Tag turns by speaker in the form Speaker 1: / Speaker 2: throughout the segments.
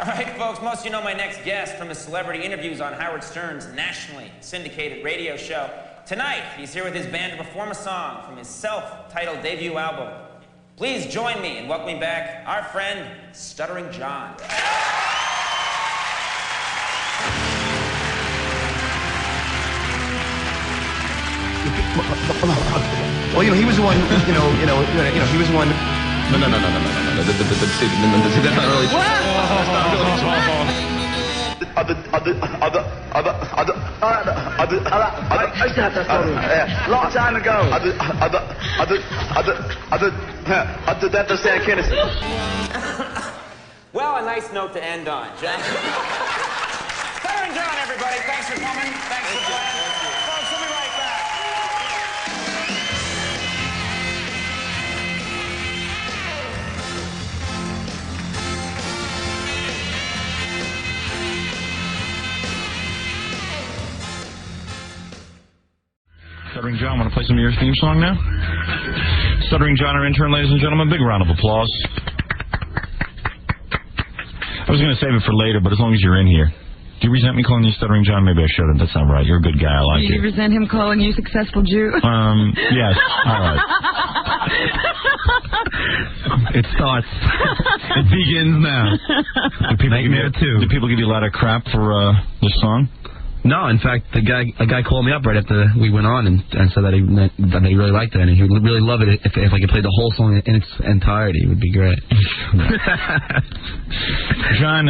Speaker 1: All right, folks, most of you know my next guest from his celebrity interviews on Howard Stern's nationally syndicated radio show. Tonight, he's here with his band to perform a song from his self-titled debut album. Please join me in welcoming back our friend, Stuttering John.
Speaker 2: Well, he was the one, he was the one. No. See, that's not really true. I used to have that song. Long time ago. I did that to Stan Kennedy.
Speaker 1: Well, a nice note to end on, John. Stuttering John, everybody. Thanks for coming. Thanks for playing. Folks, we'll be right back.
Speaker 3: Stuttering John, want to play some of your theme song now? Stuttering John, our intern, ladies and gentlemen. Big round of applause. I was going to save it for later, but as long as you're in here. Do you resent me calling you Stuttering John? Maybe I shouldn't. That's not right. You're a good guy. I like you.
Speaker 4: Do you resent him calling you Successful Jew?
Speaker 3: Yes. All right.
Speaker 5: It starts. It begins now.
Speaker 3: Do people give you a lot of crap for this song?
Speaker 5: No, in fact, a guy called me up right after we went on and said that he really liked it and he would really love it if I could play the whole song in its entirety. It would be great.
Speaker 3: John,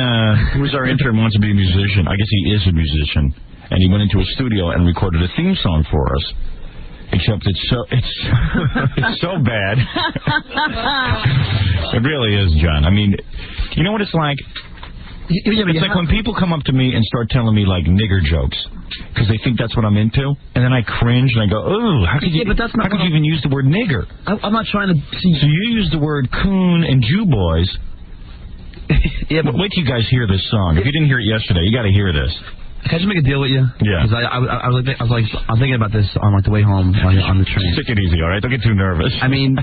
Speaker 3: who was our intern, wants to be a musician. I guess he is a musician, and he went into a studio and recorded a theme song for us. Except it's so bad. It really is, John. I mean, you know what it's like? It's like when people come up to me and start telling me, like, nigger jokes, because they think that's what I'm into, and then I cringe and I go, oh, how could you even use the word nigger?
Speaker 5: I'm not trying to see...
Speaker 3: So you use the word coon and Jew boys. Yeah, but wait till you guys hear this song. If you didn't hear it yesterday, you got to hear this.
Speaker 5: Can I just make a deal with you?
Speaker 3: Yeah.
Speaker 5: Because I'm thinking about this on the way home on the train.
Speaker 3: Take it easy, all right? Don't get too nervous.
Speaker 5: I mean,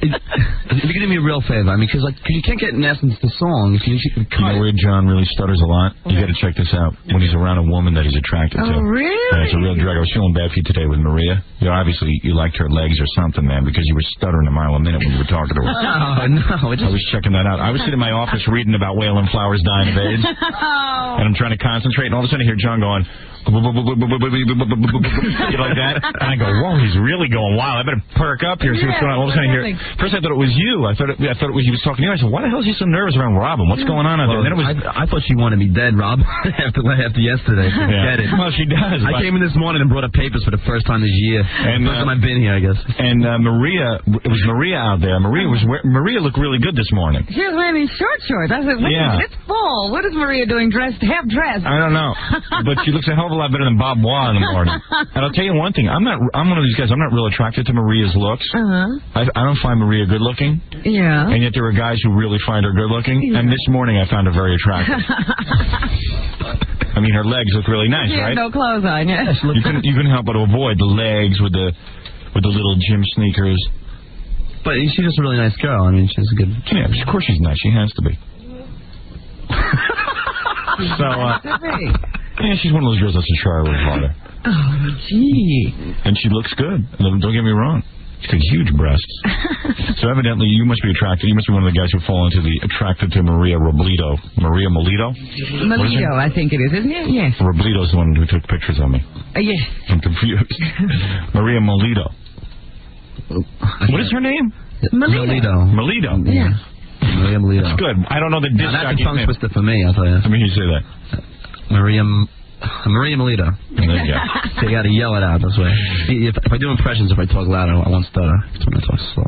Speaker 5: if you could do me a real favor, I mean, because you can't get in essence the song if you cut.
Speaker 3: You know where John really stutters a lot? You got to check this out. When he's around a woman that he's attracted to.
Speaker 4: Oh, really?
Speaker 3: Yeah, it's a real drag. I was feeling bad for you today with Maria. You know, obviously you liked her legs or something, man, because you were stuttering a mile a minute when you were talking to her.
Speaker 5: Oh, no.
Speaker 3: I was checking that out. I was sitting in my office reading about Waylon Flowers dying of AIDS, and I'm trying to concentrate, and all of a sudden I hear John going, you like that? And I go, whoa, he's really going wild. I better perk up here and see what's going on. All of a sudden I hear, first I thought it was you. I thought it was he was talking to you. I said, why the hell is he so nervous around Robin? What's going on out there? And then it was,
Speaker 5: I thought she wanted me dead, Rob, after yesterday. Forget it.
Speaker 3: Well, she does.
Speaker 5: I came in this morning and brought up papers for the first time this year. And first time I've been here, I guess.
Speaker 3: And Maria, it was Maria out there. Maria looked really good this morning.
Speaker 4: She was wearing these shorts. I said, it's fall. What is Maria doing half dressed?
Speaker 3: I don't know. But she looks a hell of a lot better than Bob Waugh in the morning. And I'll tell you one thing. I'm one of these guys. I'm not real attracted to Maria's looks. I don't find Maria good looking.
Speaker 4: Yeah.
Speaker 3: And yet there are guys who really find her good looking. Yeah. And this morning I found her very attractive. I mean, her legs look really nice, right?
Speaker 4: No clothes on, yes.
Speaker 3: You couldn't help but avoid the legs with the little gym sneakers.
Speaker 5: But she's just a really nice girl. I mean, she's a good...
Speaker 3: Yeah, of course she's nice. She has to be. So, yeah, she's one of those girls that's a try a little harder.
Speaker 4: Oh, gee.
Speaker 3: And she looks good. Don't get me wrong. She's got huge breasts. So evidently you must be attracted. You must be one of the guys who fall into the attracted to Maria Robledo. Maria Molito?
Speaker 4: Molito, I think it is, isn't it? Yes.
Speaker 3: Robledo's the one who took pictures of me.
Speaker 4: Yes.
Speaker 3: I'm confused. Maria Molito. What is her name?
Speaker 4: Melito.
Speaker 3: Melito.
Speaker 4: Yeah.
Speaker 5: Maria Melito.
Speaker 3: That's good. I don't know the disc
Speaker 5: jockey's name. That's a tongue twister for me, I'll tell you.
Speaker 3: Let me hear you say that.
Speaker 5: Maria Melito.
Speaker 3: There you go.
Speaker 5: So you got to yell it out this way. If I do impressions, if I talk loud, I won't stutter. It's when I talk slow.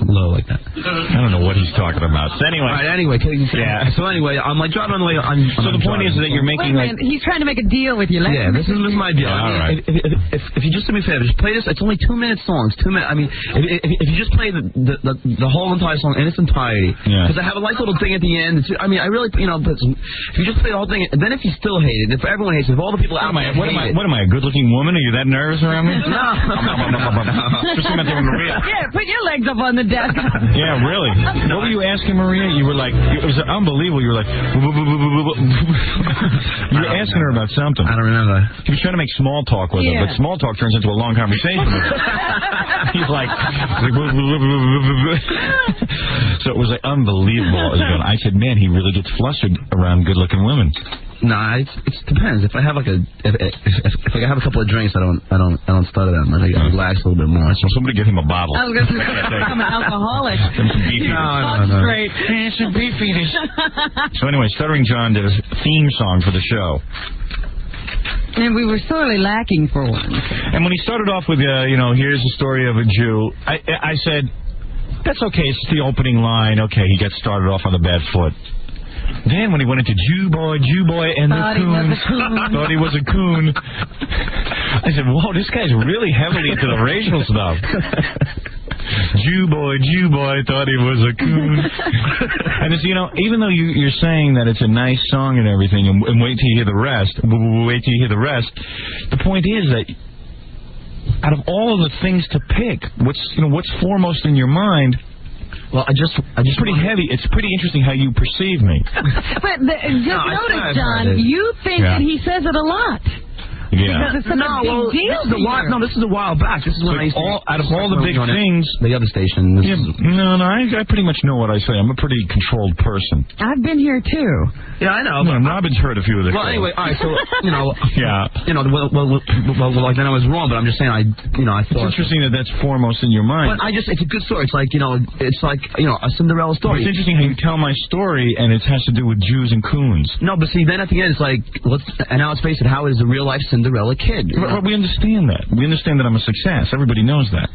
Speaker 5: Low like that.
Speaker 3: I don't know what he's talking about. So anyway.
Speaker 5: All right, anyway. Yeah. So anyway, I'm like driving on the way.
Speaker 3: So the point is that you're making like...
Speaker 4: He's trying to make a deal with you.
Speaker 5: Yeah, this is my deal.
Speaker 3: All right.
Speaker 5: If you just do me a favor, just play this. It's only 2-minute songs. 2 minutes. I mean, if you just play the whole entire song in its entirety, because I have a nice little thing at the end. I mean, I really, but if you just play the whole thing, and then if you still hate it, if everyone hates it, if all the people out there
Speaker 3: what am I, a good-looking woman? Are you that nervous around me?
Speaker 4: No.
Speaker 3: Just Maria.
Speaker 4: Yeah, put your legs up on the desk.
Speaker 3: Yeah, really. What were you asking, Maria? You were like, it was unbelievable. You were like, you were asking her about something.
Speaker 5: I don't remember.
Speaker 3: He was trying to make small talk with her, but small talk turns into a long conversation with her. He's like, so it was like unbelievable. I said, man, he really gets flustered around good-looking women.
Speaker 5: Nah, it depends. If I have like if I have a couple of drinks, I don't stutter that much. I relax a little bit more.
Speaker 3: So somebody give him a bottle.
Speaker 4: I was going to say, I'm an alcoholic.
Speaker 5: No.
Speaker 4: Straight.
Speaker 3: Some beef eaters. So anyway, Stuttering John did a theme song for the show.
Speaker 4: And we were sorely lacking for one.
Speaker 3: And when he started off with, here's the story of a Jew, I said, that's okay, it's the opening line. Okay, he got started off on the bad foot. Then when he went into Jew boy, and the coon, thought he was a coon. I said, whoa, this guy's really heavily into the racial stuff. Jew boy, thought he was a coon. And it's, even though you're saying that it's a nice song and everything, and wait till you hear the rest, the point is that out of all of the things to pick, what's foremost in your mind? Well, I just pretty heavy. It's pretty interesting how you perceive me.
Speaker 4: But notice, John, you think that he says it a lot.
Speaker 3: Yeah.
Speaker 4: Because it's such a big deal.
Speaker 5: This is a while back. This is when I used to
Speaker 3: out of all the big things,
Speaker 5: the other station.
Speaker 3: I pretty much know what I say. I'm a pretty controlled person.
Speaker 4: I've been here too.
Speaker 5: Yeah, I know.
Speaker 3: Robin's heard a few of the.
Speaker 5: Well, anyway, all right. So
Speaker 3: yeah.
Speaker 5: Well, then I was wrong, but I'm just saying I thought
Speaker 3: it's interesting that that's foremost in your mind.
Speaker 5: But it's a good story. It's like a Cinderella story.
Speaker 3: It's interesting how you tell my story and it has to do with Jews and coons.
Speaker 5: No, but see, then at the end it's like, and now let's face it, how is a real life Cinderella kid?
Speaker 3: Well, we understand that. We understand that I'm a success. Everybody knows that.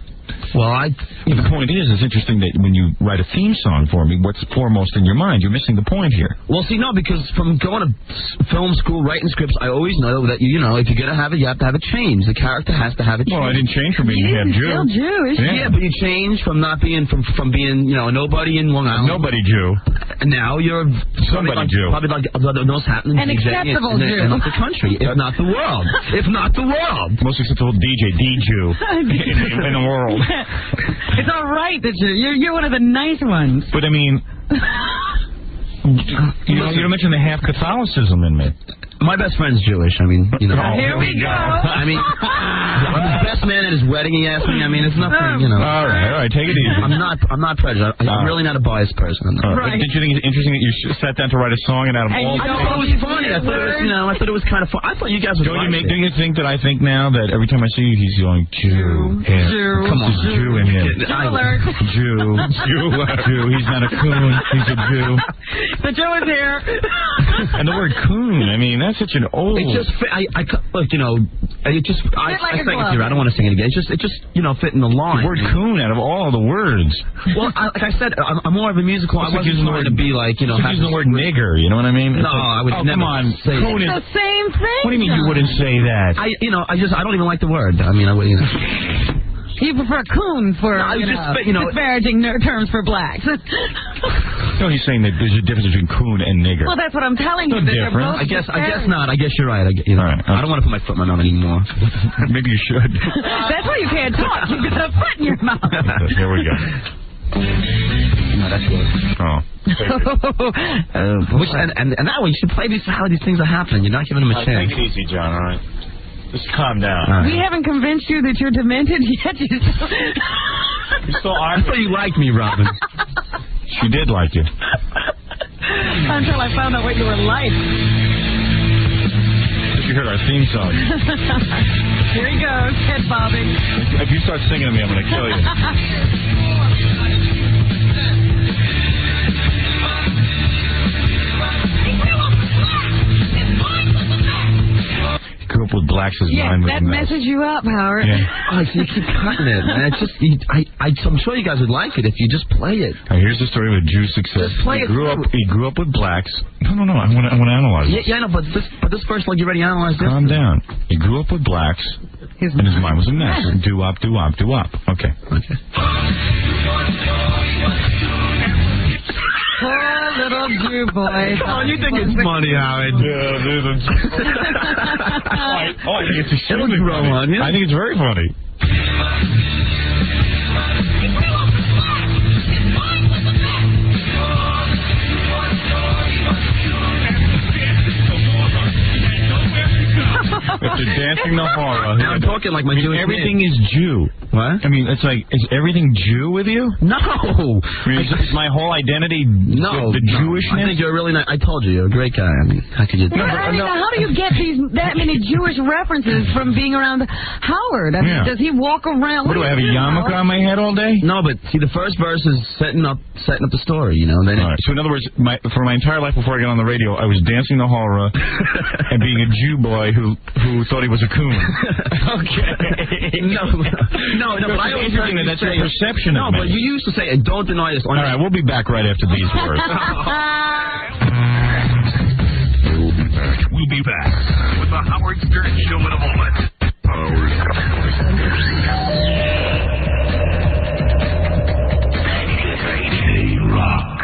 Speaker 5: Well,
Speaker 3: the point is, it's interesting that when you write a theme song for me, what's foremost in your mind? You're missing the point here.
Speaker 5: Well, see, no, because from going to film school, writing scripts, I always know that if you're going to have it, you have to have a change. The character has to have a change.
Speaker 3: Well, I didn't change from being half Jew.
Speaker 4: Still Jewish.
Speaker 5: Yeah, but you change from not being from being a nobody in Long Island.
Speaker 3: Nobody Jew.
Speaker 5: Now you're
Speaker 3: somebody Jew.
Speaker 5: Probably like the most happening
Speaker 4: an acceptable Jew
Speaker 5: in the country, if not the world. If not the world.
Speaker 3: Most acceptable DJ, D-Jew in the world.
Speaker 4: It's all right that you're one of the nice ones.
Speaker 3: But I mean, you don't mention the half Catholicism in me.
Speaker 5: My best friend's Jewish. I mean,
Speaker 4: Here we go.
Speaker 5: I mean, I'm his best man at his wedding. He asked me. I mean, it's nothing.
Speaker 3: All right, take it easy.
Speaker 5: I'm not prejudiced. I'm really not a biased person.
Speaker 3: Right. Did you think it's interesting that you sat down to write a song and out of all?
Speaker 5: I thought it was funny. I thought it was kind of fun. I thought you guys would.
Speaker 3: Do you think that I think now that every time I see you, he's going Jew? Come on, Jew in him. Jew. He's not a coon. He's a Jew.
Speaker 4: The Jew is here.
Speaker 3: And the word coon. I mean, that's such an old.
Speaker 5: It just I don't want to sing it again. It just fit in the line.
Speaker 3: The word coon out of all the words.
Speaker 5: Well, like I said, I'm more of a musical. I wasn't trying to be like
Speaker 3: using the word nigger. You know what I mean?
Speaker 5: No, I would never.
Speaker 3: Come on,
Speaker 5: say
Speaker 3: coon
Speaker 4: it's the same thing.
Speaker 3: What do you mean you wouldn't say that?
Speaker 5: I don't even like the word. I mean, I wouldn't.
Speaker 4: You prefer coon for disparaging terms for blacks.
Speaker 3: No, he's saying that there's a difference between coon and nigger.
Speaker 4: Well, that's what I'm telling you.
Speaker 3: Different.
Speaker 5: I guess not. I guess you're right. I don't want to put my foot in my mouth anymore.
Speaker 3: Maybe you should.
Speaker 4: That's why you can't talk. You've got a foot in your mouth.
Speaker 3: Here we go.
Speaker 5: No, that's good.
Speaker 3: Oh.
Speaker 5: And that way you should play how these things are happening. You're not giving them a chance.
Speaker 3: Take it easy, John. All right. Just calm down.
Speaker 5: Right.
Speaker 4: We haven't convinced you that you're demented yet.
Speaker 3: You're still
Speaker 5: I thought you liked me, Robin.
Speaker 3: She did like you.
Speaker 4: Until I found out what you were like.
Speaker 3: You heard our theme song.
Speaker 4: Here he goes, head bobbing.
Speaker 3: If you start singing to me, I'm going to kill you. Grew up with blacks as mine.
Speaker 4: That messes you up, Howard.
Speaker 3: Yeah.
Speaker 5: Oh, so you keep cutting it, man. It's just, I'm sure you guys would like it if you just play it.
Speaker 3: Right, here's the story of a Jew success. He grew up with blacks. No. I want to analyze this.
Speaker 5: Yeah, I know, but this first, like, you already analyzed this.
Speaker 3: Calm down. He grew up with blacks, and his mind was a mess. Do-wop. Okay.
Speaker 4: Poor little Jew boy.
Speaker 5: Oh, you think it's funny, Howard?
Speaker 3: Yeah, dude. I think it's extremely funny. I think it's very funny. dancing the horror.
Speaker 5: Now I'm talking like my Jewish
Speaker 3: everything
Speaker 5: name.
Speaker 3: is Jew.
Speaker 5: What?
Speaker 3: I mean, it's like, is everything Jew with you?
Speaker 5: No.
Speaker 3: I mean, is my whole identity the Jewishness?
Speaker 5: I think you're really nice. I told you, you're a great guy. I mean, how could you...
Speaker 4: How do you get that many Jewish references from being around Howard? I mean, does he walk around?
Speaker 3: What do I have, a yarmulke on my head all day?
Speaker 5: No, but see, the first verse is setting up the story, you know. And then
Speaker 3: all right. So in other words, for my entire life before I got on the radio, I was dancing the horror and being a Jew boy who thought he was a coon. Okay.
Speaker 5: No, but I always
Speaker 3: interesting that that's your perception of me.
Speaker 5: No, but you used to say, don't deny this.
Speaker 3: All right, we'll be back right after these words.
Speaker 2: We'll be back with the Howard Stern Show in a moment. K-Rock.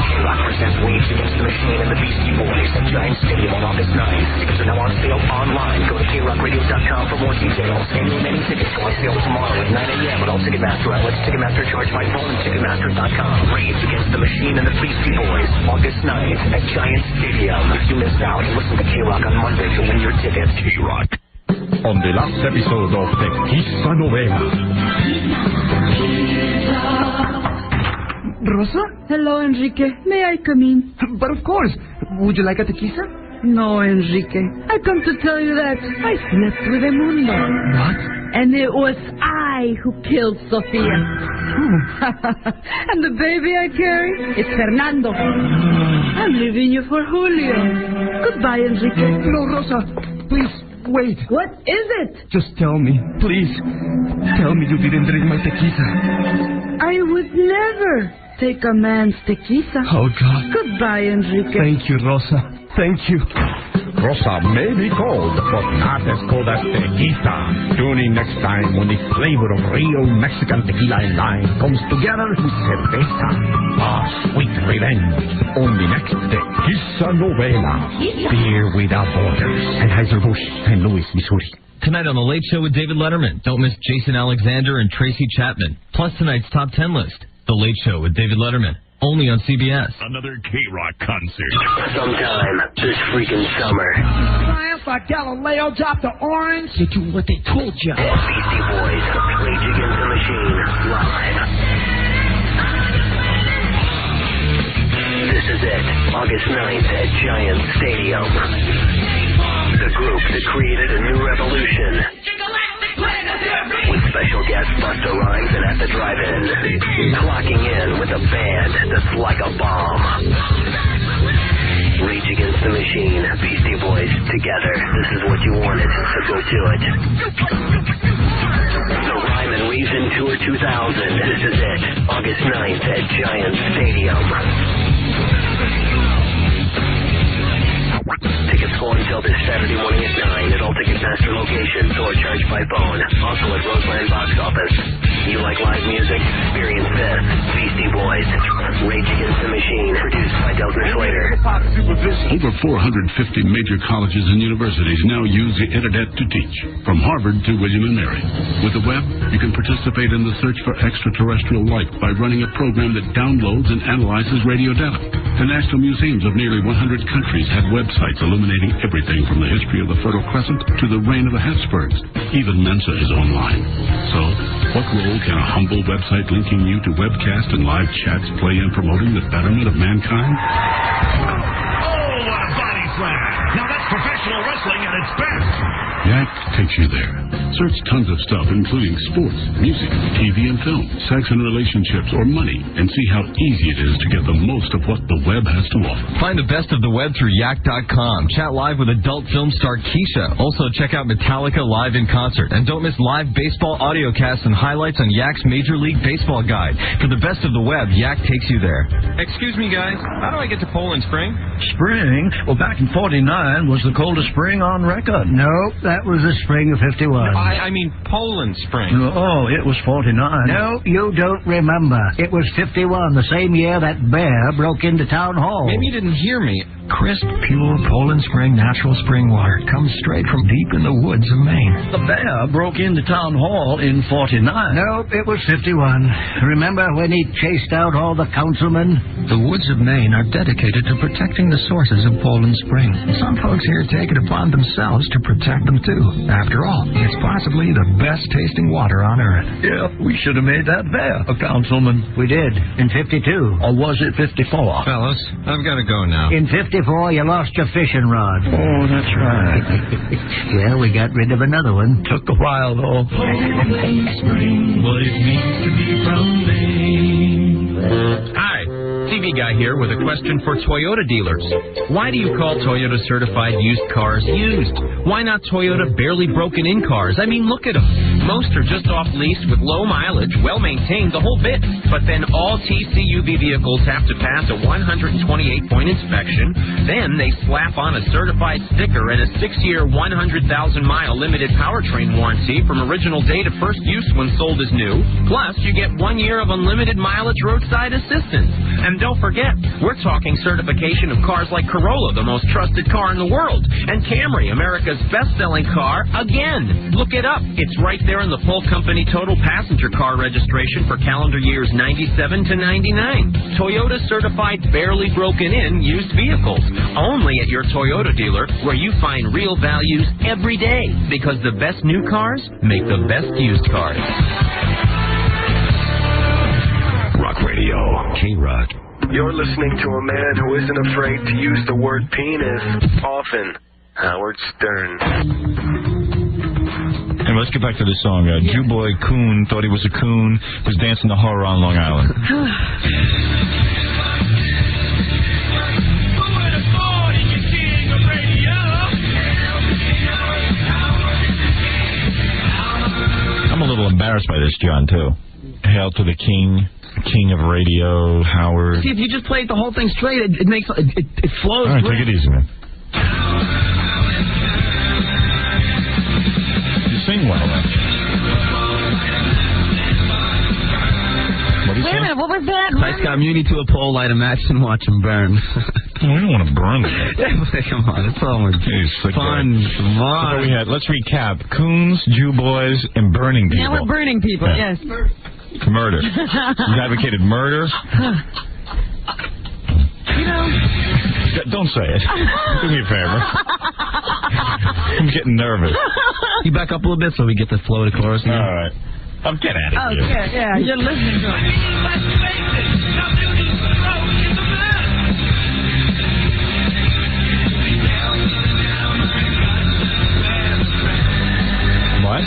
Speaker 2: K-Rock presents Waves Against the Machine and the Beastie Boys at Giant Stadium on August 9th. Tickets are now on sale online. Go to krockradio.com for more details. And many tickets go on sale tomorrow at 9 a.m. at all Ticketmaster outlets, Ticketmaster Charge by Phone, and Ticketmaster.com. Waves Against the Machine and the Beastie Boys, August 9th at Giant Stadium. If you missed out, listen to K-Rock on Monday to win your tickets. K-Rock. On the last episode of the Quizza Novela.
Speaker 6: Rosa?
Speaker 4: Hello, Enrique. May I come in?
Speaker 6: But of course. Would you like a tequila?
Speaker 4: No, Enrique. I come to tell you that I slept with a mundo.
Speaker 6: What?
Speaker 4: And it was I who killed Sofia. And the baby I carry is Fernando. I'm leaving you for Julio. Goodbye, Enrique.
Speaker 6: No, Rosa. Please, wait.
Speaker 4: What is it?
Speaker 6: Just tell me. Please. Tell me you didn't drink my tequila.
Speaker 4: I would never take a man's tequila.
Speaker 6: Oh, God.
Speaker 4: Goodbye, Enrique.
Speaker 6: Thank you, Rosa. Thank you.
Speaker 2: Rosa may be cold, but not as cold as tequila. Tune in next time when the flavor of real Mexican tequila and lime comes together with cerveza. Sweet revenge. Only next Tequila Novela. Beer without borders. Anheuser-Busch, St. Louis, Missouri.
Speaker 7: Tonight on The Late Show with David Letterman, don't miss Jason Alexander and Tracy Chapman. Plus tonight's Top 10 list. The Late Show with David Letterman. Only on CBS.
Speaker 2: Another K-Rock concert.
Speaker 8: Sometime this freaking summer.
Speaker 6: Science like Galileo dropped the orange. They do what they told you.
Speaker 8: Beastie Boys, Rage Against the Machine, live. This is it. August 9th at Giant Stadium. The group that created a new revolution. With special guests Busta Rhymes and At the Drive-In. Clocking in with a band that's like a bomb. Rage Against the Machine, Beastie Boys, together. This is what you wanted, so go to it. The Rhyme and Reason Tour 2000. This is it. August 9th at Giant Stadium. Tickets go until this Saturday morning at 9 at all Ticketmaster locations or charged by phone. Also at Roseland Box Office. You like live music? Experience this. Beastie Boys. Rage Against the Machine. Produced by Delton Slater.
Speaker 9: Over 450 major colleges and universities now use the internet to teach. From Harvard to William & Mary. With the web, you can participate in the search for extraterrestrial life by running a program that downloads and analyzes radio data. The National Museums of nearly 100 countries have websites illuminating everything from the history of the Fertile Crescent to the reign of the Habsburgs. Even Mensa is online. So, what role can a humble website linking you to webcast and live chats play in promoting the betterment of mankind?
Speaker 2: Oh, what a body slam! Now that's professional wrestling at its best.
Speaker 9: Yak takes you there. Search tons of stuff, including sports, music, TV and film, sex and relationships, or money, and see how easy it is to get the most of what the web has to offer.
Speaker 7: Find the best of the web through yak.com. Chat live with adult film star Keisha. Also check out Metallica live in concert. And don't miss live baseball audiocasts and highlights on Yak's Major League Baseball Guide. For the best of the web, Yak takes you there. Excuse me, guys. How do I get to Poland Spring?
Speaker 10: Spring? Well, back in 49 was the coldest spring on record.
Speaker 6: Nope, that was the
Speaker 10: spring of 51.
Speaker 7: I mean Poland Spring.
Speaker 10: Oh, it was 49. No, you don't remember. It was 51, the same year that bear broke into town hall.
Speaker 7: Maybe you didn't hear me.
Speaker 3: Crisp, pure Poland Spring natural spring water comes straight from deep in the woods of Maine.
Speaker 10: The bear broke into town hall in 49. Nope, it was 51. Remember when he chased out all the councilmen?
Speaker 3: The woods of Maine are dedicated to protecting the sources of Poland Spring. Some folks here take it upon themselves to protect them too. After all, it's possibly the best tasting water on earth.
Speaker 10: Yeah, we should have made that bear a councilman. We did, in 52. Or was it 54?
Speaker 7: Fellas, I've got to go now.
Speaker 10: In 54, you lost your fishing rod.
Speaker 3: Oh, that's right.
Speaker 10: Yeah, we got rid of another one. Took a while, though.
Speaker 3: Spring, what it means to be from Maine.
Speaker 7: Hi, TV guy here with a question for Toyota dealers. Why do you call Toyota certified used cars used? Why not Toyota barely broken in cars? I mean, look at them. Most are just off lease with low mileage, well maintained, the whole bit. But then all TCUV vehicles have to pass a 128-point inspection. Then they slap on a certified sticker and a 6-year, 100,000-mile limited powertrain warranty from original date of first use when sold as new. Plus, you get 1 year of unlimited mileage roadside assistance. And don't forget, we're talking certification of cars like Corolla, the most trusted car in the world, and Camry, America's best-selling car, again. Look it up. It's right there in the full company total passenger car registration for calendar years 97 to 99. Toyota certified barely broken in used vehicles. Only at your Toyota dealer, where you find real values every day. Because the best new cars make the best used cars.
Speaker 2: Rock Radio.
Speaker 3: K-Rock.
Speaker 8: You're listening to a man who isn't afraid to use the word penis often. Howard Stern.
Speaker 3: And let's get back to this song. Jew boy Coon thought he was a coon, was dancing the horror on Long Island. I'm a little embarrassed by this, John, too. Hail to the king of radio, Howard.
Speaker 5: See, if you just play the whole thing straight, it makes it flows.
Speaker 3: All right, take it easy, man. You sing well, man.
Speaker 4: Wait a minute, what was that?
Speaker 5: I got Muni to a pole, light a match, and watch him burn.
Speaker 3: We don't want to burn it.
Speaker 5: Come on, it's all fun. Come on.
Speaker 3: So we had, let's recap. Coons, Jew boys, and burning people.
Speaker 4: Now we're burning people, yes.
Speaker 3: Murder. You advocated murder?
Speaker 4: You know...
Speaker 3: Don't say it. Do me a favor. I'm getting nervous.
Speaker 5: You back up a little bit so we get the flow of the chorus now.
Speaker 3: All right. I'm getting at it.
Speaker 4: Oh, yeah, you're listening to it.
Speaker 3: What?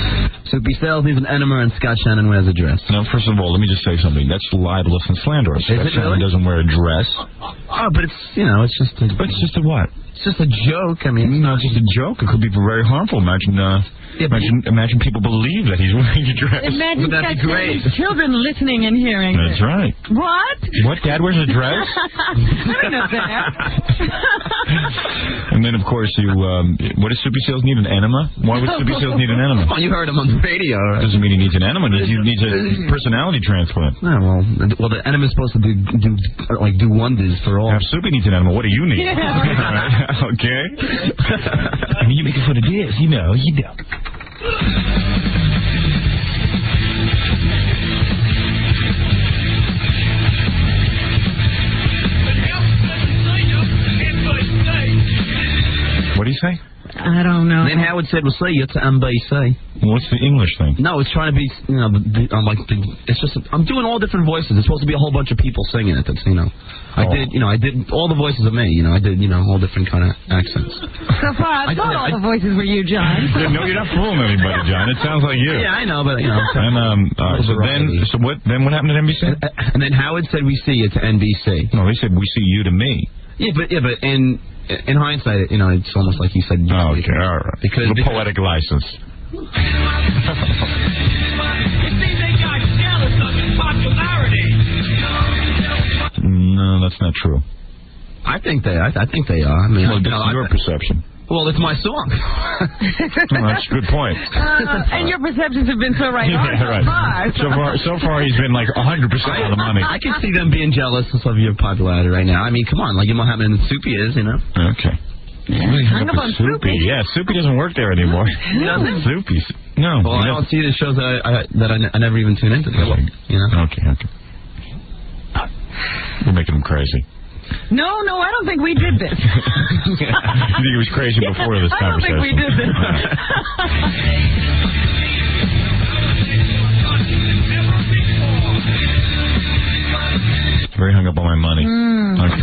Speaker 5: Soupy Sales needs an enema and Scott Shannon wears a dress.
Speaker 3: Now, first of all, let me just say something. That's libelous and slanderous. Scott Shannon doesn't wear a dress.
Speaker 5: Oh, but it's, it's just a...
Speaker 3: But it's just a what?
Speaker 5: It's just a joke. I mean...
Speaker 3: No, it's just a joke. It could be very harmful. Imagine people believe that he's wearing a dress.
Speaker 4: Imagine
Speaker 5: that'd be great.
Speaker 4: Children listening and hearing
Speaker 3: That's
Speaker 4: this.
Speaker 3: right.
Speaker 4: What?
Speaker 3: What? Dad wears a dress?
Speaker 4: I don't know that.
Speaker 3: And then, of course, what does Soupy Sales need? An enema? Why would Soupy Sales need an enema?
Speaker 5: Oh, you heard him on the radio. Right?
Speaker 3: Doesn't mean he needs an enema. He needs a personality transplant.
Speaker 5: No, well, the enema is supposed to do wonders for all.
Speaker 3: Now, if Soupy needs an enema, what do you need?
Speaker 4: Yeah.
Speaker 3: Okay. I mean, you making fun of this, you know. What do you say?
Speaker 4: I don't know.
Speaker 5: Then Howard said, "We'll see you to NBC."
Speaker 3: What's the English thing?
Speaker 5: No, it's trying to be, it's just, I'm doing all different voices. It's supposed to be a whole bunch of people singing it. That's, I did all the voices of me. I did, all different kind of accents.
Speaker 4: So far, I thought all the voices were you, John.
Speaker 3: No, you're not fooling anybody, John. It sounds like you.
Speaker 5: Yeah, I know, but
Speaker 3: Then what happened at NBC?
Speaker 5: And then Howard said, "We see you to NBC."
Speaker 3: No, he said, "We see you to me."
Speaker 5: Yeah, but in hindsight, it's almost like he said.
Speaker 3: Oh, okay, all right.
Speaker 5: Because
Speaker 3: the poetic license.
Speaker 5: No,
Speaker 3: that's not true.
Speaker 5: I think they are. I mean,
Speaker 3: well, that's your perception.
Speaker 5: Well, it's my song.
Speaker 3: That's a good point.
Speaker 4: And your perceptions have been so right on so far.
Speaker 3: So far, he's been like 100% of the money.
Speaker 5: I can see them being jealous of your popularity right now. I mean, come on, like you know how many Soupy is, you know?
Speaker 3: Okay.
Speaker 4: Hung up on Soupy.
Speaker 3: Yeah, Soupy doesn't work there anymore.
Speaker 5: He doesn't?
Speaker 3: Soupy's. No.
Speaker 5: Well, I don't see the shows that I never even tune into. You know?
Speaker 3: Okay. You're making him crazy.
Speaker 4: No, I don't think we did this.
Speaker 3: You think he was crazy before this conversation?
Speaker 4: I don't think we did this.
Speaker 3: Very hung up on my money. Okay.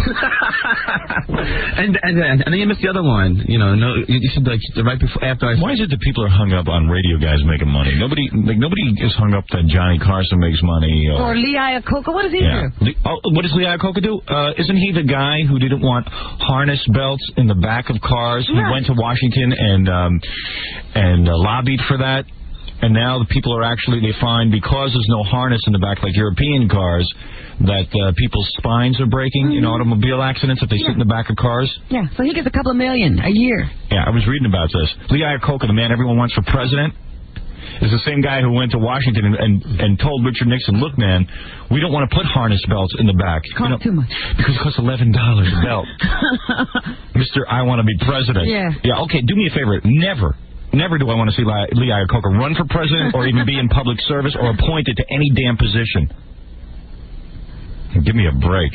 Speaker 5: and then you missed the other line. You know, no, you should like right before after I.
Speaker 3: Why is it that people are hung up on radio guys making money? Nobody is hung up that Johnny Carson makes money.
Speaker 4: Or Lee Iacocca. What does he do?
Speaker 3: What does Lee Iacocca do? Isn't he the guy who didn't want harness belts in the back of cars? He went to Washington and lobbied for that. And now the people are they find because there's no harness in the back like European cars, that people's spines are breaking in automobile accidents if they sit in the back of cars.
Speaker 4: Yeah, so he gets a couple of million a year.
Speaker 3: Yeah, I was reading about this. Lee Iacocca, the man everyone wants for president, is the same guy who went to Washington and told Richard Nixon, look, man, we don't want to put harness belts in the back.
Speaker 4: Costs too much.
Speaker 3: Because it costs $11 a belt. Mr. I want to be president. Yeah, okay, do me a favor. Never do I want to see Lee Iacocca run for president or even be in public service or appointed to any damn position. Give me a break.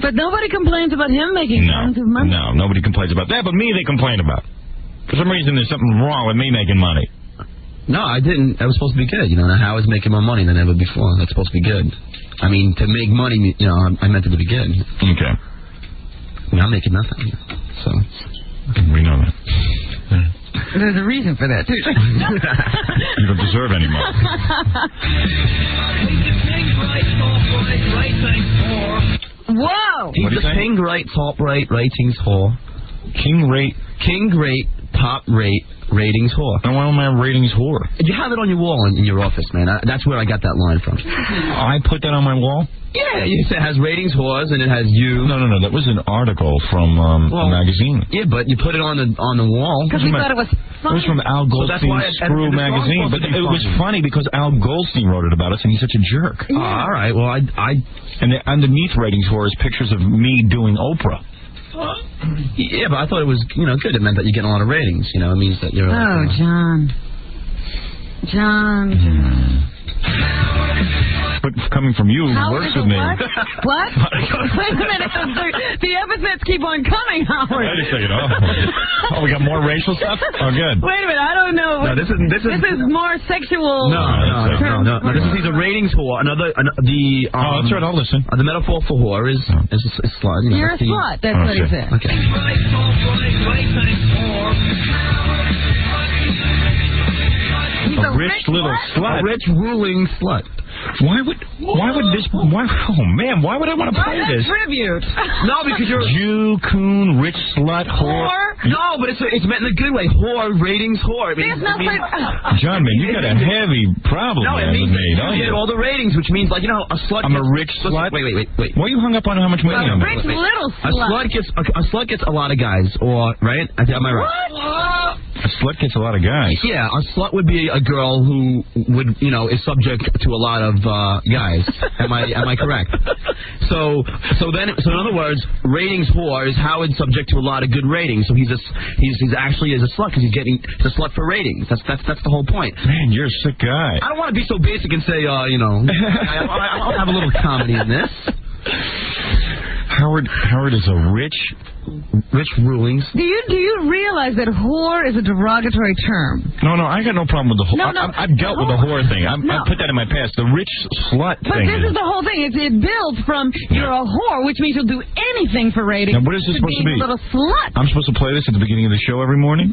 Speaker 4: But nobody complains about him making tons of money.
Speaker 3: No, nobody complains about that, but me they complain about. For some reason, there's something wrong with me making money.
Speaker 5: No, I didn't. That was supposed to be good. You know, Howard's making more money than ever before. That's supposed to be good. I mean, to make money, you know, I meant it to be good.
Speaker 3: Okay.
Speaker 5: I mean, I'm making nothing. So.
Speaker 3: We know that.
Speaker 4: There's a reason for that, too.
Speaker 3: You don't deserve any money.
Speaker 4: Whoa!
Speaker 5: He's the King Right Top Rate Ratings whore. King Great Top Rate Ratings whore.
Speaker 3: And why am I a ratings whore?
Speaker 5: You have it on your wall in your office, man. That's where I got that line from.
Speaker 3: I put that on my wall?
Speaker 5: Yeah, it has ratings whores and it has you.
Speaker 3: No. That was an article from a magazine.
Speaker 5: Yeah, but you put it on the wall.
Speaker 4: Because we thought it was funny.
Speaker 3: It was from Al Goldstein's Screw magazine. But it was funny because Al Goldstein wrote it about us and he's such a jerk.
Speaker 5: Yeah. All right, well,
Speaker 3: And underneath ratings whore is pictures of me doing Oprah.
Speaker 5: Yeah, but I thought it was, good. It meant that you're getting a lot of ratings. It means that you're...
Speaker 4: Oh, John.
Speaker 3: But coming from you, who works with me...
Speaker 4: What? Wait a minute. The epithets keep on coming, Howard.
Speaker 3: Wait a second. Oh, we got more racial stuff? Oh, good.
Speaker 4: Wait a minute. I don't know.
Speaker 5: No, this
Speaker 4: is more sexual.
Speaker 5: No. He's a ratings whore.
Speaker 3: That's right. I'll listen.
Speaker 5: The metaphor for whore is a slut.
Speaker 4: You're a slut. That's what he said.
Speaker 5: Okay.
Speaker 3: A rich little slut.
Speaker 5: A rich ruling slut.
Speaker 3: Why would I want to play this?
Speaker 4: Tribute.
Speaker 5: No, because you're
Speaker 3: Jew, coon, rich slut, whore.
Speaker 5: No, but it's meant in a good way. Whore, ratings, whore.
Speaker 3: John, man, you got a heavy problem with me, don't
Speaker 5: you? Get all the ratings, which means a slut.
Speaker 3: I'm a rich slut.
Speaker 5: Wait.
Speaker 3: Why are you hung up on how much money I'm
Speaker 4: making? Rich little slut.
Speaker 5: A slut gets a lot of guys, right? Am I right?
Speaker 4: What?
Speaker 3: A slut gets a lot of guys.
Speaker 5: Yeah, a slut would be a girl who would, is subject to a lot of guys. Am I correct? So in other words, ratings whore is Howard subject to a lot of good ratings. So he's actually a slut because he's a slut for ratings. That's the whole point.
Speaker 3: Man, you're a sick guy.
Speaker 5: I don't want to be so basic and say I have a little comedy in this.
Speaker 3: Howard is a rich rulings.
Speaker 4: Do you realize that whore is a derogatory term?
Speaker 3: No, I got no problem with the whore. I've dealt with the whore thing. I put that in my past. The rich slut thing.
Speaker 4: But this is the whole thing. It builds from you're a whore, which means you'll do anything for ratings.
Speaker 3: Now, what is this supposed to be?
Speaker 4: A little slut.
Speaker 3: I'm supposed to play this at the beginning of the show every morning?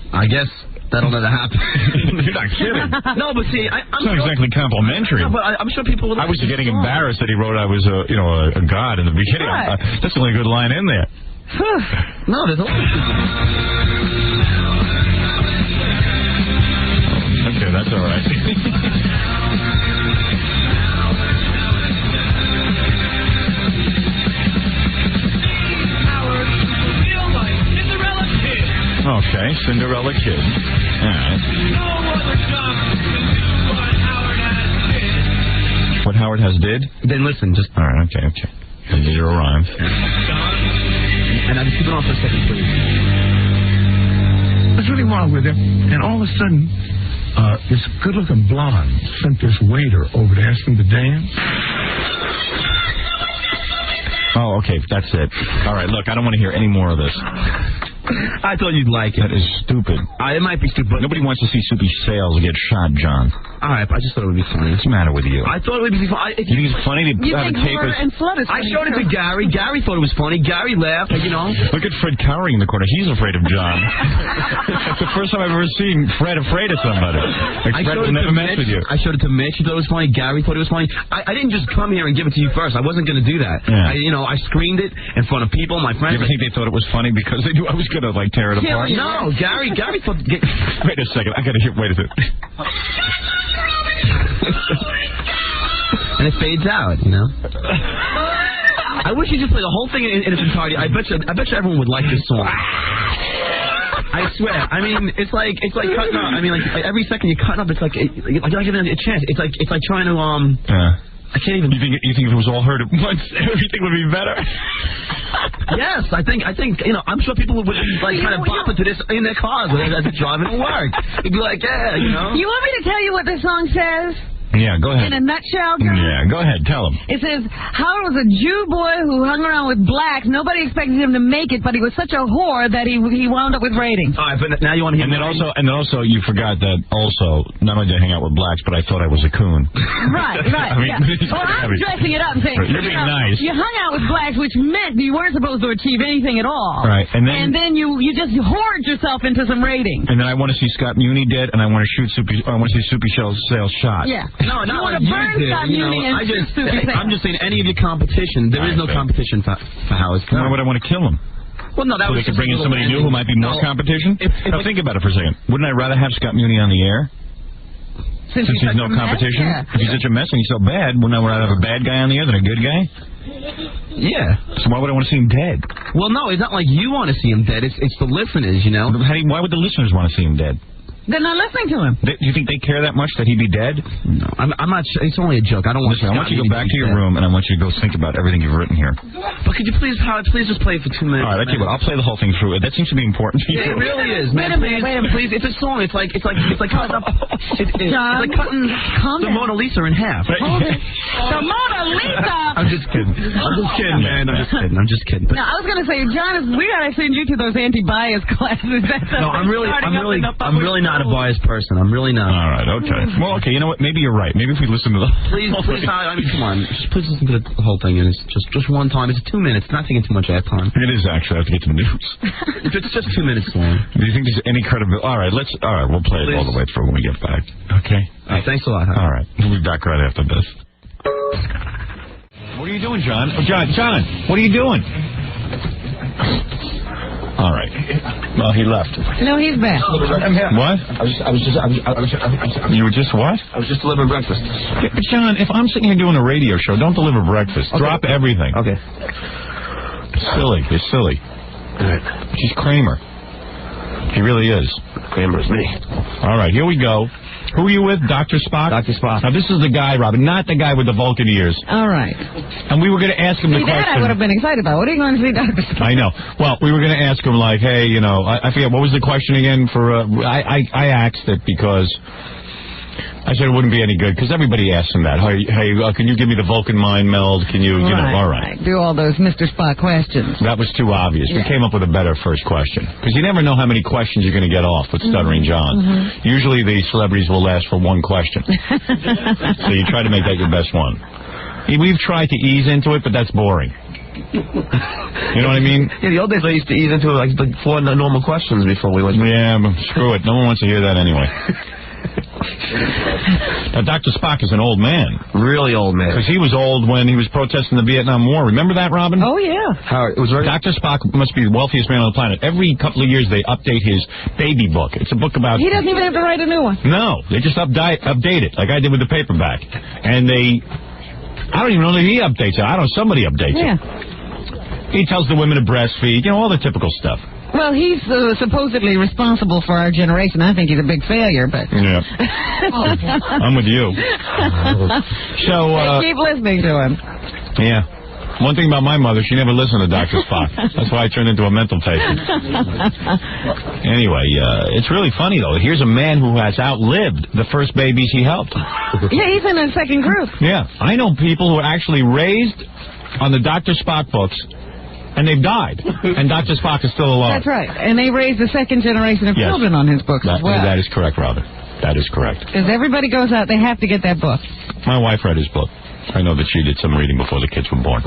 Speaker 5: I guess that'll never happen.
Speaker 3: You're not kidding.
Speaker 5: No, but see,
Speaker 3: it's not exactly complimentary.
Speaker 5: No, but I'm sure people will.
Speaker 3: I was getting embarrassed that he wrote I was a god in the beginning.
Speaker 4: Right.
Speaker 3: That's the only good line in there.
Speaker 5: No, there's a lot of people.
Speaker 3: Okay, that's all right.
Speaker 11: Howard, real life Cinderella kid.
Speaker 3: Okay, Cinderella Kid. All right. What Howard has did?
Speaker 5: Then listen, just...
Speaker 3: All right, okay. Zero rhyme.
Speaker 5: And I'm keeping on for a second, please.
Speaker 6: What's really wrong with him? And all of a sudden, this good-looking blonde sent this waiter over to ask him to dance.
Speaker 3: Oh, okay, that's it. All right, look, I don't want to hear any more of this.
Speaker 5: I thought you'd like it.
Speaker 3: That is stupid.
Speaker 5: It might be stupid.
Speaker 3: Nobody wants to see Soupy Sales get shot, John.
Speaker 5: All right, I just thought it would be funny.
Speaker 3: What's the matter with you?
Speaker 5: I thought it would be funny.
Speaker 3: You think it's funny to have a tape?
Speaker 5: I showed it to Gary. Gary thought it was funny. Gary laughed, you know.
Speaker 3: Look at Fred cowering in the corner. He's afraid of John. It's the first time I've ever seen Fred afraid of somebody. Like Fred will never mess with you.
Speaker 5: I showed it to Mitch. He thought it was funny. Gary thought it was funny. I didn't just come here and give it to you first. I wasn't going to do that.
Speaker 3: Yeah.
Speaker 5: I screened it in front of people, my friends.
Speaker 3: You ever think they thought it was funny because they knew I was going to, like, tear it apart?
Speaker 5: No, Gary thought...
Speaker 3: Wait a second. I got to hear... Wait a second.
Speaker 5: And it fades out, you know. I wish you just play the whole thing in its entirety. I bet you everyone would like this song. I swear. I mean, it's like cutting up. I mean, like every second you cut up, it's like you're not giving it a chance. It's like trying to I can't even.
Speaker 3: You think if it was all heard at once, everything would be better?
Speaker 5: Yes, I think I'm sure people would like kind of bop into this in their cars when they're driving to work. They'd be like, yeah, you know.
Speaker 4: You want me to tell you what the song says?
Speaker 3: Yeah, go ahead.
Speaker 4: In a nutshell, John?
Speaker 3: Yeah, go ahead. Tell him.
Speaker 4: It says, Howard was a Jew boy who hung around with blacks. Nobody expected him to make it, but he was such a whore that he wound up with ratings.
Speaker 5: All right, but now you want to hear.
Speaker 3: And then also, you forgot that also, not only did I hang out with blacks, but I thought I was a coon.
Speaker 4: Right. I mean, yeah. Well, I'm dressing it up and saying,
Speaker 3: you're being nice.
Speaker 4: You hung out with blacks, which meant you weren't supposed to achieve anything at all.
Speaker 3: Right. And
Speaker 4: then you just hoard yourself into some ratings.
Speaker 3: And then I want to see Scott Muni dead, and I want to see Soupy Sales shot.
Speaker 4: Yeah.
Speaker 5: No, not like you did. I'm just saying any of your competition. There is no competition for Howard Stern.
Speaker 3: Why would I want to kill him?
Speaker 5: Well, no, that
Speaker 3: so
Speaker 5: was
Speaker 3: they could bring in somebody new who might be more competition? Now, think about it for a second. Wouldn't I rather have Scott Muni on the air? Since he's no competition? Yeah. If he's such a mess and he's so bad, wouldn't I rather have a bad guy on the air than a good guy?
Speaker 5: Yeah.
Speaker 3: So why would I want to see him dead?
Speaker 5: Well, no, it's not like you want to see him dead. It's the listeners, you know.
Speaker 3: Why would the listeners want to see him dead?
Speaker 4: They're not listening to him.
Speaker 3: Do you think they care that much that he'd be dead?
Speaker 5: No, I'm not. It's only a joke. I don't want.
Speaker 3: Listen, I want you to go back to your room and I want you to go think about everything you've written here.
Speaker 5: But could you please just play it for 2 minutes?
Speaker 3: All right, I'll tell you what. I'll play the whole thing through. That seems to be important to you.
Speaker 5: Yeah, it really is, man. Wait a minute. Please, it's a song. It's like cutting up. It's like cutting the Mona Lisa in half.
Speaker 4: Hold it. The Mona Lisa.
Speaker 5: I'm just kidding, man. I'm just kidding.
Speaker 4: Now I was going to say, John, we got to send you to those anti-bias classes.
Speaker 5: No, I'm really not a biased person. I'm really not.
Speaker 3: All right, okay. Well, okay, you know what? Maybe you're right. Maybe if we listen to the
Speaker 5: please, I mean, come on. Please listen to the whole thing. And it's just one time. It's 2 minutes. It's not taking too much air time.
Speaker 3: It is, actually. I have to get to the news.
Speaker 5: It's just 2 minutes long.
Speaker 3: Do you think there's any credibility? All right, we'll play it all the way through when we get back. Okay?
Speaker 5: All right, thanks a lot.
Speaker 3: All right. We'll be back right after this. What are you doing, John? Oh, John, what are you doing? All right. Well, he left.
Speaker 4: No, he's back.
Speaker 3: I'm here. What? You were just what?
Speaker 6: I was just delivering breakfast.
Speaker 3: Yeah, but John, if I'm sitting here doing a radio show, don't deliver breakfast. Okay. Drop everything.
Speaker 6: Okay.
Speaker 3: Silly. You're silly.
Speaker 6: All right.
Speaker 3: She's Kramer. He really is.
Speaker 6: Kramer is me.
Speaker 3: All right, here we go. Who are you with? Dr. Spock?
Speaker 6: Dr. Spock.
Speaker 3: Now, this is the guy, Robin, not the guy with the Vulcan ears.
Speaker 4: All right.
Speaker 3: And we were going to ask him the question.
Speaker 4: That I would have been excited about. What are you going to see, Dr. Spock?
Speaker 3: I know. Well, we were going to ask him, like, hey, you know, I forget, what was the question again for, I asked it because I said it wouldn't be any good, because everybody asks him that. Hey, can you give me the Vulcan mind meld? Can you, you know, all right.
Speaker 4: Do all those Mr. Spock questions.
Speaker 3: That was too obvious. Yeah. We came up with a better first question. Because you never know how many questions you're going to get off with Stuttering John. Usually the celebrities will last for one question. So you try to make that your best one. We've tried to ease into it, but that's boring. You know what I mean?
Speaker 6: Yeah, the old days I used to ease into like 4 normal questions before we went.
Speaker 3: Yeah, but screw it. No one wants to hear that anyway. Now, Dr. Spock is an old man.
Speaker 6: Really old man.
Speaker 3: Because he was old when he was protesting the Vietnam War. Remember that, Robin?
Speaker 4: Oh, yeah.
Speaker 3: Dr. Spock must be the wealthiest man on the planet. Every couple of years they update his baby book. It's a book about...
Speaker 4: He doesn't even have to write a new one.
Speaker 3: No, they just update it, like I did with the paperback. And I don't even know that he updates it. I don't know, somebody updates it. He tells the women to breastfeed, you know, all the typical stuff.
Speaker 4: Well, he's supposedly responsible for our generation. I think he's a big failure, but...
Speaker 3: Yeah. I'm with you. So,
Speaker 4: keep listening to him.
Speaker 3: Yeah. One thing about my mother, she never listened to Dr. Spock. That's why I turned into a mental patient. Anyway, it's really funny, though. Here's a man who has outlived the first babies he helped.
Speaker 4: Yeah, he's in a second group.
Speaker 3: Yeah. I know people who were actually raised on the Dr. Spock books, and they've died. And Dr. Spock is still alive.
Speaker 4: That's right. And they raised the second generation of children on his books as well.
Speaker 3: That is correct, Robin. That is correct.
Speaker 4: Because everybody goes out, they have to get that book.
Speaker 3: My wife read his book. I know that she did some reading before the kids were born.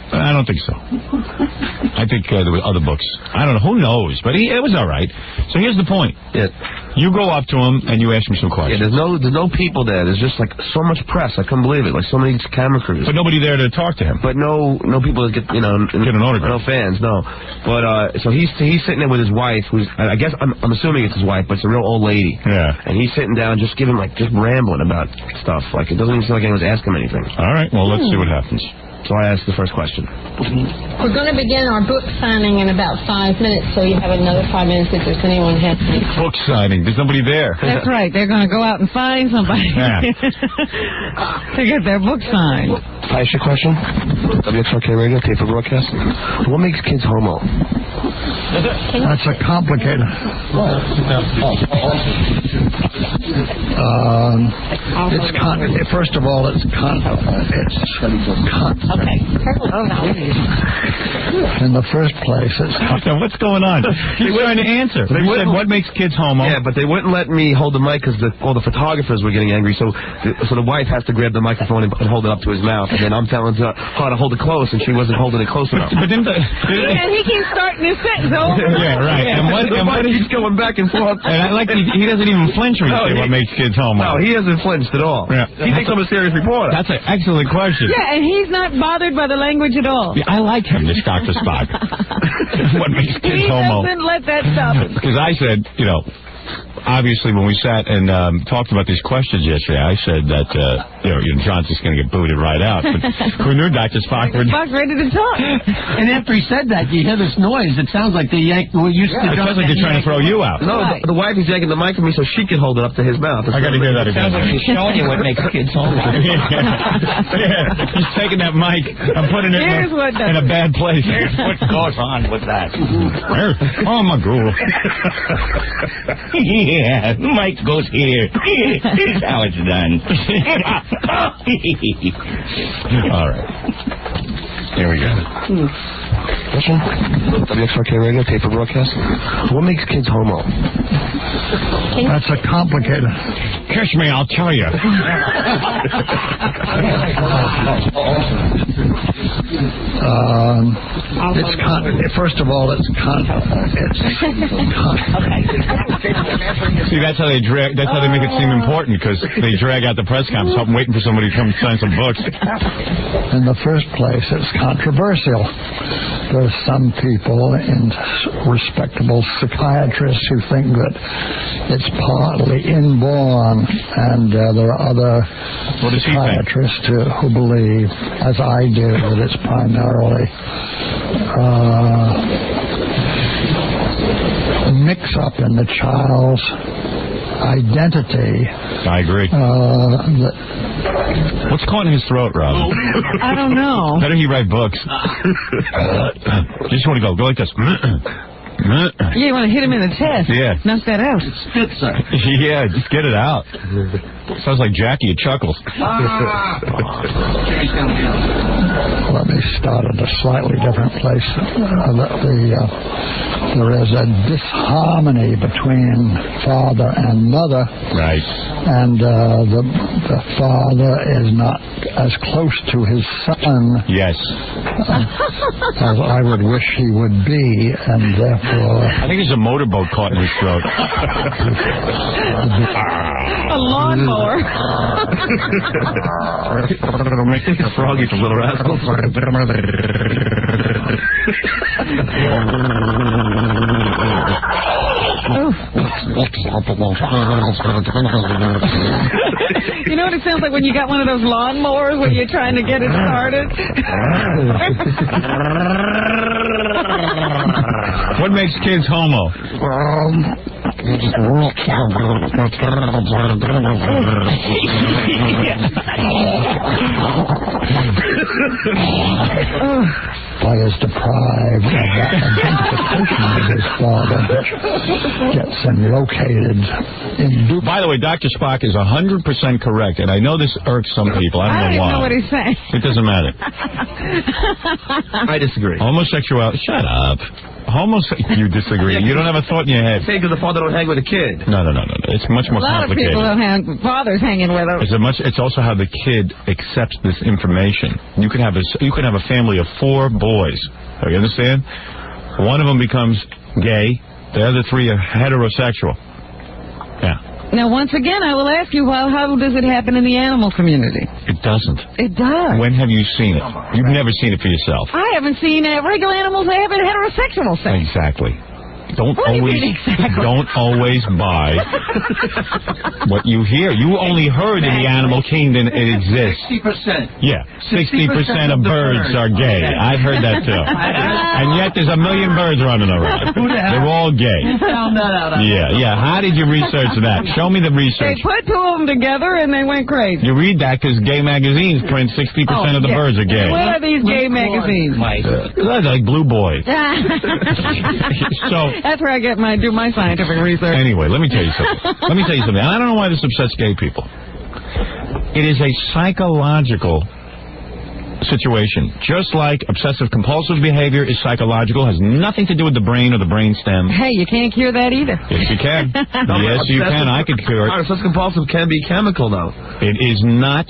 Speaker 3: I don't think so. I think there were other books. I don't know. Who knows? But it was all right. So here's the point.
Speaker 5: Yeah.
Speaker 3: You go up to him and you ask him some questions.
Speaker 5: Yeah, there's no people there. There's just like so much press. I couldn't believe it. Like so many camera crews.
Speaker 3: But nobody there to talk to him.
Speaker 5: But no people that get get
Speaker 3: an autograph.
Speaker 5: No fans. No. But so he's sitting there with his wife, who's I guess I'm assuming it's his wife, but it's a real old lady.
Speaker 3: Yeah.
Speaker 5: And he's sitting down, just rambling about stuff. Like it doesn't even seem like anyone's asking him anything.
Speaker 3: All right. Well, let's see what happens.
Speaker 5: So I asked the first question.
Speaker 11: We're going to begin our book signing in about 5 minutes, so you have another 5 minutes if there's anyone has any.
Speaker 3: Book signing. There's nobody there.
Speaker 4: That's right. They're going to go out and find somebody to get their book signed.
Speaker 5: I asked you a question. WXRK Radio, tape for broadcast. What makes kids homo?
Speaker 10: That's a complicated. First of all, it's in the first place,
Speaker 3: Now, what's going on? He's trying to answer. They said, what makes kids homo?
Speaker 5: Yeah, but they wouldn't let me hold the mic because all the photographers were getting angry. So the wife has to grab the microphone and hold it up to his mouth. And then I'm telling her to hold it close, and she wasn't holding it close enough.
Speaker 3: But
Speaker 4: and he keeps starting his sentence over.
Speaker 3: Yeah, right.
Speaker 5: And what he's going back and forth.
Speaker 3: And I like he doesn't even flinch when you say what makes kids homo.
Speaker 5: No, he hasn't flinched at all.
Speaker 3: Yeah.
Speaker 5: He thinks I'm a serious reporter.
Speaker 3: That's an excellent question.
Speaker 4: Yeah, and he's not bothered by the language at all.
Speaker 3: Yeah, I like him, this Dr. Spock. What makes kids homo?
Speaker 4: He doesn't let that stop him.
Speaker 3: Because I said, obviously when we sat and talked about these questions yesterday, I said that, John's just going to get booted right out. But who knew Dr. Spock would...
Speaker 4: Spock's ready to talk.
Speaker 10: And after he said that, you hear this noise. It sounds like they yanked...
Speaker 3: It sounds like they're trying to throw you out.
Speaker 5: No, the wife is yanking the mic from me so she can hold it up to his mouth.
Speaker 3: I got to hear that again.
Speaker 10: Sounds like she's showing you what makes kids homo.
Speaker 3: Yeah, he's taking that mic and putting it in a bad place.
Speaker 10: Here's what goes on with that.
Speaker 3: Oh, my God.
Speaker 10: Yeah, the mic goes here. Here's how it's done.
Speaker 3: All right. Here we go.
Speaker 5: Question? WXRK Radio, tape for broadcast. What makes kids homo?
Speaker 10: That's a complicated.
Speaker 3: Kiss me, I'll tell you.
Speaker 10: First of all, it's
Speaker 3: See, that's how they drag. That's how they make it seem important, because they drag out the press conference, waiting for somebody to come sign some books.
Speaker 10: In the first place, it's controversial. There's some people, respectable psychiatrists, who think that it's partly inborn, and there are other psychiatrists who believe, as I do, that it's primarily mix-up in the child's identity.
Speaker 3: I agree. What's caught in his throat, Rob?
Speaker 4: I don't know.
Speaker 3: Better he write books. Just want to go like this.
Speaker 4: Yeah, you want to hit him in the chest.
Speaker 3: Yeah.
Speaker 4: Knock that out.
Speaker 10: Spitzer.
Speaker 3: Yeah, just get it out. Sounds like Jackie at Chuckles.
Speaker 10: Let me start at a slightly different place. There is a disharmony between father and mother.
Speaker 3: Right.
Speaker 10: And the father is not as close to his son.
Speaker 3: Yes.
Speaker 10: As I would wish he would be, and therefore...
Speaker 3: I think there's a motorboat caught in his throat.
Speaker 4: A lawnmower.
Speaker 5: Froggy from Little Rascals.
Speaker 4: You know what it sounds like when you got one of those lawnmowers when you're trying to get it started?
Speaker 3: What makes kids homo?
Speaker 10: Boy is deprived of that identification with his father, which gets him located in...
Speaker 3: By the way, Dr. Spock is 100% correct, and I know this irks some people. I don't know why.
Speaker 4: know what he's saying.
Speaker 3: It doesn't matter.
Speaker 5: I disagree.
Speaker 3: Homosexuality... Shut up. You disagree. You don't have a thought in your head.
Speaker 5: Say because the father don't hang with a kid.
Speaker 3: No. It's much more complicated.
Speaker 4: A lot of people don't have fathers hanging with them.
Speaker 3: It's also how the kid accepts this information. You can have a family of 4 boys. You understand? One of them becomes gay. The other 3 are heterosexual. Yeah.
Speaker 4: Now, once again, I will ask you, well, how does it happen in the animal community?
Speaker 3: It doesn't.
Speaker 4: It does.
Speaker 3: When have you seen it? You've never seen it for yourself.
Speaker 4: I haven't seen regular animals having heterosexual sex.
Speaker 3: Exactly. Don't
Speaker 4: What do you mean exactly?
Speaker 3: Don't always buy what you hear. You only heard in the animal kingdom it exists.
Speaker 5: 60%.
Speaker 3: Yeah, 60% of birds are gay. I've heard that too. And yet there's a million birds running around. They're all gay.
Speaker 5: Found that out.
Speaker 3: Yeah. How did you research that? Show me the
Speaker 4: They
Speaker 3: research.
Speaker 4: put 2 of them together and they went crazy.
Speaker 3: You read that because gay magazines print 60% of the birds are gay.
Speaker 4: What are these gay magazines?
Speaker 3: That's like Blue Boy. So.
Speaker 4: That's where I do my scientific research.
Speaker 3: Anyway, let me tell you something. And I don't know why this upsets gay people. It is a psychological situation. Just like obsessive-compulsive behavior is psychological, has nothing to do with the brain or the brain stem.
Speaker 4: Hey, you can't cure that either.
Speaker 3: Yes, you can. Yes, you can. I could cure it.
Speaker 5: Obsessive-compulsive can be chemical, though.
Speaker 3: It is not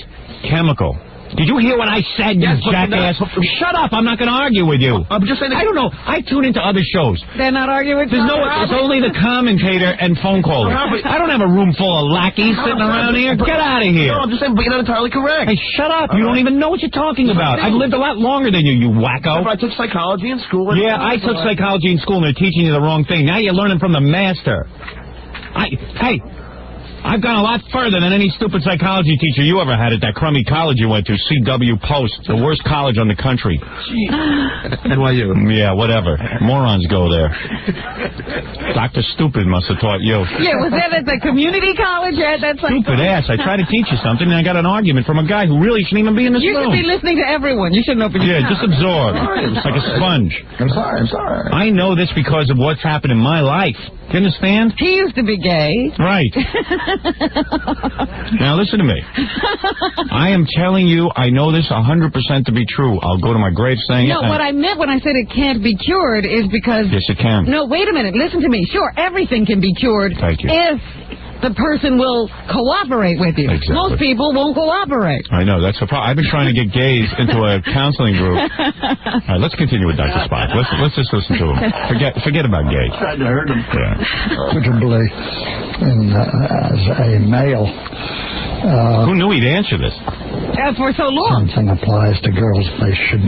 Speaker 3: chemical. Did you hear what I said, you jackass? Shut up! I'm not going to argue with you.
Speaker 5: I'm just saying.
Speaker 3: I don't know. I tune into other shows.
Speaker 4: They're not arguing with
Speaker 3: There's only the commentator and phone caller. I don't have a room full of lackeys sitting around here. Get out of here.
Speaker 5: No, I'm just saying, but you're not entirely correct.
Speaker 3: Hey, shut up. You don't even know what you're talking about. I've lived a lot longer than you wacko.
Speaker 5: I took psychology in school.
Speaker 3: Yeah, I took psychology in school, and they're teaching you the wrong thing. Now you're learning from the master. I've gone a lot further than any stupid psychology teacher you ever had at that crummy college you went to, CW Post, the worst college on the country.
Speaker 5: NYU.
Speaker 3: Yeah, whatever. Morons go there. Dr. Stupid must have taught you.
Speaker 4: Yeah, was that at the community college?
Speaker 3: Stupid ass. I tried to teach you something, and I got an argument from a guy who really shouldn't even be in this room.
Speaker 4: You should be listening to everyone. You shouldn't open your mouth.
Speaker 3: Just absorb. Like a sponge.
Speaker 10: I'm sorry.
Speaker 3: I know this because of what's happened in my life. Do you understand?
Speaker 4: He used to be gay.
Speaker 3: Right. Now listen to me. I am telling you, I know this 100% to be true. I'll go to my grave saying it.
Speaker 4: No, what I meant when I said it can't be cured is because...
Speaker 3: Yes, it can.
Speaker 4: No, wait a minute. Listen to me. Sure, everything can be cured.
Speaker 3: Thank you.
Speaker 4: If the person will cooperate with you.
Speaker 3: Exactly.
Speaker 4: Most people won't cooperate.
Speaker 3: I know, that's the problem. I've been trying to get gays into a counseling group. All right, let's continue with Dr. Spock. Let's just listen to him. Forget about gay.
Speaker 10: Tried to hurt him.
Speaker 3: Yeah.
Speaker 10: Suitably as a male.
Speaker 3: Who knew he'd answer this?
Speaker 4: For so long.
Speaker 10: Something applies to girls. They should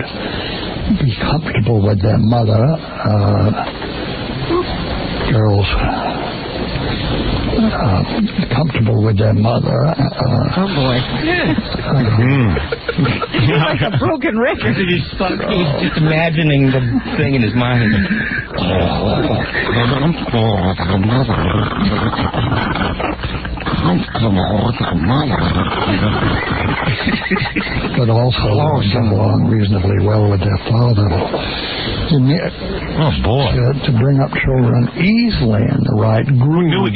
Speaker 10: be comfortable with their mother. Girls comfortable with their mother.
Speaker 4: Oh boy. He's like a broken record.
Speaker 12: He's just imagining the thing in his mind.
Speaker 10: But also get along reasonably well with their father.
Speaker 3: Oh boy!
Speaker 10: To bring up children easily in the right groove.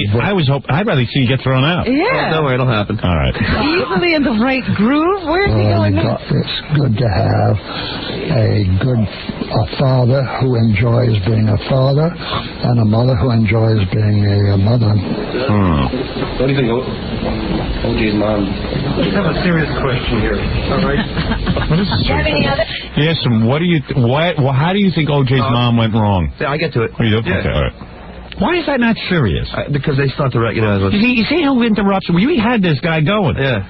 Speaker 3: I'd rather see you get thrown out.
Speaker 4: Yeah.
Speaker 5: Don't worry, it'll happen.
Speaker 3: All right.
Speaker 4: Easily in the right groove? Where's he going now?
Speaker 10: It's good to have a father who enjoys being a father and a mother who enjoys being a mother.
Speaker 12: What do you think OJ's mom?
Speaker 13: Let's have a serious question here. All right.
Speaker 3: What is this? Yes, how do you think OJ's mom went wrong?
Speaker 5: Yeah, I get to it.
Speaker 3: Oh, you do?
Speaker 5: Yeah.
Speaker 3: Okay, all right. Why is that not serious?
Speaker 5: Because they start to recognize what...
Speaker 3: You see how interrupts? We had this guy going.
Speaker 5: Yeah.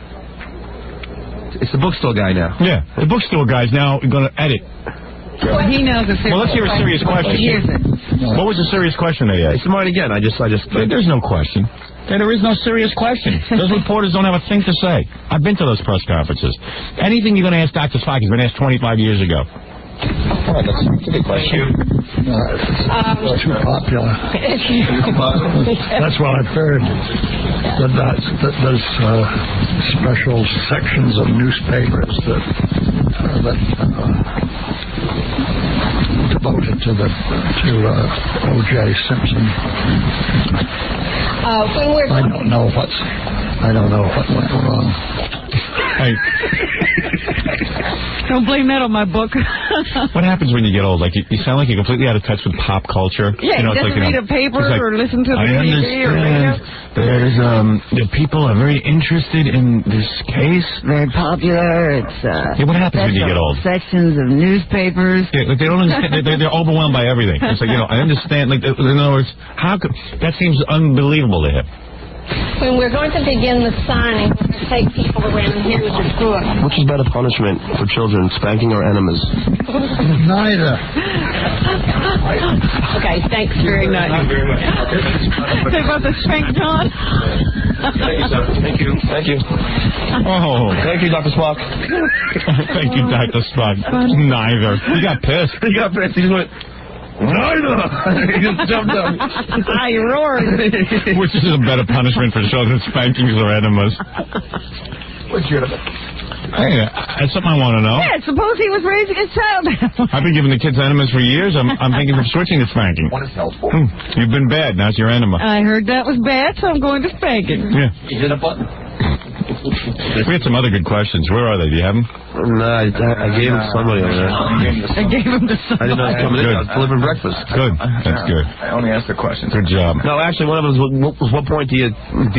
Speaker 5: It's the bookstore guy now.
Speaker 3: Yeah, the bookstore guy's now going to edit.
Speaker 4: Well, he knows a serious question.
Speaker 3: Well, let's hear a serious question.
Speaker 4: Here's it.
Speaker 3: What was the serious question they asked?
Speaker 5: It's mine again. I just.
Speaker 3: There's no question. There is no serious question. Those reporters don't have a thing to say. I've been to those press conferences. Anything you're going to ask Dr. Spock has been asked 25 years ago.
Speaker 12: Oh, that's a good question.
Speaker 10: It's too popular. That's what I've heard. That there's special sections of newspapers that devoted to O.J. Simpson. I don't know what went wrong.
Speaker 3: Hey.
Speaker 4: Don't blame that on my book.
Speaker 3: What happens when you get old? Like you sound like you're completely out of touch with pop culture.
Speaker 4: Yeah,
Speaker 3: you know,
Speaker 4: he doesn't read a paper or listen to the TV or radio.
Speaker 3: There's the people are very interested in this case.
Speaker 4: Very popular. It's
Speaker 3: what happens when you get old?
Speaker 4: Sections of newspapers.
Speaker 3: Yeah, like they don't understand. They're overwhelmed by everything. It's like, I understand. Like, in other words, how could that seems unbelievable to him.
Speaker 11: When we're going to begin the signing, we're going to take people around here with the book.
Speaker 12: Which is better punishment for children, spanking or enemas?
Speaker 10: Neither.
Speaker 11: Okay, thanks very much.
Speaker 12: Not very much.
Speaker 4: They're about to spank John.
Speaker 12: Thank you, sir. Thank you. Thank you.
Speaker 3: Oh.
Speaker 12: Thank you, Dr. Spock.
Speaker 3: Thank you, Dr. Spock. Neither. He got pissed.
Speaker 12: He got pissed. He just went... Neither! He just jumped up.
Speaker 4: He roared.
Speaker 3: Which is a better punishment for children, spankings or enemas? Hey, that's something I want to know.
Speaker 4: Yeah, suppose he was raising his child.
Speaker 3: I've been giving the kids enemas for years. I'm thinking of switching to spanking.
Speaker 12: What is helpful?
Speaker 3: You've been bad. Now it's your enema.
Speaker 4: I heard that was bad, so I'm going to spank it.
Speaker 3: Yeah.
Speaker 12: You hit a button.
Speaker 3: We had some other good questions. Where are they? Do you have them?
Speaker 12: No, I gave them to somebody over there.
Speaker 4: I gave them to somebody.
Speaker 12: I didn't know I was coming in. I was delivering breakfast.
Speaker 3: Good. That's good.
Speaker 12: I only asked the questions.
Speaker 3: Good job.
Speaker 12: No, actually, one of them was what point do you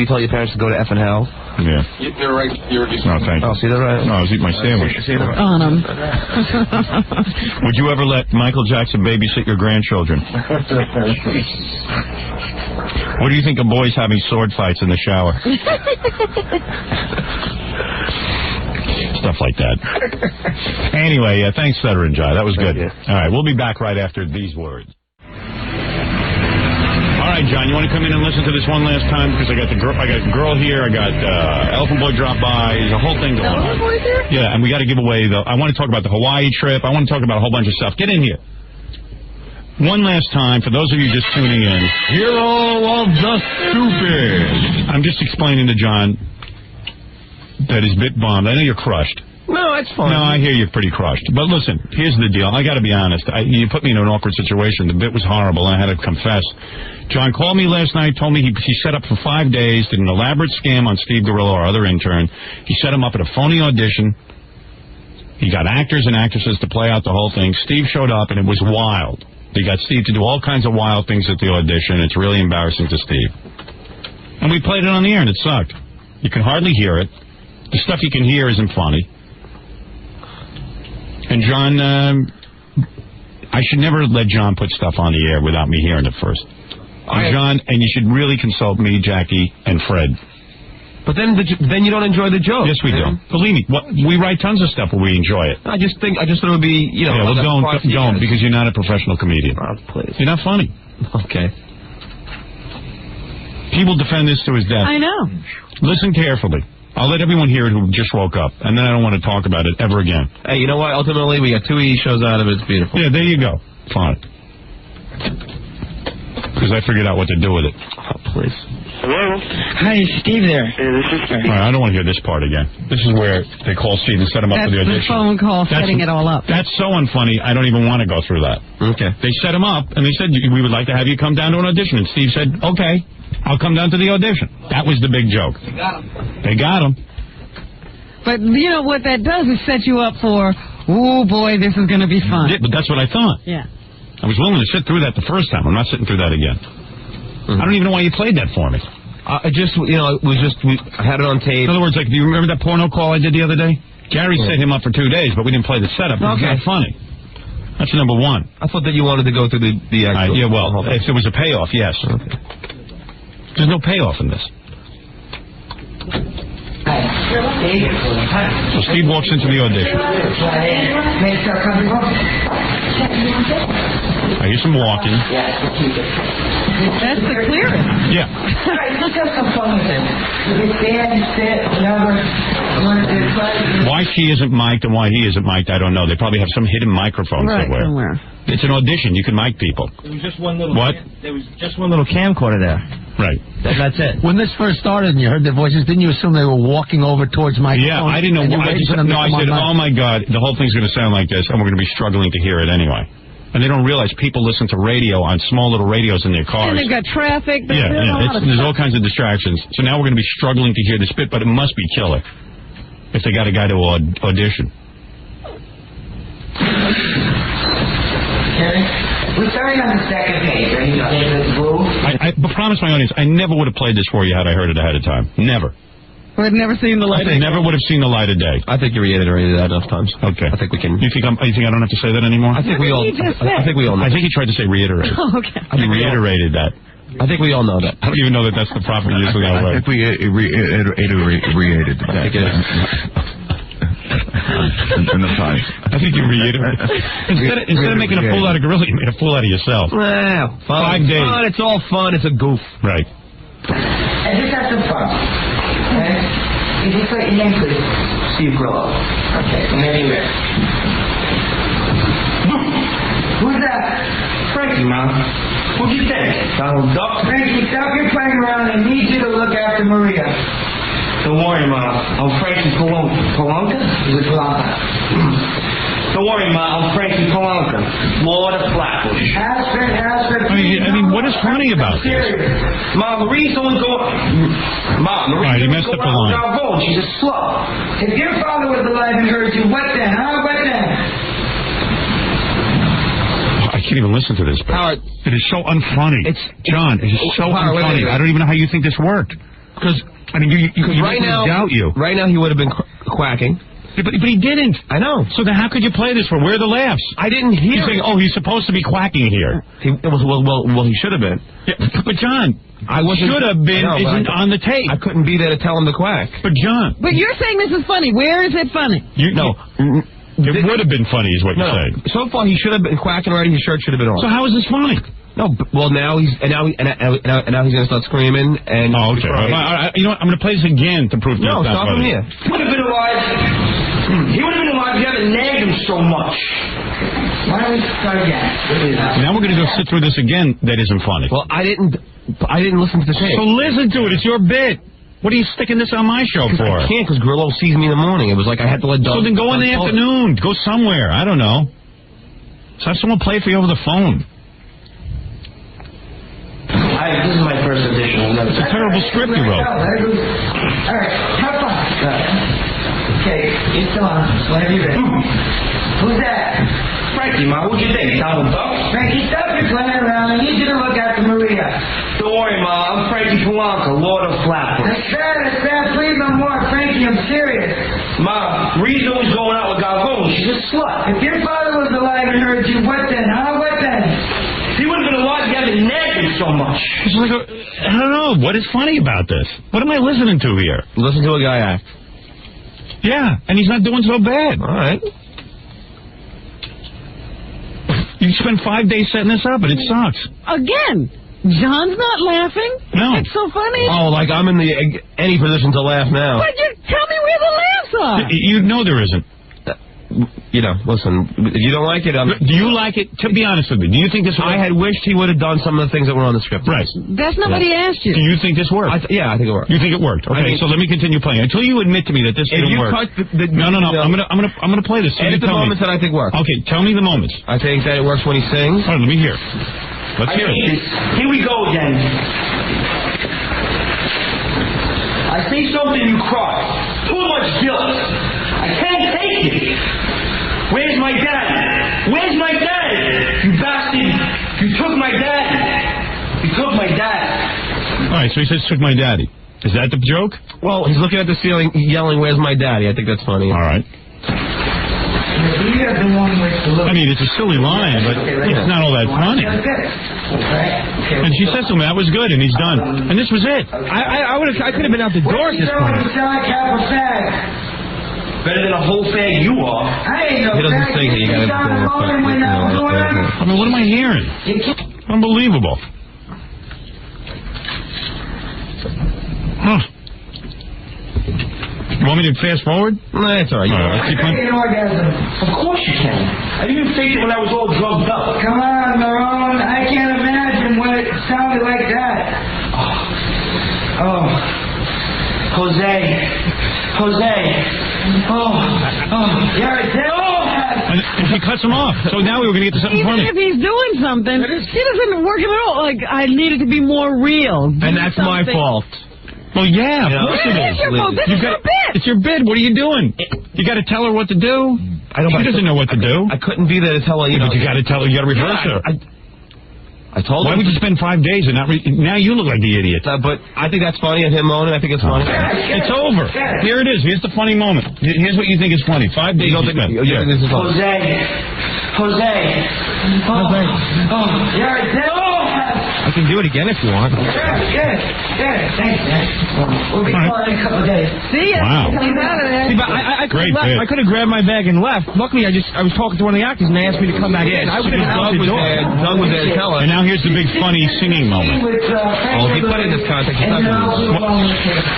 Speaker 12: tell your parents to go to F and hell?
Speaker 3: Yeah.
Speaker 12: You're right. You're just...
Speaker 3: No, thank you.
Speaker 12: Oh, see that right?
Speaker 3: No, I was eating my sandwich.
Speaker 4: On him.
Speaker 3: Would you ever let Michael Jackson babysit your grandchildren? What do you think of boys having sword fights in the shower? Stuff like that. Anyway, thanks, Stuttering Jai. That was good. All right, we'll be back right after these words. All right, John, you want to come in and listen to this one last time? Because I got a girl here. I got Elephant Boy drop by. There's a whole thing going on.
Speaker 4: Elephant Boy's here?
Speaker 3: Yeah, and we got to give away I want to talk about the Hawaii trip. I want to talk about a whole bunch of stuff. Get in here. One last time, for those of you just tuning in, Hero of the Stupid. I'm just explaining to John that his bit bombed. I know you're crushed.
Speaker 12: No, it's fine.
Speaker 3: No, I hear you're pretty crushed. But listen, here's the deal. I got to be honest. You put me in an awkward situation. The bit was horrible. I had to confess. John called me last night, told me he set up for 5 days, did an elaborate scam on Steve Gorilla, our other intern. He set him up at a phony audition. He got actors and actresses to play out the whole thing. Steve showed up, and it was wild. They got Steve to do all kinds of wild things at the audition. It's really embarrassing to Steve. And we played it on the air, and it sucked. You can hardly hear it. The stuff you can hear isn't funny. And John, I should never let John put stuff on the air without me hearing it first. John, and you should really consult me, Jackie, and Fred.
Speaker 12: But then you don't enjoy the joke.
Speaker 3: Yes, we do. Believe me, we write tons of stuff where we enjoy it.
Speaker 12: I just thought it would be,
Speaker 3: Yeah, well, don't, because you're not a professional comedian.
Speaker 12: Oh, please.
Speaker 3: You're not funny.
Speaker 12: Okay.
Speaker 3: He will defend this to his death.
Speaker 4: I know.
Speaker 3: Listen carefully. I'll let everyone hear it who just woke up, and then I don't want to talk about it ever again.
Speaker 12: Hey, you know what? Ultimately, we got 2 shows out of it. It's beautiful.
Speaker 3: Yeah, there you go. Fine. Because I figured out what to do with it.
Speaker 12: Oh, please.
Speaker 14: Hello?
Speaker 15: Hi, Steve there.
Speaker 14: Hey, this is Steve.
Speaker 3: All right, I don't want to hear this part again. This is where they call Steve and set him up for the audition.
Speaker 4: That's the phone call setting it all up.
Speaker 3: That's so unfunny, I don't even want to go through that.
Speaker 12: Okay.
Speaker 3: They set him up, and they said, we would like to have you come down to an audition. And Steve said, okay, I'll come down to the audition. That was the big joke.
Speaker 15: They got him.
Speaker 3: They got him.
Speaker 4: But you know what that does is set you up for, oh boy, this is going to be fun.
Speaker 3: Yeah, but that's what I thought.
Speaker 4: Yeah.
Speaker 3: I was willing to sit through that the first time. I'm not sitting through that again. I don't even know why you played that for me.
Speaker 12: I had it on tape.
Speaker 3: In other words, like, do you remember that porno call I did the other day? Gary set him up for 2 days, but we didn't play the setup. It was not funny. That's number one.
Speaker 12: I thought that you wanted to go through the actual...
Speaker 3: yeah, well, if there was a payoff, yes.
Speaker 12: Okay.
Speaker 3: There's no payoff in this. So Steve walks into the audition. I hear some walking.
Speaker 4: That's the clearest.
Speaker 3: Yeah.
Speaker 14: Let's have some fun with it. Stand, sit, whatever.
Speaker 3: Why she isn't mic'd and why he isn't mic'd, I don't know. They probably have some hidden microphone somewhere. It's an audition. You can mic people.
Speaker 13: There was just one little.
Speaker 3: What?
Speaker 13: There was just one little camcorder there.
Speaker 3: Right.
Speaker 13: That's it.
Speaker 15: When this first started and you heard their voices, didn't you assume they were walking over towards my phone?
Speaker 3: Yeah, I didn't know. I said, oh my God, the whole thing's going to sound like this, and we're going to be struggling to hear it anyway. And they don't realize people listen to radio on small little radios in their cars.
Speaker 4: And they've got traffic.
Speaker 3: There's all kinds of distractions. So now we're going to be struggling to hear the spit, but it must be killer if they got a guy to audition.
Speaker 14: We're starting on the second page, right?
Speaker 3: I promise my audience, I never would have played this for you had I heard it ahead of time. Never.
Speaker 4: I've never seen the light of day.
Speaker 3: Never would have seen the light of day.
Speaker 5: I think you reiterated that enough times.
Speaker 3: Okay.
Speaker 5: I think we can.
Speaker 3: You think I don't have to say that anymore?
Speaker 5: I think we all. I think we all know.
Speaker 3: I think he tried to say reiterate.
Speaker 4: Oh, okay.
Speaker 3: He reiterated that.
Speaker 5: I think we all know that.
Speaker 3: I don't even know that that's the proper use of that word.
Speaker 6: I think we reiterated that.
Speaker 5: I think it is.
Speaker 6: Enough time.
Speaker 3: I think you reiterated. Instead of making a fool out of Gorilla, you made a fool out of yourself.
Speaker 5: Well,
Speaker 3: 5 days.
Speaker 5: Fun. It's all fun. It's a goof.
Speaker 3: Right.
Speaker 14: And just have some fun. Okay? You just let your name, please. Steve Grillo. Okay, whenever you're ready. Who's that? Frankie, Mom. What'd you think? Donald Duck. Frankie, stop your playing around. I need you to look after Maria. Don't worry, Mom. I'm Frankie Polanka? Is it Polanka? Don't worry, Ma. I'm Frankie Polanka. Lord of Flatbush.
Speaker 3: I mean, what is funny about this?
Speaker 14: Ma, Marie's only going... Ma, Marie's
Speaker 3: he messed up the line.
Speaker 14: She's a slut. If your father was alive and heard you, what then? Huh? What then?
Speaker 3: I can't even listen to this.
Speaker 5: Howard,
Speaker 3: it is so unfunny. John, it is so unfunny. I don't even know how you think this worked. Because, I mean, you
Speaker 5: right now,
Speaker 3: doubt you.
Speaker 5: Right now, he would have been quacking.
Speaker 3: Yeah, but he didn't.
Speaker 5: I know.
Speaker 3: So then how could you play this for? Where are the laughs?
Speaker 5: I didn't hear
Speaker 3: He's saying, oh, he's supposed to be quacking here.
Speaker 5: Well, he should have been.
Speaker 3: Yeah, but John,
Speaker 5: I wasn't.
Speaker 3: Should have been isn't on the tape.
Speaker 5: I couldn't be there to tell him to quack.
Speaker 3: But John.
Speaker 4: But you're saying this is funny. Where is it funny?
Speaker 3: It would have been funny is what you're saying.
Speaker 5: So far, he should have been quacking already. His shirt should have been on.
Speaker 3: So how is this funny?
Speaker 5: No, well now he's now he's gonna start screaming and.
Speaker 3: Oh, okay. You know what? I'm gonna play this again to prove.
Speaker 5: No, stop him here.
Speaker 14: He would have been alive. He would have been alive if you hadn't nagged him so much. Why don't we start again?
Speaker 3: Now we're gonna go sit through this again. That isn't funny.
Speaker 5: Well, I didn't listen to the tape.
Speaker 3: So listen to it. It's your bit. What are you sticking this on my show for?
Speaker 5: I can't because Grillo sees me in the morning. It was like I had to let Doug.
Speaker 3: So then go in the afternoon. Go somewhere. I don't know. So have someone play it for you over the phone.
Speaker 14: This is my first edition.
Speaker 3: It's a terrible script you wrote.
Speaker 14: All right, have fun. Okay, you're still on. Whenever you're ready. Who's that? Frankie, Ma. What'd you think? Donald Duck? Frankie, stop your playing around. I need you to look after Maria. Don't worry, Ma. I'm Frankie Polanka, Lord of Flatbush. That's bad. Please no more. Frankie, I'm serious. Ma, Marie's always going out with Galvon. She's a slut. If your father was alive and heard you, what then? Huh? What then? He would have been alive if you hadn't nagged him so much.
Speaker 3: It's like I don't know. What is funny about this? What am I listening to here?
Speaker 5: Listen to a guy act.
Speaker 3: Yeah, and he's not doing so bad.
Speaker 5: All right.
Speaker 3: You spent 5 days setting this up, and it sucks.
Speaker 4: Again, John's not laughing.
Speaker 3: No.
Speaker 4: It's so funny.
Speaker 5: Oh, like I'm in any position to laugh now.
Speaker 4: But you tell me where the laughs are.
Speaker 3: You know there isn't.
Speaker 5: You know, listen, if you don't like it...
Speaker 3: Do you like it? To be honest with me, do you think this worked?
Speaker 5: I had wished he would have done some of the things that were on the script.
Speaker 3: Right.
Speaker 4: That's not what he asked you.
Speaker 3: Do you think this worked?
Speaker 5: Yeah, I think it worked.
Speaker 3: You think it worked? Okay, so let me continue playing. Until you admit to me that this didn't work. No. I'm gonna play this. So
Speaker 5: the moments that I think work.
Speaker 3: Okay, tell me the moments.
Speaker 5: I think that it works when he sings.
Speaker 3: All right, let me hear. Let's hear it.
Speaker 14: Here we go again. I say something, you cry. Too much guilt. I can't take it. Where's my daddy? Where's my daddy? You bastard! You took my daddy. You took my daddy.
Speaker 3: All right, so he says took my daddy. Is that the joke?
Speaker 5: Well, he's looking at the ceiling, yelling, "Where's my daddy?" I think that's funny.
Speaker 3: All right.
Speaker 14: I
Speaker 3: mean, it's a silly line, but it's not all that funny.
Speaker 14: Right?
Speaker 3: And she says to him, that was good, and he's done. And this was it.
Speaker 13: I could have been out the door at this point.
Speaker 14: You sound like half a fag.
Speaker 12: Better than a whole fag you are.
Speaker 14: I ain't no
Speaker 5: He doesn't
Speaker 14: fag.
Speaker 5: sing it. You gotta
Speaker 14: sound the moment when I was doing it.
Speaker 3: I mean, what am I hearing? Unbelievable. Huh. You want me to fast forward?
Speaker 5: No, it's all right.
Speaker 3: Let's keep on.
Speaker 14: An orgasm.
Speaker 12: Of course you can. I didn't even fake it when I was all drugged up.
Speaker 14: Come on, Marone. I can't imagine what it sounded like that. Oh. Jose. Oh. Yeah,
Speaker 3: And she cuts him off. So now we were going to get to something
Speaker 4: Even
Speaker 3: funny.
Speaker 4: if he's doing something, he doesn't work at all. Like, I need it to be more real.
Speaker 5: And that's my fault.
Speaker 3: Well, yeah, of course it is.
Speaker 4: Your fault. This is your bit.
Speaker 3: It's your bid. What are you doing? You got to tell her what to do. She doesn't know what to do.
Speaker 5: I couldn't be there to tell her.
Speaker 3: But you got to tell her. You got to reverse her.
Speaker 5: I told
Speaker 3: Why
Speaker 5: him.
Speaker 3: would you spend 5 days and not? Now you look like the idiot.
Speaker 5: But I think that's funny, and him moaning, I think it's funny.
Speaker 3: It's over. Here it is. Here's the funny moment. Here's what you think is funny. 5 days.
Speaker 5: You don't think this is funny?
Speaker 14: Jose.
Speaker 13: I can do it again if you want.
Speaker 14: Good. Thanks, man. We'll be calling in a couple of days.
Speaker 4: See ya.
Speaker 3: Wow.
Speaker 4: He's out of there.
Speaker 13: See, but I could
Speaker 3: Great
Speaker 13: have left.
Speaker 3: bit.
Speaker 13: I could have grabbed my bag and left. Luckily, I was talking to one of the actors and they asked me to come back in. I would have been out the door.
Speaker 5: Doug was there to tell us.
Speaker 3: And now here's the big funny singing moment.
Speaker 5: Oh, if you put it in this context, it's not good.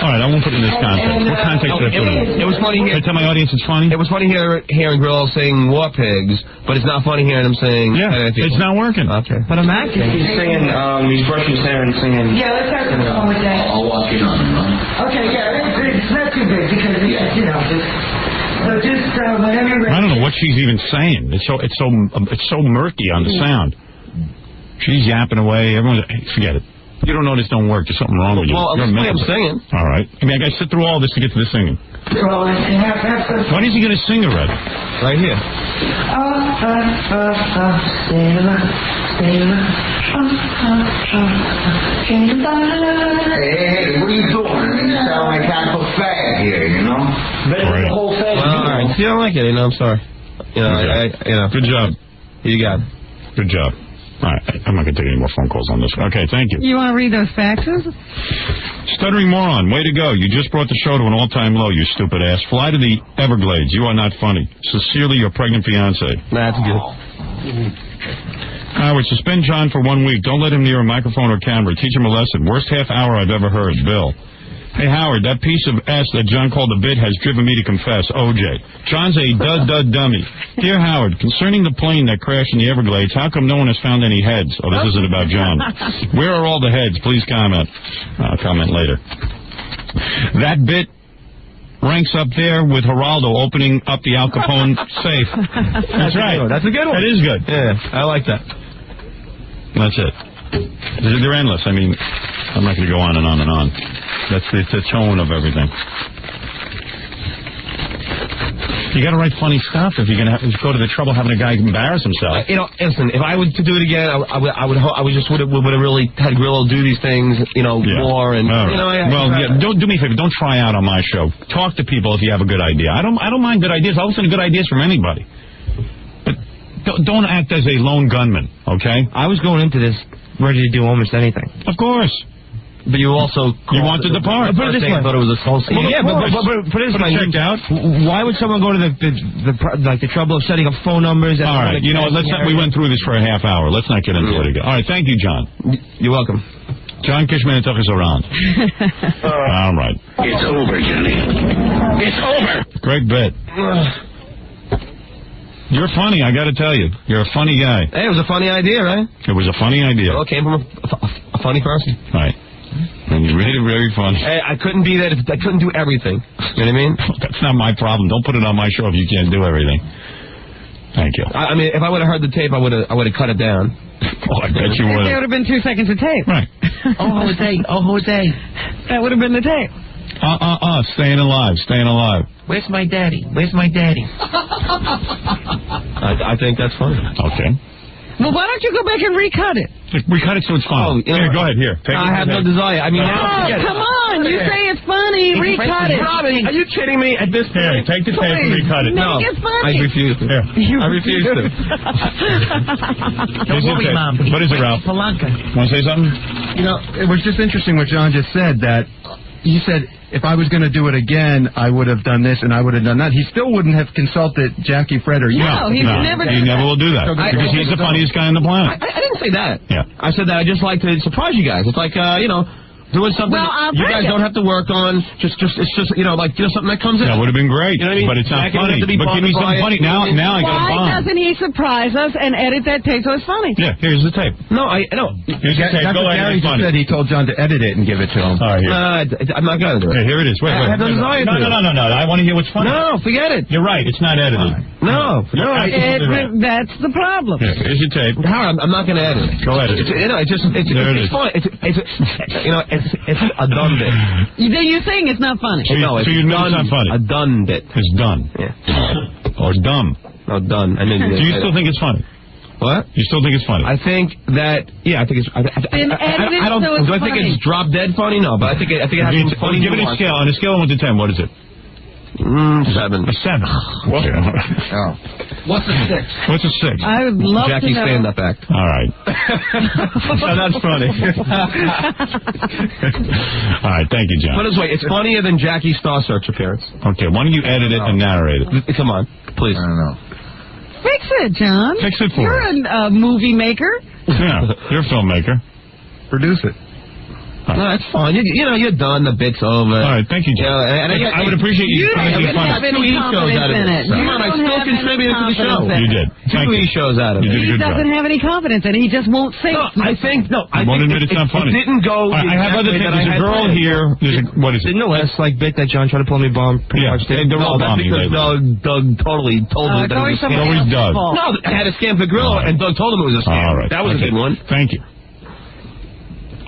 Speaker 3: All right, I won't put it in this context. What context should I put it in?
Speaker 5: It was funny
Speaker 3: Should I
Speaker 5: here.
Speaker 3: tell my audience it's funny?
Speaker 5: It was funny hearing Grillo sing War Pigs, but it's not funny hearing him sing.
Speaker 3: Yeah, it's not working.
Speaker 5: Okay.
Speaker 13: But I'm acting.
Speaker 12: He's singing, he's brushing his hair and singing.
Speaker 14: Yeah, let's have some fun with that.
Speaker 12: I'll walk in on him.
Speaker 14: Okay, it's not too big because, whenever
Speaker 3: I don't know what she's even saying. It's so murky on the sound. She's yapping away. Everyone's forget it. You don't know this don't work. There's something wrong with you.
Speaker 5: Well,
Speaker 3: You're a
Speaker 5: I'm
Speaker 3: mental.
Speaker 5: singing.
Speaker 3: All right. I mean, I got to sit through all this to get to the singing. When is he going to sing already?
Speaker 5: Right here.
Speaker 14: Hey, what are you doing? You sound like half a fag here, you know?
Speaker 12: Better than the whole fag you
Speaker 5: All right.
Speaker 12: are.
Speaker 5: See, I don't like it. I'm sorry.
Speaker 3: Good job.
Speaker 5: You got it.
Speaker 3: Good job. All right. I'm not going to take any more phone calls on this. Okay, thank you.
Speaker 4: You want to read those faxes?
Speaker 3: Stuttering moron, way to go. You just brought the show to an all-time low, you stupid ass. Fly to the Everglades. You are not funny. Sincerely, your pregnant fiancé.
Speaker 5: That's good.
Speaker 3: Howard, suspend John for 1 week. Don't let him near a microphone or camera. Teach him a lesson. Worst half hour I've ever heard. Bill. Hey, Howard, that piece of S that John called a bit has driven me to confess. OJ. John's a dummy. Dear Howard, concerning the plane that crashed in the Everglades, how come no one has found any heads? Oh, this isn't about John. Where are all the heads? Please comment. I'll comment later. That bit ranks up there with Geraldo opening up the Al Capone safe. That's right.
Speaker 5: That's a good one.
Speaker 3: That is good.
Speaker 5: Yeah, I like that.
Speaker 3: That's it. They're endless. I mean, I'm not going to go on and on and on. That's the tone of everything. You got to write funny stuff if you're going to go to the trouble having a guy embarrass himself.
Speaker 5: Listen, if I would to do it again, I would have really had Grillo do these things, more and
Speaker 3: right. Don't do me a favor. Don't try out on my show. Talk to people if you have a good idea. I don't mind good ideas. I'll listen to good ideas from anybody. But don't act as a lone gunman, okay?
Speaker 13: I was going into this ready to do almost anything.
Speaker 3: Of course.
Speaker 5: But you also
Speaker 3: wanted the part.
Speaker 5: Put it this way. I thought it was a false.
Speaker 13: But put it this way.
Speaker 3: Checked out.
Speaker 13: Why would someone go to the trouble of setting up phone numbers?
Speaker 3: All right. You know, we went through this for a half hour. Let's not get into it again. All right. Thank you, John.
Speaker 5: You're welcome.
Speaker 3: John Kishman took us around. All right.
Speaker 9: It's over, Johnny. It's over.
Speaker 3: Great bit. You're funny, I got to tell you. You're a funny guy.
Speaker 5: Hey, it was a funny idea, right?
Speaker 3: It was a funny idea.
Speaker 5: Well, it came from a funny person.
Speaker 3: Right. And you're really very funny.
Speaker 5: Hey, I couldn't be there. I couldn't do everything. You know what I mean?
Speaker 3: That's not my problem. Don't put it on my show if you can't do everything. Thank you.
Speaker 5: I mean, if I would have heard the tape, I would have cut it down.
Speaker 3: Oh, I bet you would.
Speaker 4: There would have been 2 seconds of tape.
Speaker 3: Right.
Speaker 15: Oh, Jose.
Speaker 4: That would have been the tape.
Speaker 3: Staying alive.
Speaker 15: Where's my daddy?
Speaker 5: I think that's funny.
Speaker 3: Okay.
Speaker 4: Well, why don't you go back and recut it?
Speaker 3: Recut it so it's fun. Here, go ahead. Here.
Speaker 5: I have no desire. I mean,
Speaker 4: come on. You say it's funny. Recut it.
Speaker 5: Robin, are you kidding me at this point?
Speaker 3: Here, take the tape and recut it.
Speaker 4: Make it funny.
Speaker 5: I refuse to. I refuse to.
Speaker 3: What is it, Ralph? Want to say something?
Speaker 16: You know, it was just interesting what John just said, that he said, if I was going to do it again, I would have done this and I would have done that. He still wouldn't have consulted Jackie, Fred, or you.
Speaker 4: No, he never
Speaker 3: will do that. Because he's the funniest guy on the planet.
Speaker 5: I didn't say that.
Speaker 3: Yeah.
Speaker 5: I said that I just like to surprise you guys. It's like, doing something you guys don't have to work on. It's just something that comes in.
Speaker 3: That would have been great.
Speaker 5: You know what I mean?
Speaker 3: But it's not funny.
Speaker 5: But
Speaker 3: give me something funny. Now I got a bomb.
Speaker 4: Why doesn't he surprise us and edit that tape so it's funny?
Speaker 3: Yeah, here's the tape.
Speaker 5: No.
Speaker 3: Here's the tape.
Speaker 16: That's
Speaker 3: Go
Speaker 16: what
Speaker 3: ahead.
Speaker 16: Gary just said. He told John to edit it and give it to him.
Speaker 3: All right, here.
Speaker 5: I'm not going to do it.
Speaker 3: Here it is. Wait.
Speaker 5: I have no desire to.
Speaker 3: No. I want to hear what's funny.
Speaker 5: No, forget it.
Speaker 3: You're right. It's not edited.
Speaker 5: No.
Speaker 4: That's the problem.
Speaker 3: Here's your tape.
Speaker 5: Howard, I'm not going to edit it.
Speaker 3: Go edit it.
Speaker 5: It's fun. It's a done bit.
Speaker 4: You're saying it's not funny.
Speaker 3: So you know it's not funny.
Speaker 5: A done bit.
Speaker 3: It's done.
Speaker 5: Yeah.
Speaker 3: Or dumb.
Speaker 5: No, done. Do
Speaker 3: you still think it's funny?
Speaker 5: What?
Speaker 3: You still think it's funny?
Speaker 5: I think that. Yeah, I think it's. I don't. Do I think it's drop dead funny? No, but I think it has some funny.
Speaker 3: Give it a scale. On a scale of 1 to 10, what is it?
Speaker 5: 7.
Speaker 3: A 7.
Speaker 16: What's a 6?
Speaker 3: What's a 6?
Speaker 4: I would love
Speaker 5: Jackie's
Speaker 4: to know.
Speaker 5: stand-up act.
Speaker 3: All right.
Speaker 5: So that's funny.
Speaker 3: All right, thank you, John.
Speaker 5: Put it this way, it's funnier than Jackie's Star Search appearance.
Speaker 3: Okay, why don't you edit it and narrate it?
Speaker 5: Come on, please.
Speaker 16: I don't know.
Speaker 4: Fix it, John.
Speaker 3: Fix it for
Speaker 4: You're a movie maker.
Speaker 3: Yeah, you're a filmmaker.
Speaker 16: Produce it.
Speaker 5: No, that's fine. You're done. The bit's over.
Speaker 3: All right, thank you, John. I would appreciate you making fun of
Speaker 4: have any confidence in it.
Speaker 5: Come on, I still contributed to the show.
Speaker 3: You did.
Speaker 5: 2 shows out of it.
Speaker 3: You did a good job.
Speaker 4: He doesn't have any confidence in it. He just won't say it.
Speaker 5: I think
Speaker 3: I won't admit it's not funny.
Speaker 5: It didn't go.
Speaker 3: I have other things. There's a girl here. What is it?
Speaker 13: Didn't the last bit that John tried to pull me bomb?
Speaker 3: Yeah, they're all bombing.
Speaker 5: Doug totally told me that it was a scam.
Speaker 3: Always Doug.
Speaker 5: No, I had a scam for Gorilla, and Doug told him it was a scam.
Speaker 3: All right.
Speaker 5: That was a good one.
Speaker 3: Thank you.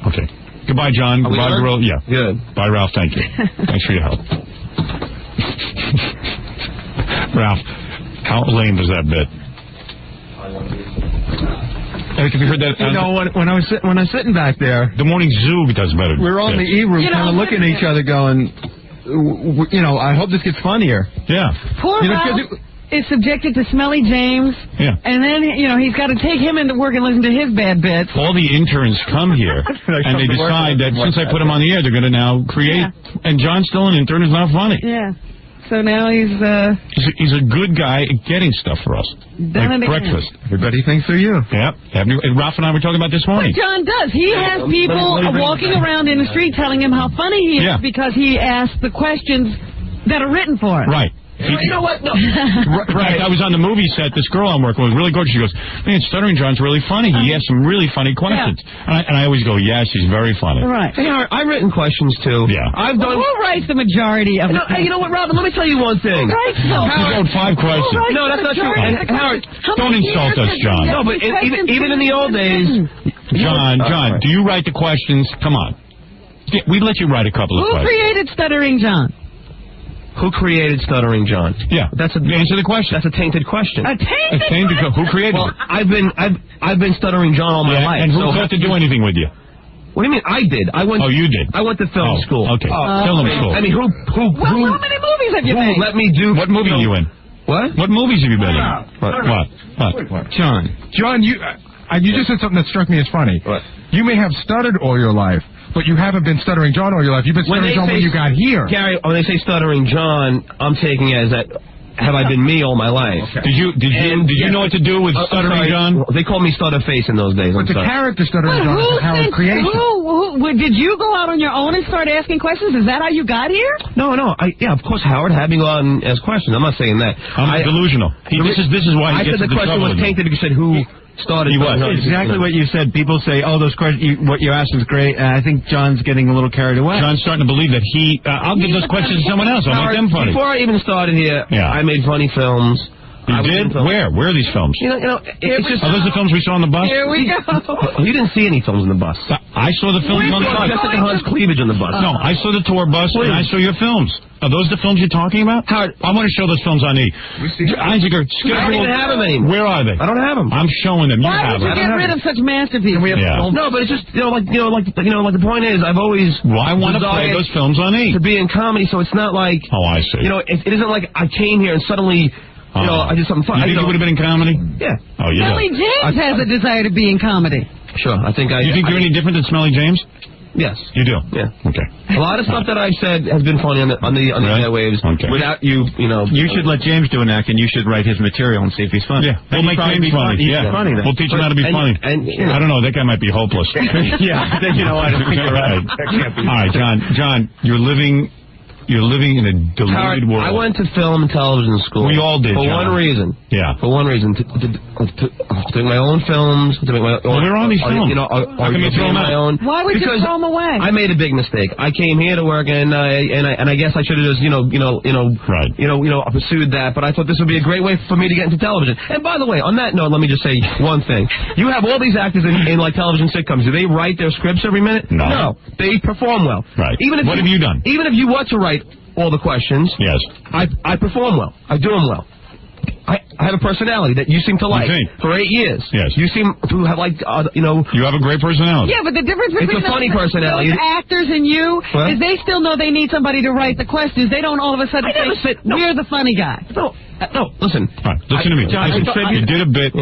Speaker 3: Okay. Goodbye, John. Goodbye, Gorilla. Yeah.
Speaker 5: Good.
Speaker 3: Bye, Ralph. Thank you. Thanks for your help. Ralph, how lame was that bit? Eric, have you heard that?
Speaker 16: You know, when I was sitting back there,
Speaker 3: the Morning Zoo does better.
Speaker 16: We were on the E-room kind of looking at each other going, I hope this gets funnier.
Speaker 3: Yeah.
Speaker 4: Poor Ralph is subjected to Smelly James.
Speaker 3: Yeah.
Speaker 4: And then, he's got to take him into work and listen to his bad bits.
Speaker 3: All the interns come here, and they decide that since I put him on the air, they're going to now create. Yeah. And John's still an intern is not funny.
Speaker 4: Yeah. So now he's
Speaker 3: a good guy at getting stuff for us. Like breakfast.
Speaker 16: Everybody thinks they're you.
Speaker 3: Yeah. Ralph and I were talking about this morning.
Speaker 4: But John does. He has people walking around in the street telling him how funny he is because he asks the questions that are written for him.
Speaker 3: Right.
Speaker 5: You know what? No.
Speaker 3: Right. I was on the movie set. This girl I'm working with, really gorgeous. She goes, man, Stuttering John's really funny. He asks some really funny questions. Yeah. And I always go, yeah, she's very funny.
Speaker 4: Right.
Speaker 5: Hey, I've written questions, too.
Speaker 3: Yeah.
Speaker 4: Who writes the majority of them?
Speaker 5: You know what, Robin? Let me tell you one thing.
Speaker 4: Who writes them?
Speaker 3: You wrote 5 questions.
Speaker 5: No, that's not true. And Howard,
Speaker 3: don't insult us, John.
Speaker 5: No, but even in the old days...
Speaker 3: John, John, do you write the questions? Come on. We let you write a couple of questions.
Speaker 4: Who created Stuttering John?
Speaker 5: Who created Stuttering John?
Speaker 3: Yeah, answer the question.
Speaker 5: That's a tainted question.
Speaker 4: A tainted question?
Speaker 3: Who created it?
Speaker 5: I've been Stuttering John all my life.
Speaker 3: And who got to do anything with you?
Speaker 5: What do you mean? I did.
Speaker 3: You did.
Speaker 5: I went to film school.
Speaker 3: Okay, film school.
Speaker 5: I mean, who?
Speaker 4: How many movies have you made?
Speaker 5: Let me do.
Speaker 3: What movie are you in?
Speaker 5: What?
Speaker 3: What movies have you been in? What?
Speaker 16: John, you just said something that struck me as funny.
Speaker 5: What?
Speaker 16: You may have stuttered all your life, but you haven't been Stuttering John all your life. You've been Stuttering John when you got here.
Speaker 5: Gary, when they say Stuttering John, I'm taking it as that. Have I been me all my life?
Speaker 3: Okay. Did you know what to do with Stuttering John?
Speaker 5: They called me Stutterface in those days.
Speaker 16: But the character Stuttering John is a Howard creation.
Speaker 4: Did you go out on your own and start asking questions? Is that how you got here?
Speaker 5: No. Yeah, of course, Howard had me go out and ask questions. I'm not saying that.
Speaker 3: I'm delusional. This is why
Speaker 5: I said the question was tainted because you said who started.
Speaker 13: Exactly what you said. People say, "Oh, those questions. What you asked is great." And I think John's getting a little carried away.
Speaker 3: John's starting to believe that I'll give those questions to someone else. I'll make them funny.
Speaker 5: Before I even started here, I made funny films.
Speaker 12: I was
Speaker 3: did?
Speaker 12: in films.
Speaker 3: Where are these films?
Speaker 12: It's just...
Speaker 3: Are those the films we saw on the bus?
Speaker 4: Here we go.
Speaker 12: You didn't see any films on the bus.
Speaker 3: I saw the films on the bus.
Speaker 12: Jessica Hunt's cleavage on the bus.
Speaker 3: No, I saw the tour bus and I saw your films. Are those the films you're talking about? Howard, I want to show those films on E. Isaac,
Speaker 12: I don't even have them anymore.
Speaker 3: Where are they?
Speaker 12: I don't have them.
Speaker 3: I'm showing them. You
Speaker 4: Why
Speaker 3: have
Speaker 4: would you
Speaker 3: them.
Speaker 4: get rid of such masterpieces?
Speaker 12: No, but it's just like the point is, I've always
Speaker 3: I want to play those films on E
Speaker 12: to be in comedy, so it's not like
Speaker 3: I see.
Speaker 12: It isn't like I came here and suddenly I did something fun.
Speaker 3: You think you would have been in comedy?
Speaker 12: Yeah.
Speaker 3: Oh, you
Speaker 4: Smelly James has a desire to be in comedy.
Speaker 12: Sure, I think
Speaker 3: You think you're any different than Smelly James?
Speaker 12: Yes.
Speaker 3: You do?
Speaker 12: Yeah.
Speaker 3: Okay.
Speaker 12: A lot of stuff that I've said has been funny on the airwaves.
Speaker 3: Okay.
Speaker 12: Without you know.
Speaker 16: You should let James do an act, and you should write his material and see if he's funny.
Speaker 3: Yeah, we'll make James funny. Yeah,
Speaker 16: funny then.
Speaker 3: we'll teach him how to be funny. I don't know. That guy might be hopeless.
Speaker 16: Yeah, you know what? I think you're right.
Speaker 3: All right, John, you're living in a deluded world.
Speaker 12: I went to film and television school.
Speaker 3: We all did,
Speaker 12: For
Speaker 3: John.
Speaker 12: one reason.
Speaker 3: Yeah.
Speaker 12: For one reason. To make my own films. To make my own.
Speaker 3: Well, they're on these films.
Speaker 12: How come you throw them out?
Speaker 4: Why would you
Speaker 12: Because
Speaker 4: throw them away?
Speaker 12: I made a big mistake. I came here to work, and I guess I should have just pursued that. But I thought this would be a great way for me to get into television. And by the way, on that note, let me just say one thing. You have all these actors in like television sitcoms. Do they write their scripts every minute?
Speaker 3: No.
Speaker 12: They perform well.
Speaker 3: Right.
Speaker 12: What
Speaker 3: have you done?
Speaker 12: Even if you were to write all the questions,
Speaker 3: yes,
Speaker 12: I perform well. I do them well. I have a personality that you seem to like. For 8 years.
Speaker 3: Yes.
Speaker 12: You seem to have
Speaker 3: You have a great personality.
Speaker 4: Yeah, but the difference between
Speaker 12: It's a funny personality.
Speaker 4: those actors and you
Speaker 12: What?
Speaker 4: is they still know they need somebody to write the questions. They don't all of a sudden say, we're the funny guy.
Speaker 12: No, listen.
Speaker 3: All right, listen to me. You did a bit.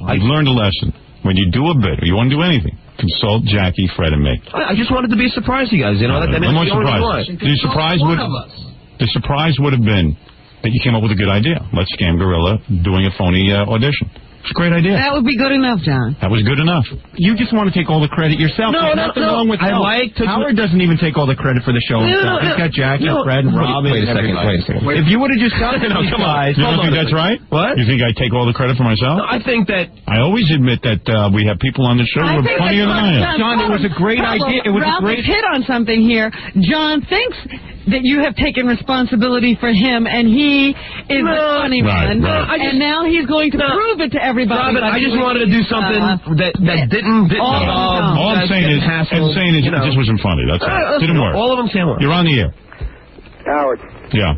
Speaker 3: I've learned a lesson. When you do a bit, or you want to do anything, consult Jackie, Fred, and me.
Speaker 12: I just wanted to be a surprise to you guys.
Speaker 3: No more surprises. The surprise would have been that you came up with a good idea. Let's scam Gorilla doing a phony audition. It's a great idea.
Speaker 4: That would be good enough, John.
Speaker 3: That was good enough.
Speaker 16: You just want to take all the credit yourself.
Speaker 12: No,
Speaker 16: There's nothing wrong with Howard doesn't even take all the credit for the show himself. He's got Jackie, Fred, and Rob.
Speaker 12: Wait a second.
Speaker 16: If you would have just got these guys...
Speaker 3: You don't think that's right?
Speaker 12: What?
Speaker 3: You think I take all the credit for myself?
Speaker 12: No, I think that...
Speaker 3: I always admit that we have people on the show who are funnier than I am.
Speaker 16: John, it was a great idea. It was
Speaker 4: Ralph
Speaker 16: a great...
Speaker 4: hit on something here. John thinks that you have taken responsibility for him, and he is a funny man.
Speaker 3: Right.
Speaker 4: And now he's going to prove it to everybody.
Speaker 12: Robin, I just wanted to do something that didn't
Speaker 3: all I'm saying is it just wasn't funny. That's all. Didn't work.
Speaker 12: All of them can't work.
Speaker 3: You're on the air.
Speaker 17: Howard.
Speaker 3: Yeah.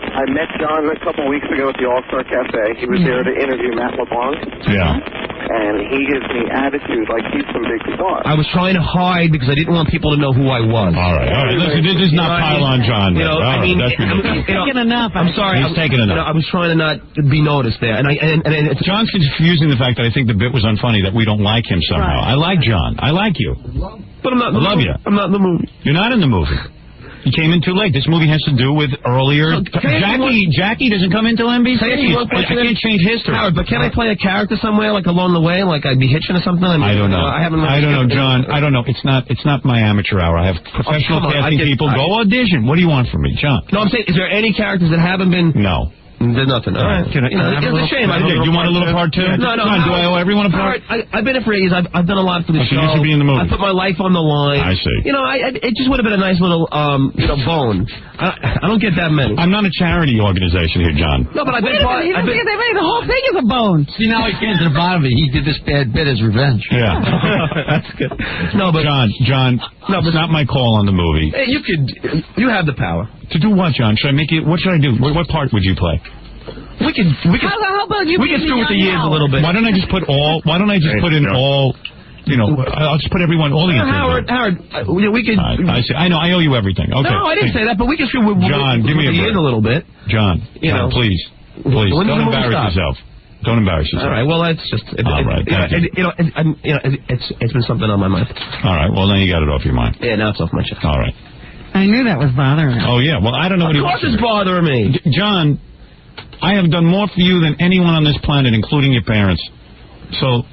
Speaker 17: I met John a couple of weeks ago at the All-Star Cafe. He was there to interview Matt LeBlanc.
Speaker 3: Yeah.
Speaker 17: And he gives me attitude like he's some big star.
Speaker 12: I was trying to hide because I didn't want people to know who I was.
Speaker 3: All right. Listen, this is not pile on John.
Speaker 4: Taking enough.
Speaker 12: I'm sorry.
Speaker 3: He's taking enough.
Speaker 12: I was trying to not be noticed there. And
Speaker 3: John's confusing the fact that I think the bit was unfunny, that we don't like him somehow. I like John. I like you.
Speaker 12: But I'm not.
Speaker 3: I love you.
Speaker 12: I'm not in the movie.
Speaker 3: You're not in the movie. You came in too late. This movie has to do with earlier. Jackie doesn't come into NBC. I can't change history.
Speaker 12: Howard, but can I play a character somewhere, like along the way, like I'd be hitching or something?
Speaker 3: I don't know. I don't know, John. I don't know. It's not my amateur hour. I have professional casting people. Go audition. What do you want from me, John?
Speaker 12: No, I'm saying, is there any characters that haven't been?
Speaker 3: No.
Speaker 12: There's nothing. All right.
Speaker 3: It's a shame.
Speaker 12: You
Speaker 3: want a little part too?
Speaker 12: No.
Speaker 3: John, do I owe everyone a part?
Speaker 12: I've been here for 8 years. I've done a lot for the show.
Speaker 3: You should be in the movie.
Speaker 12: I put my life on the line.
Speaker 3: I see.
Speaker 12: It just would have been a nice little, bone. I don't get that many.
Speaker 3: I'm not a charity organization here, John.
Speaker 12: No, but I've been
Speaker 4: part. He doesn't get that many. The whole thing is a bone.
Speaker 15: See, now he gets to the bottom of it. He did this bad bit as revenge.
Speaker 3: Yeah.
Speaker 12: That's good. No, but
Speaker 3: John. No, but it's not my call on the movie.
Speaker 12: Hey, you have the power
Speaker 3: to do what, John? Should I make it? What should I do? What part would you play?
Speaker 12: We can.
Speaker 4: How about you?
Speaker 12: We can screw with the years a little bit.
Speaker 3: Why don't I just put in all? I'll just put everyone all the
Speaker 12: Howard, we could.
Speaker 3: I see. I know. I owe you everything. Okay.
Speaker 12: No, I didn't say that, but we can screw with
Speaker 3: John. Give me a
Speaker 12: years a little bit.
Speaker 3: John, please, don't embarrass yourself. Don't embarrass yourself.
Speaker 12: All right. Well, that's just.
Speaker 3: All right.
Speaker 12: It's been something on my mind.
Speaker 3: All right. Well, then you got it off your mind.
Speaker 12: Yeah, now it's off my chest.
Speaker 3: All right.
Speaker 4: I knew that was bothering him.
Speaker 3: Oh yeah. Well, I don't know what he
Speaker 12: wants. Of course, it's bothering me,
Speaker 3: John. I have done more for you than anyone on this planet, including your parents. So,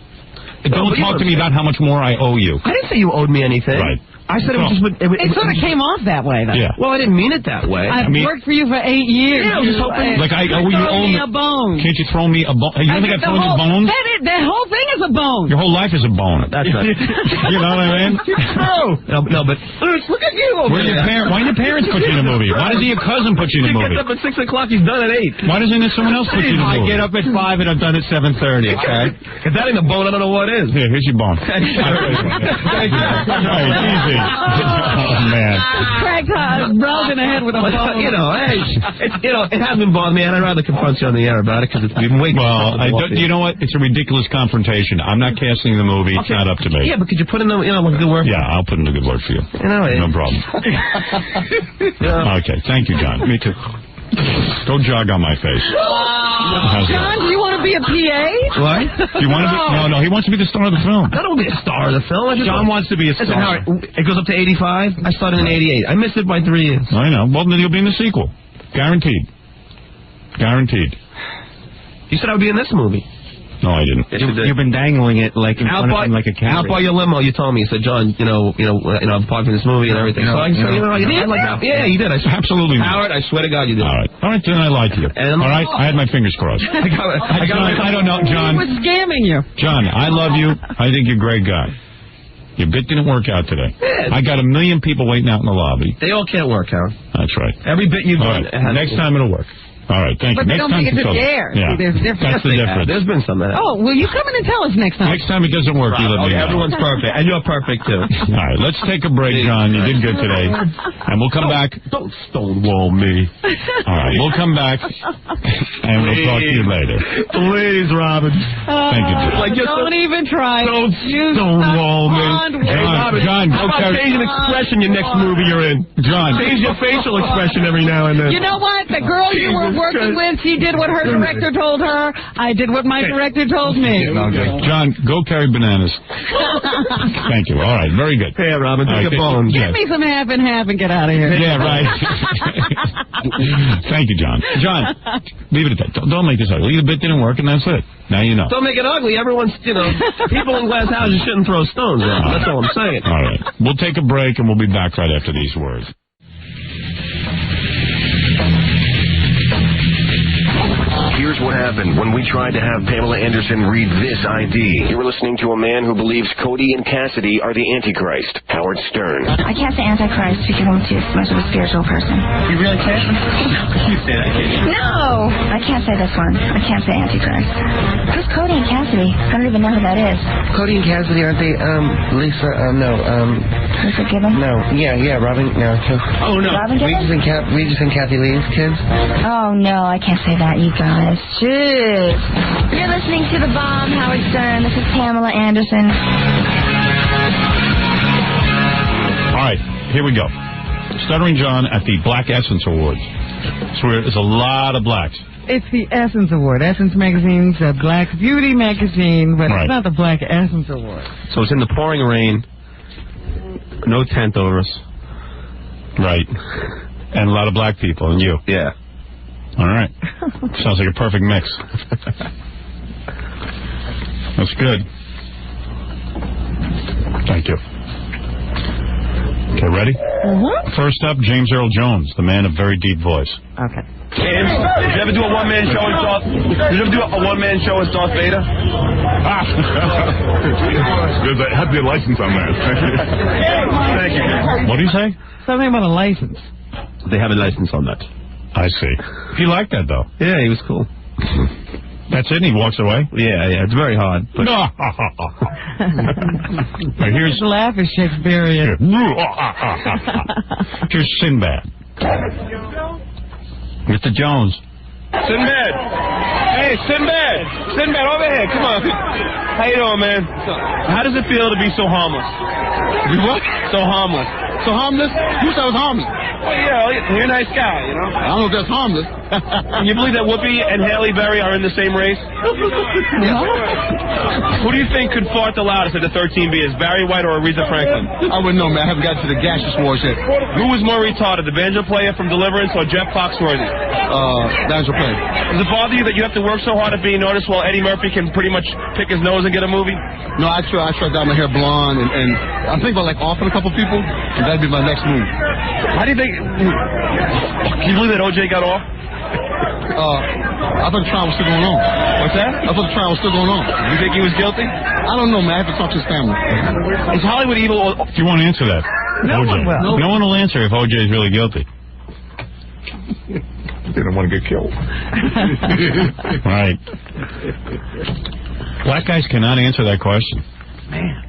Speaker 3: don't talk to me about how much more I owe you.
Speaker 12: I didn't say you owed me anything.
Speaker 3: Right.
Speaker 12: I said it was just...
Speaker 4: It sort of came off that way, though.
Speaker 3: Yeah.
Speaker 12: Well, I didn't mean it that way.
Speaker 4: I've worked for you for 8 years.
Speaker 12: Yeah, I was just hoping...
Speaker 3: Like, you
Speaker 4: throw me a bone.
Speaker 3: Can't you throw me a bone? You don't think I've thrown you bones?
Speaker 4: That whole thing is a bone.
Speaker 3: Your whole life is a bone.
Speaker 12: That's right.
Speaker 3: You know what I mean?
Speaker 12: No, but... Look at you over there.
Speaker 3: Why do your parents put you in a movie? Why doesn't your cousin put you in a movie?
Speaker 12: He gets up at 6 o'clock, he's done at 8.
Speaker 3: Why doesn't someone else put you in a movie?
Speaker 16: I get up at 5 and I'm done at 7:30, okay?
Speaker 12: If that ain't a bone, I don't know what is.
Speaker 3: Here, here's your bone. Thank you. Easy. Oh, man.
Speaker 4: Craig browsing ahead with a bone.
Speaker 12: You know, hey, it hasn't bothered me, and I'd rather confront you on the air about it, because it's been way too
Speaker 3: you know what? It's a ridiculous confrontation. I'm not casting the movie. It's not up to me.
Speaker 12: Yeah, but could you put in the, like, good word?
Speaker 3: Yeah, I'll put in a good word for you. No problem. Okay, thank you, John.
Speaker 12: Me too.
Speaker 3: Go jog on my face.
Speaker 4: John, do you want to be a PA?
Speaker 12: What?
Speaker 3: Do you want to be? No, he wants to be the star of the film.
Speaker 12: I don't want to be a star of the film.
Speaker 16: John wants to be a star.
Speaker 12: Listen, Howard, it goes up to 85. I started in 88. I missed it by 3 years.
Speaker 3: I know. Well, then you'll be in the sequel. Guaranteed. Guaranteed.
Speaker 12: You said I would be in this movie.
Speaker 3: No, I didn't.
Speaker 12: Yes, you did.
Speaker 16: You've been dangling it like in front of him like a cat.
Speaker 12: Out by your limo, you told me. You said, John, I'm part of this movie and everything. So I like that. Yeah, you did.
Speaker 3: Absolutely.
Speaker 12: Howard, I swear to God, you did.
Speaker 3: All right, then I lied to you. All right, I had my fingers crossed. I don't know, John.
Speaker 4: He was scamming you.
Speaker 3: John, I love you. I think you're a great guy. Your bit didn't work out today.
Speaker 12: Yeah.
Speaker 3: I got 1 million people waiting out in the lobby.
Speaker 12: They all can't work, Howard.
Speaker 3: That's right.
Speaker 12: Every bit you've done.
Speaker 3: Right. Next time it'll work. All right, thank
Speaker 4: but
Speaker 3: you.
Speaker 4: But they don't make it to the air.
Speaker 3: Yeah.
Speaker 4: See, there's a difference.
Speaker 3: That's the difference.
Speaker 12: There's been some of that.
Speaker 4: Oh, will you come in and tell us next time?
Speaker 3: Next time it doesn't work, you let me know.
Speaker 12: Everyone's perfect, and you're perfect, too.
Speaker 3: All right, let's take a break, John. You did good today. And we'll come back.
Speaker 12: Don't stonewall me.
Speaker 3: All right, we'll come back, and we'll talk to you later.
Speaker 12: Please, Robin.
Speaker 3: Thank you, John.
Speaker 4: Don't even try.
Speaker 12: Don't stonewall me.
Speaker 3: John,
Speaker 12: how about change an expression your next movie you're in?
Speaker 3: John.
Speaker 12: Change your facial expression every now and then.
Speaker 4: You know what? The girl you were working with, she did what her director told her. I did what my director told me.
Speaker 3: John, go carry bananas. Thank you. All right, very good.
Speaker 12: Hey, Robin, take a bone.
Speaker 4: Give me some half and half and get out of here.
Speaker 3: Yeah, right. Thank you, John. John, leave it at that. Don't make this ugly. The bit didn't work, and that's it. Now you know.
Speaker 12: Don't make it ugly. Everyone's, people in glass houses shouldn't throw stones. That's all I'm saying.
Speaker 3: All right. We'll take a break, and we'll be back right after these words.
Speaker 8: Here's what happened when we tried to have Pamela Anderson read this ID. You were listening to a man who believes Cody and Cassidy are the Antichrist, Howard Stern.
Speaker 18: I can't say Antichrist because I'm too much of a spiritual person.
Speaker 12: You really can't? You say that, can't you?
Speaker 18: No! I can't say this one. I can't say Antichrist. Who's Cody and Cassidy? I don't even know who that is.
Speaker 19: Cody and Cassidy, aren't they, Lisa, no.
Speaker 18: Lisa Gibbons?
Speaker 19: No. Yeah, Robin, no.
Speaker 12: Oh, no.
Speaker 18: Robin Gibbons?
Speaker 19: Regis and Kathy Lee's kids?
Speaker 18: Oh, no, I can't say that, you guys. Jeez. You're listening to The Bomb, Howard Stern. This is Pamela Anderson.
Speaker 3: All right, here we go. Stuttering John at the Black Essence Awards. So there's a lot of blacks.
Speaker 4: It's the Essence Award. Essence Magazine's a Black Beauty magazine, but It's not the Black Essence Award.
Speaker 12: So it's in the pouring rain, no tent over us.
Speaker 3: Right. And a lot of black people, and you.
Speaker 12: Yeah.
Speaker 3: All right. Sounds like a perfect mix. That's good. Thank you. Okay, ready?
Speaker 4: Mm-hmm.
Speaker 3: First up, James Earl Jones, the man of very deep voice.
Speaker 4: Okay.
Speaker 12: James, did you ever do a one-man show as Darth? Did you ever do a one-man show as Darth Vader?
Speaker 9: There's a hefty license on that.
Speaker 12: Thank you.
Speaker 3: What do you say?
Speaker 4: Something about a license.
Speaker 12: They have a license on that.
Speaker 3: I see. He liked that, though.
Speaker 12: Yeah, he was cool.
Speaker 3: That's it, and he walks away?
Speaker 12: Yeah, it's very hard. But...
Speaker 3: No. Here's
Speaker 4: the laugh is Shakespearean.
Speaker 3: Here's Sinbad. Mr. Jones.
Speaker 12: Sinbad! Hey, Sinbad! Sinbad, over here, come on. How you doing, man? How does it feel to be so harmless?
Speaker 16: Be what?
Speaker 12: So harmless.
Speaker 16: So harmless? Who said I was harmless?
Speaker 12: Well, yeah, you're a nice guy, you know.
Speaker 6: I don't know if that's harmless.
Speaker 12: You believe that Whoopi and Halle Berry are in the same race? Who do you think could fart the loudest at the 13B? Is Barry White or Aretha Franklin?
Speaker 6: I wouldn't know, man. I haven't got to the gaseous wars yet.
Speaker 12: Who was more retarded, the banjo player from Deliverance or Jeff Foxworthy?
Speaker 6: Banjo player.
Speaker 12: Does it bother you that you have to work so hard at being noticed while Eddie Murphy can pretty much pick his nose and get a movie?
Speaker 6: No, I try to dye my hair blonde, and I'm thinking about like offering a couple people, and that'd be my next move.
Speaker 12: How do you think? Can you believe that OJ got off?
Speaker 6: I thought the trial was still going on.
Speaker 12: What's that?
Speaker 6: I thought the trial was still going on.
Speaker 12: You think he was guilty?
Speaker 6: I don't know, man. I have to talk to his family.
Speaker 12: Is Hollywood evil?
Speaker 3: Do you want to answer that?
Speaker 4: No
Speaker 3: OJ.
Speaker 4: one will.
Speaker 3: No one will answer if OJ is really guilty.
Speaker 6: They don't want to get killed.
Speaker 3: Right. Black guys cannot answer that question.
Speaker 4: Man.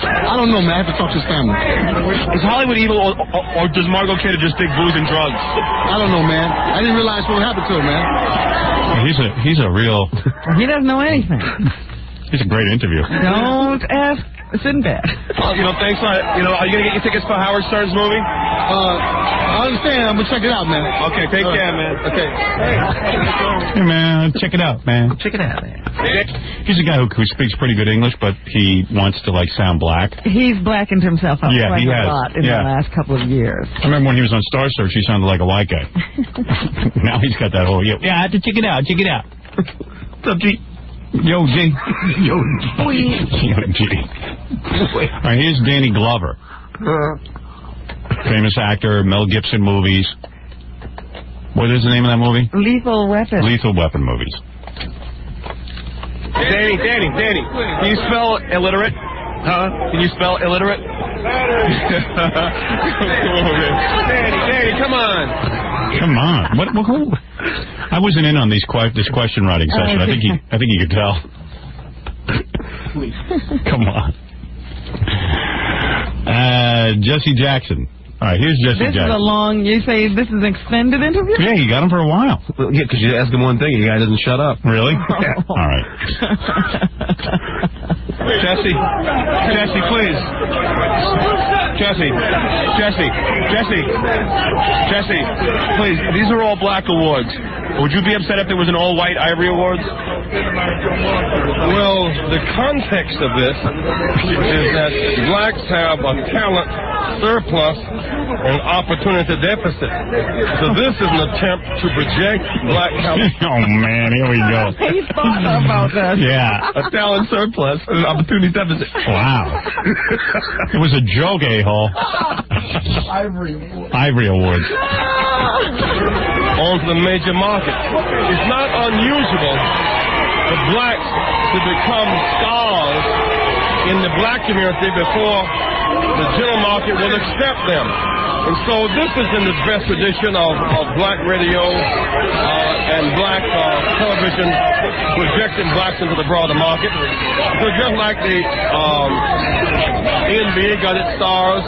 Speaker 6: I don't know, man. I have to talk to his family.
Speaker 12: Is Hollywood evil, or does Margot Kidder just dig booze and drugs?
Speaker 6: I don't know, man. I didn't realize what happened to him, man.
Speaker 3: He's a real.
Speaker 4: He doesn't know anything.
Speaker 3: He's a great interview.
Speaker 4: Don't ask Sinbad.
Speaker 12: Well, thanks. Are you gonna get your tickets for Howard Stern's movie?
Speaker 6: I understand. I'm gonna check it out, man.
Speaker 12: Okay, take care, man.
Speaker 6: Okay.
Speaker 3: Hey, man, check it out, man.
Speaker 4: Check it out, man.
Speaker 3: He's a guy who speaks pretty good English, but he wants to sound black.
Speaker 4: He's blackened himself up
Speaker 3: Yeah,
Speaker 4: quite
Speaker 3: he
Speaker 4: a
Speaker 3: has.
Speaker 4: lot in the last couple of years.
Speaker 3: I remember when he was on Star Search, he sounded like a white guy. Now he's got that whole, I have to check it out, What's up, G? Yo, G. Yo, G. All right, here's Danny Glover. Famous actor, Mel Gibson movies. What is the name of that movie?
Speaker 4: Lethal Weapon.
Speaker 3: Lethal Weapon movies.
Speaker 12: Danny, can you spell illiterate? Huh? Can you spell illiterate? Danny, come on.
Speaker 3: Come on. What who? I wasn't in on this question writing session. I think he could tell. Come on. Jesse Jackson. All right, here's Jesse Jackson.
Speaker 4: This is a long, you say this is an extended interview?
Speaker 3: Yeah, you got him for a while.
Speaker 12: Yeah, because you ask him one thing and the guy doesn't shut up.
Speaker 3: Really?
Speaker 4: Oh.
Speaker 3: All right.
Speaker 12: Jesse, please. Jesse, please. These are all black awards. Would you be upset if there was an all-white Ivory Awards?
Speaker 20: Well, the context of this is that blacks have a talent surplus and opportunity deficit. So this is an attempt to project black talent.
Speaker 3: Oh, man, here we go.
Speaker 4: He thought about that.
Speaker 3: Yeah.
Speaker 12: A talent surplus and an opportunity deficit.
Speaker 3: Wow. It was a joke, a-hole. Ivory Awards.
Speaker 20: On to the major market. It's not unusual for blacks to become stars in the black community before the general market will accept them. And so this is in the best tradition of black radio and black television projecting blacks into the broader market. So just like the NBA got its stars,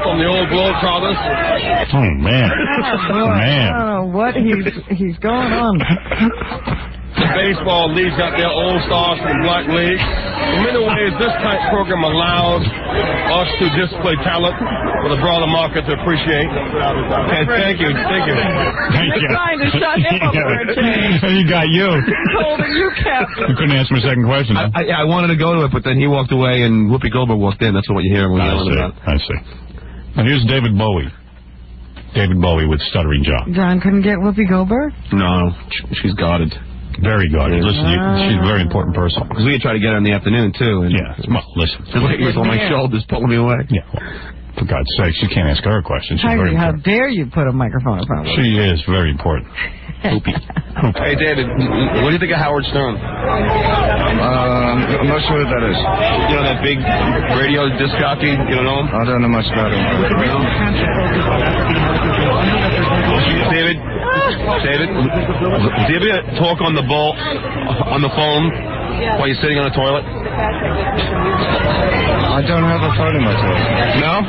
Speaker 20: from the old Globetrotters.
Speaker 3: Oh, man.
Speaker 4: Man. Oh, what he's going on.
Speaker 20: The baseball leagues got their old stars from the black league. In many ways, this type program allows us to display talent for the broader market to appreciate. And thank you.
Speaker 4: We're trying to shut him up for a change.
Speaker 3: He got you.
Speaker 4: Holding you captive.
Speaker 3: You couldn't answer my second question. Huh?
Speaker 12: I wanted to go to it, but then he walked away and Whoopi Goldberg walked in. That's what you hear when we're yelling about.
Speaker 3: I see. Now here's David Bowie. David Bowie with Stuttering John.
Speaker 4: John couldn't get Whoopi Goldberg?
Speaker 12: No, she's guarded.
Speaker 3: Very guarded. Listen, she's a very important person.
Speaker 12: Because we could try to get her in the afternoon, too. And
Speaker 3: well, listen.
Speaker 12: The lady's on my shoulders pulling me away.
Speaker 3: Yeah, well, for God's sake, you can't ask her a question. She's very
Speaker 4: How
Speaker 3: important.
Speaker 4: dare you put a microphone in front of her?
Speaker 3: She is very important.
Speaker 12: Hey, David, what do you think of Howard Stern?
Speaker 21: I'm not sure what that is.
Speaker 12: You know, that big radio disc jockey? You don't know him?
Speaker 21: I don't know much about him.
Speaker 12: David, do you ever talk on the phone while you're sitting on the toilet?
Speaker 21: I don't have a phone in my toilet.
Speaker 12: No?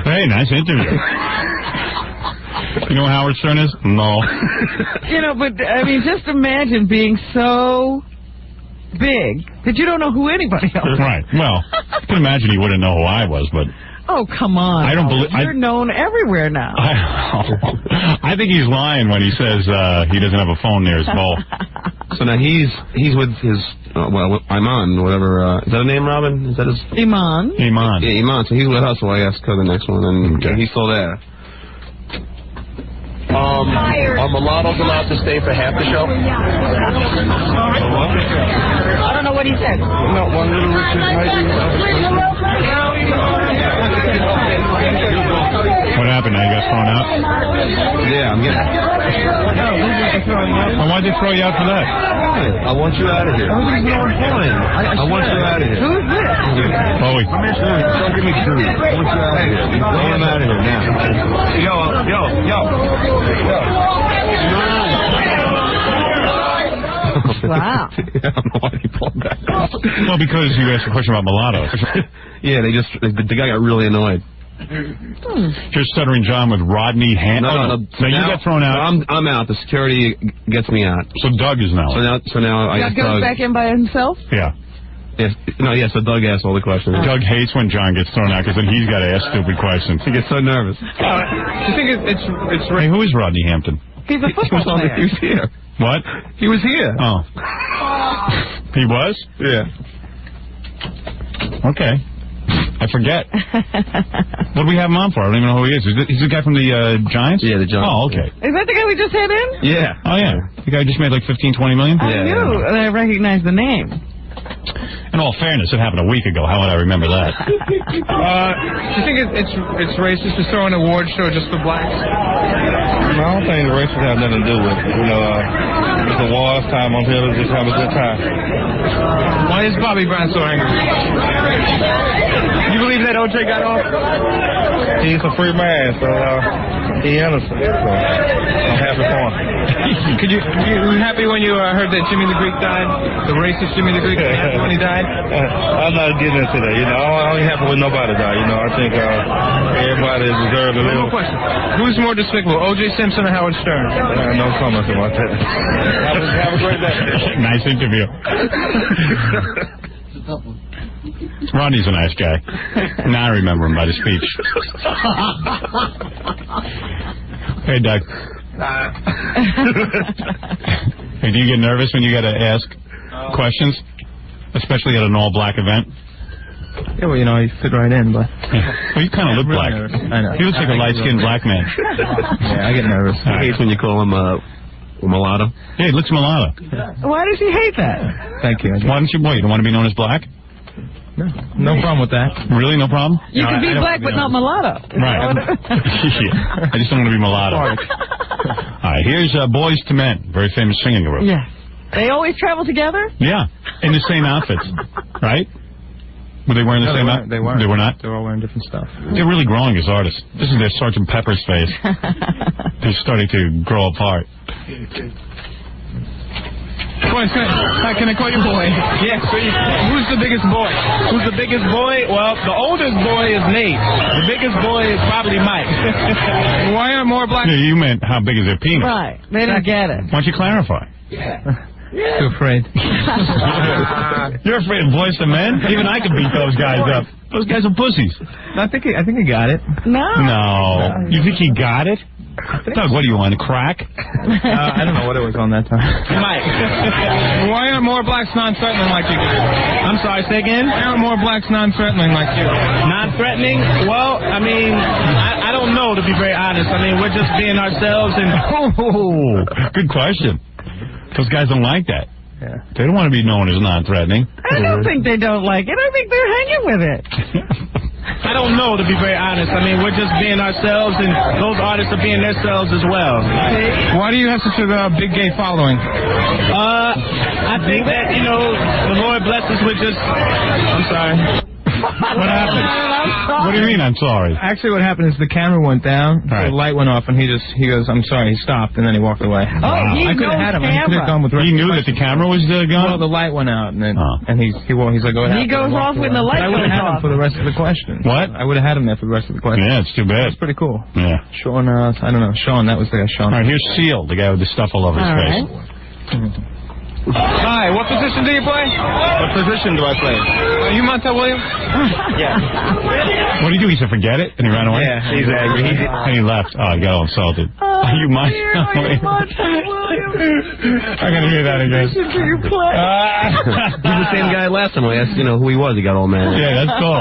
Speaker 3: Hey, nice interview. You know what Howard Stern is? No.
Speaker 4: But, I mean, just imagine being so big that you don't know who anybody else is.
Speaker 3: Right. Well, I can imagine he wouldn't know who I was, but...
Speaker 4: Oh, come on.
Speaker 3: I don't believe...
Speaker 4: You're known everywhere now.
Speaker 3: I think he's lying when he says he doesn't have a phone near his bowl.
Speaker 12: So now he's with his... Iman, whatever. Is that a name, Robin? Is that his...
Speaker 4: Iman.
Speaker 3: Iman.
Speaker 12: Yeah, Iman. So he's with us, so I asked her the next one, and he's still there.
Speaker 1: Are mulattoes allowed to stay for half the show?
Speaker 4: I don't know what he said.
Speaker 1: No, one little
Speaker 3: What happened? Now you got thrown out?
Speaker 12: Yeah, I'm getting...
Speaker 3: Well, why'd they throw you out for that?
Speaker 12: I want you out of here. Everything's going fine. I want you out of here.
Speaker 4: Who's this?
Speaker 3: Bowie.
Speaker 12: Don't give me food. I want you out of here. I am out of here now.
Speaker 4: Wow.
Speaker 12: I don't know why he pulled that.
Speaker 3: Well, because you asked a question about mulattoes.
Speaker 12: Yeah, the guy got really annoyed.
Speaker 3: Here's Stuttering John with Rodney Hampton.
Speaker 12: So
Speaker 3: you got thrown out.
Speaker 12: I'm out. The security gets me out.
Speaker 3: So Doug is now.
Speaker 12: So now I
Speaker 4: Doug
Speaker 12: asked
Speaker 4: goes back in by himself?
Speaker 3: Yeah.
Speaker 12: Yes. So Doug asks all the questions.
Speaker 3: Doug hates when John gets thrown out because then he's got to ask stupid questions.
Speaker 12: He gets so nervous.
Speaker 3: You think it's hey, who is Rodney Hampton?
Speaker 4: He's a football player.
Speaker 12: He was here.
Speaker 3: What?
Speaker 12: He was here.
Speaker 3: Oh. He was?
Speaker 12: Yeah.
Speaker 3: Okay. I forget. What do we have him on for? I don't even know who he is. He's the guy from the Giants?
Speaker 12: Yeah, the Giants.
Speaker 3: Oh, okay.
Speaker 4: Is that the guy we just had in?
Speaker 12: Yeah.
Speaker 3: Oh, yeah. The guy just made like 15, 20 million?
Speaker 4: I knew. I recognized the name.
Speaker 3: In all fairness, it happened a week ago. How would I remember that?
Speaker 22: Do you think it's racist to throw an award show just for blacks?
Speaker 21: No, I don't think the races have nothing to do with it. It's a war's time on here. Let's just have a good time.
Speaker 22: Why is Bobby Brown so angry? You believe that O.J. got off?
Speaker 21: He's a free man, so he's innocent. So I'm happy for him.
Speaker 22: Were you happy when you heard that Jimmy the Greek died? The racist Jimmy the Greek died when he died?
Speaker 21: I'm not getting into that. I ain't happy when nobody died. I think everybody deserves to live.
Speaker 22: One more question. Who's more despicable, O.J. Simpson or Howard Stern?
Speaker 21: No comments about that. Have a great day.
Speaker 3: Nice interview. Rodney's a nice guy. Now I remember him by the speech. Hey, Doug. Hey, do you get nervous when you got to ask questions, especially at an all-black event?
Speaker 22: Yeah, well, you fit right in, but...
Speaker 3: Well, you kind of look black.
Speaker 22: I know.
Speaker 3: He looks like a light-skinned black man.
Speaker 22: Yeah, I get nervous.
Speaker 12: He hates when you call him mulatto.
Speaker 3: Yeah, he looks mulatto.
Speaker 4: Why does he hate that?
Speaker 22: Thank you.
Speaker 3: Why don't you, you don't want to be known as black?
Speaker 22: No problem with that.
Speaker 3: Really, no problem?
Speaker 4: You can be black, but not mulatto.
Speaker 3: Right. I just don't want to be mulatto. All right, here's Boys to Men, very famous singing group.
Speaker 4: Yeah. They always travel together?
Speaker 3: Yeah, in the same outfits, right? Were they wearing the same outfits?
Speaker 22: They weren't.
Speaker 3: They were not?
Speaker 22: They were all wearing different stuff.
Speaker 3: They're really growing as artists. This is their Sgt. Pepper's phase. They're starting to grow apart.
Speaker 22: Boy, can I call you boy? Yes. Who's the biggest boy? Who's the biggest boy? Well, the oldest boy is Nate. The biggest boy is probably Mike. Why are more black...
Speaker 3: Yeah, you meant how big is their penis?
Speaker 4: Right. They don't get it.
Speaker 3: Why don't you clarify?
Speaker 22: Too afraid.
Speaker 3: You're afraid of Boys to Men? Even I can beat those guys up. Those guys are pussies.
Speaker 22: I think he got it.
Speaker 4: No.
Speaker 3: No. You think he got it? Doug, what do you want, crack?
Speaker 22: I don't know what it was on that time. Mike, why are more blacks non-threatening like you guys? I'm sorry, say again? Why are more blacks non-threatening like you? Non-threatening? Well, I mean, I don't know, to be very honest. I mean, we're just being ourselves and...
Speaker 3: Oh, good question. Those guys don't like that.
Speaker 22: Yeah.
Speaker 3: They don't want to be known as non-threatening.
Speaker 4: I don't think they don't like it. I think they're hanging with it.
Speaker 22: I don't know, to be very honest. I mean, we're just being ourselves, and those artists are being themselves as well. Why do you have such a big gay following? I think that, the Lord blesses with just... I'm sorry.
Speaker 3: What happened? What do you mean, I'm sorry?
Speaker 22: Actually, what happened is the camera went down, the light went off, and he goes, I'm sorry, he stopped, and then he walked away.
Speaker 4: Oh, wow.
Speaker 22: I could have had him. I could have gone with...
Speaker 3: He knew that the camera was gone?
Speaker 22: Well, the light went out, and then he's like, go ahead.
Speaker 4: He goes off when the light goes off.
Speaker 22: I would have had him for the rest of the question.
Speaker 3: What?
Speaker 22: I would have had him there for the rest of the question.
Speaker 3: Yeah, it's too bad.
Speaker 22: That's pretty cool.
Speaker 3: Yeah.
Speaker 22: Sean, I don't know. Sean, that was the guy, Sean.
Speaker 3: All right, here's Seal, the guy with the stuff all over his face.
Speaker 22: Hi, what position do you play? What position do I play? Are you Montel Williams? Yeah.
Speaker 3: What did he do? He said, forget it, and he ran away?
Speaker 22: Yeah, he's angry.
Speaker 3: And he left. Oh, he got all insulted. Are you Montel Williams? I gotta hear that again.
Speaker 12: He's the same guy last time I asked, who he was. He got all mad.
Speaker 3: Yeah, that's cool.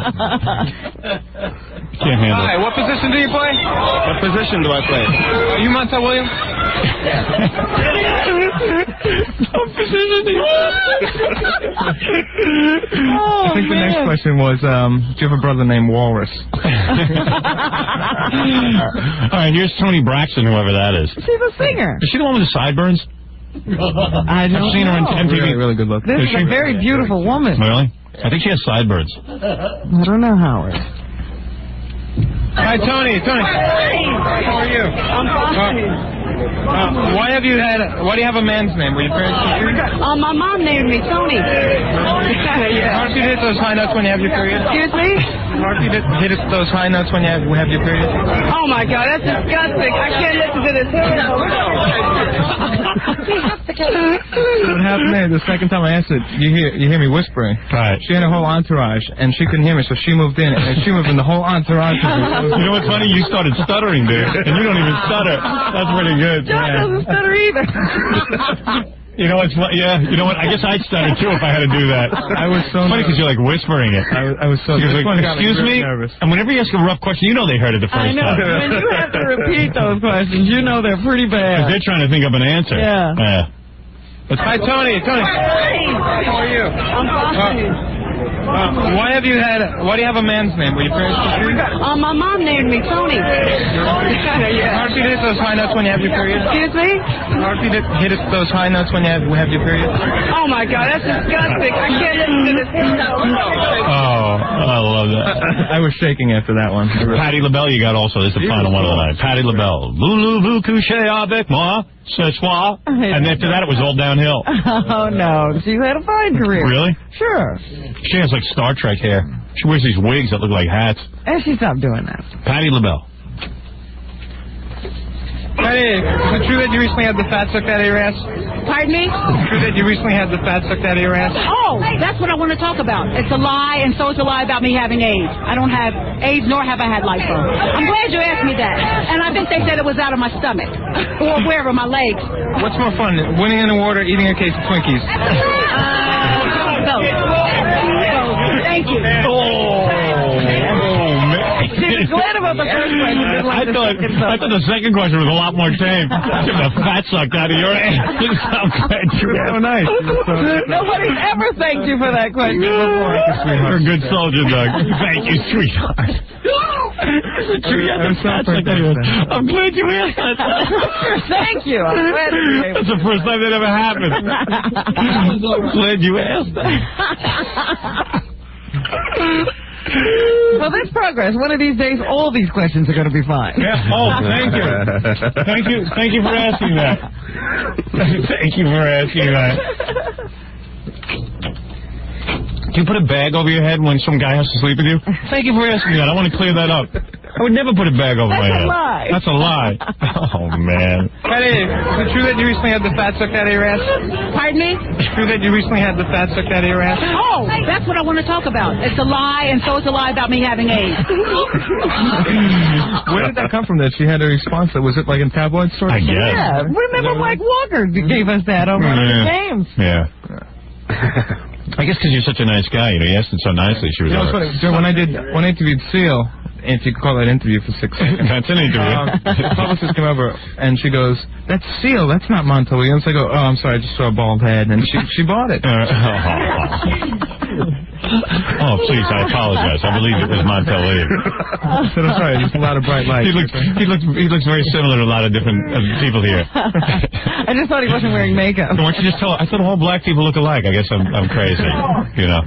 Speaker 3: Can't handle
Speaker 22: Hi,
Speaker 3: it.
Speaker 22: what position do you play? What position do I play? Are you Montel Williams?
Speaker 3: What position do you
Speaker 22: I think the next question was, do you have a brother named Walrus?
Speaker 3: All right, here's Toni Braxton, whoever that is.
Speaker 4: She's a singer.
Speaker 3: Is she the one with the sideburns?
Speaker 4: I don't
Speaker 3: I've seen her on
Speaker 4: know.
Speaker 3: MTV.
Speaker 22: Really good look.
Speaker 4: This is a very beautiful woman.
Speaker 3: Really? I think she has sideburns.
Speaker 4: I don't know, Howard.
Speaker 22: Hi, Tony. How are you?
Speaker 11: I'm fine.
Speaker 22: Why do you have a man's name? Were your parents confused?
Speaker 11: My mom named me Tony.
Speaker 22: Hard to hit those high notes when you have your period?
Speaker 11: Excuse me?
Speaker 22: Hard to hit those high notes when you have your period?
Speaker 11: Oh my God, that's disgusting. I can't listen to this.
Speaker 22: What happened there? The second time I asked it, you hear me whispering.
Speaker 3: Right.
Speaker 22: She had a whole entourage, and she couldn't hear me, so she moved in, and she moved in the whole entourage.
Speaker 3: You know what's funny? You started stuttering, dude, and you don't even stutter. That's pretty good.
Speaker 4: John doesn't stutter either.
Speaker 3: You know what's funny? Yeah, you know what? I guess I'd stutter too if I had to do that.
Speaker 22: I was so
Speaker 3: funny because you're like whispering it.
Speaker 22: I was so
Speaker 3: like, excuse me?
Speaker 22: nervous.
Speaker 3: And whenever you ask a rough question, you know they heard it the first
Speaker 4: I know.
Speaker 3: time.
Speaker 4: When you have to repeat those questions, you know they're pretty bad.
Speaker 3: They're trying to think of an answer.
Speaker 4: Yeah.
Speaker 22: Hi, Tony. How are you?
Speaker 11: I'm fine.
Speaker 22: Why do you have a man's name? Were your parents confused?
Speaker 11: My mom named me Tony.
Speaker 22: Hard to hit those high notes when you have your period?
Speaker 11: Excuse me?
Speaker 22: Hard to hit those high notes when you have your period?
Speaker 11: Oh my God, that's disgusting. I can't listen to this.
Speaker 3: Oh, I love that.
Speaker 22: I was shaking after that one.
Speaker 3: Patti LaBelle you got also. This is the final one of the night. Patti LaBelle. Voulez-vous coucher avec moi ce soir? And after that it was all downhill.
Speaker 4: Oh, no. She's had a fine career.
Speaker 3: Really?
Speaker 4: Sure.
Speaker 3: She has like Star Trek hair. She wears these wigs that look like hats.
Speaker 4: And she stopped doing that.
Speaker 3: Patti LaBelle.
Speaker 22: Hey, is it true that you recently had the fat sucked out of your ass?
Speaker 11: Pardon me?
Speaker 22: Is it true that you recently had the fat sucked out of your ass?
Speaker 11: Oh, that's what I want to talk about. It's a lie, and so it's a lie about me having AIDS. I don't have AIDS, nor have I had lipo. I'm glad you asked me that. And I think they said it was out of my stomach. Or wherever, my legs.
Speaker 22: What's more fun, winning an award or eating a case of Twinkies?
Speaker 11: Both. Thank you.
Speaker 4: She's glad about the first question.
Speaker 3: I thought the second question was a lot more tame. Get the fat sucked out of your ass. I'm glad you're
Speaker 22: so nice.
Speaker 4: Nobody's ever thanked you for that question before.
Speaker 3: You're a good soldier, Doug. Thank you, sweetheart. I'm glad you asked that.
Speaker 4: Thank you. I'm glad you were able.
Speaker 3: That's the first time that ever happened. I'm glad you asked that.
Speaker 4: Well, that's progress. One of these days, all these questions are going to be fine.
Speaker 3: Yeah. Oh, thank you. Thank you for asking that. Thank you for asking that. Do you put a bag over your head when some guy has to sleep with you? Thank you for asking that. I want to clear that up. I would never put a bag over my head.
Speaker 4: That's a lie.
Speaker 3: That's a lie. Oh, man.
Speaker 22: Hey, is it true that you recently had the fat sucked out of your ass?
Speaker 11: Pardon me?
Speaker 22: Is it true that you recently had the fat sucked out of your ass?
Speaker 11: Oh, that's what I want to talk about. It's a lie, and so it's a lie about me having AIDS.
Speaker 22: Where did that come from? That she had a response? Was it like in tabloid stories?
Speaker 3: I guess.
Speaker 4: Yeah. Remember Mike Walker gave us that over the games.
Speaker 3: Yeah. I guess because you're such a nice guy, you asked it so nicely. She was.
Speaker 22: When I interviewed Seal, if you could call that interview for 6 seconds.
Speaker 3: That's an interview.
Speaker 22: The publicist came over and she goes, "That's Seal. That's not Montel Williams." I go, "Oh, I'm sorry. I just saw a bald head," and she bought it.
Speaker 3: Oh, please, I apologize. I believe it was Montel Williams.
Speaker 22: So I'm sorry. There's a lot of bright lights.
Speaker 3: He looks very similar to a lot of different people here.
Speaker 4: I just thought he wasn't wearing makeup.
Speaker 3: Why don't you just tell? I thought all black people look alike. I guess I'm crazy. You know,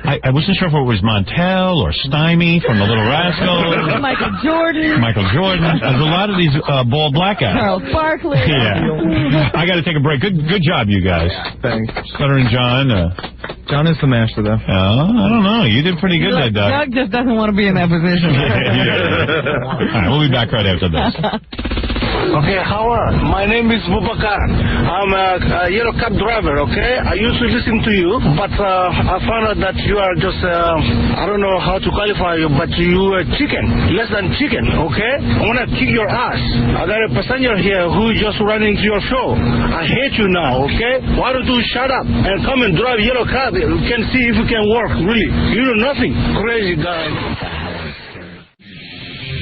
Speaker 3: I wasn't sure if it was Montel or Stymie from The Little Rascals.
Speaker 4: Michael Jordan.
Speaker 3: There's a lot of these bald black guys.
Speaker 4: Charles Barkley.
Speaker 3: Yeah. I got to take a break. Good job, you guys.
Speaker 22: Thanks.
Speaker 3: Stuttering John.
Speaker 22: John is the master, though.
Speaker 3: I don't know. You did pretty good there, Doug.
Speaker 4: Doug just doesn't want to be in that position.
Speaker 3: Yeah. All right, we'll be back right after this.
Speaker 2: Okay, how are? My name is Bubakar. I'm a yellow cab driver, okay? I used to listen to you, but I found out that you are just, I don't know how to qualify you, but you are chicken, less than chicken, okay? I want to kick your ass. I got a passenger here who just running to your show. I hate you now, okay? Why don't you shut up and come and drive yellow cab? You can see if you can work, really. You do nothing. Crazy guy.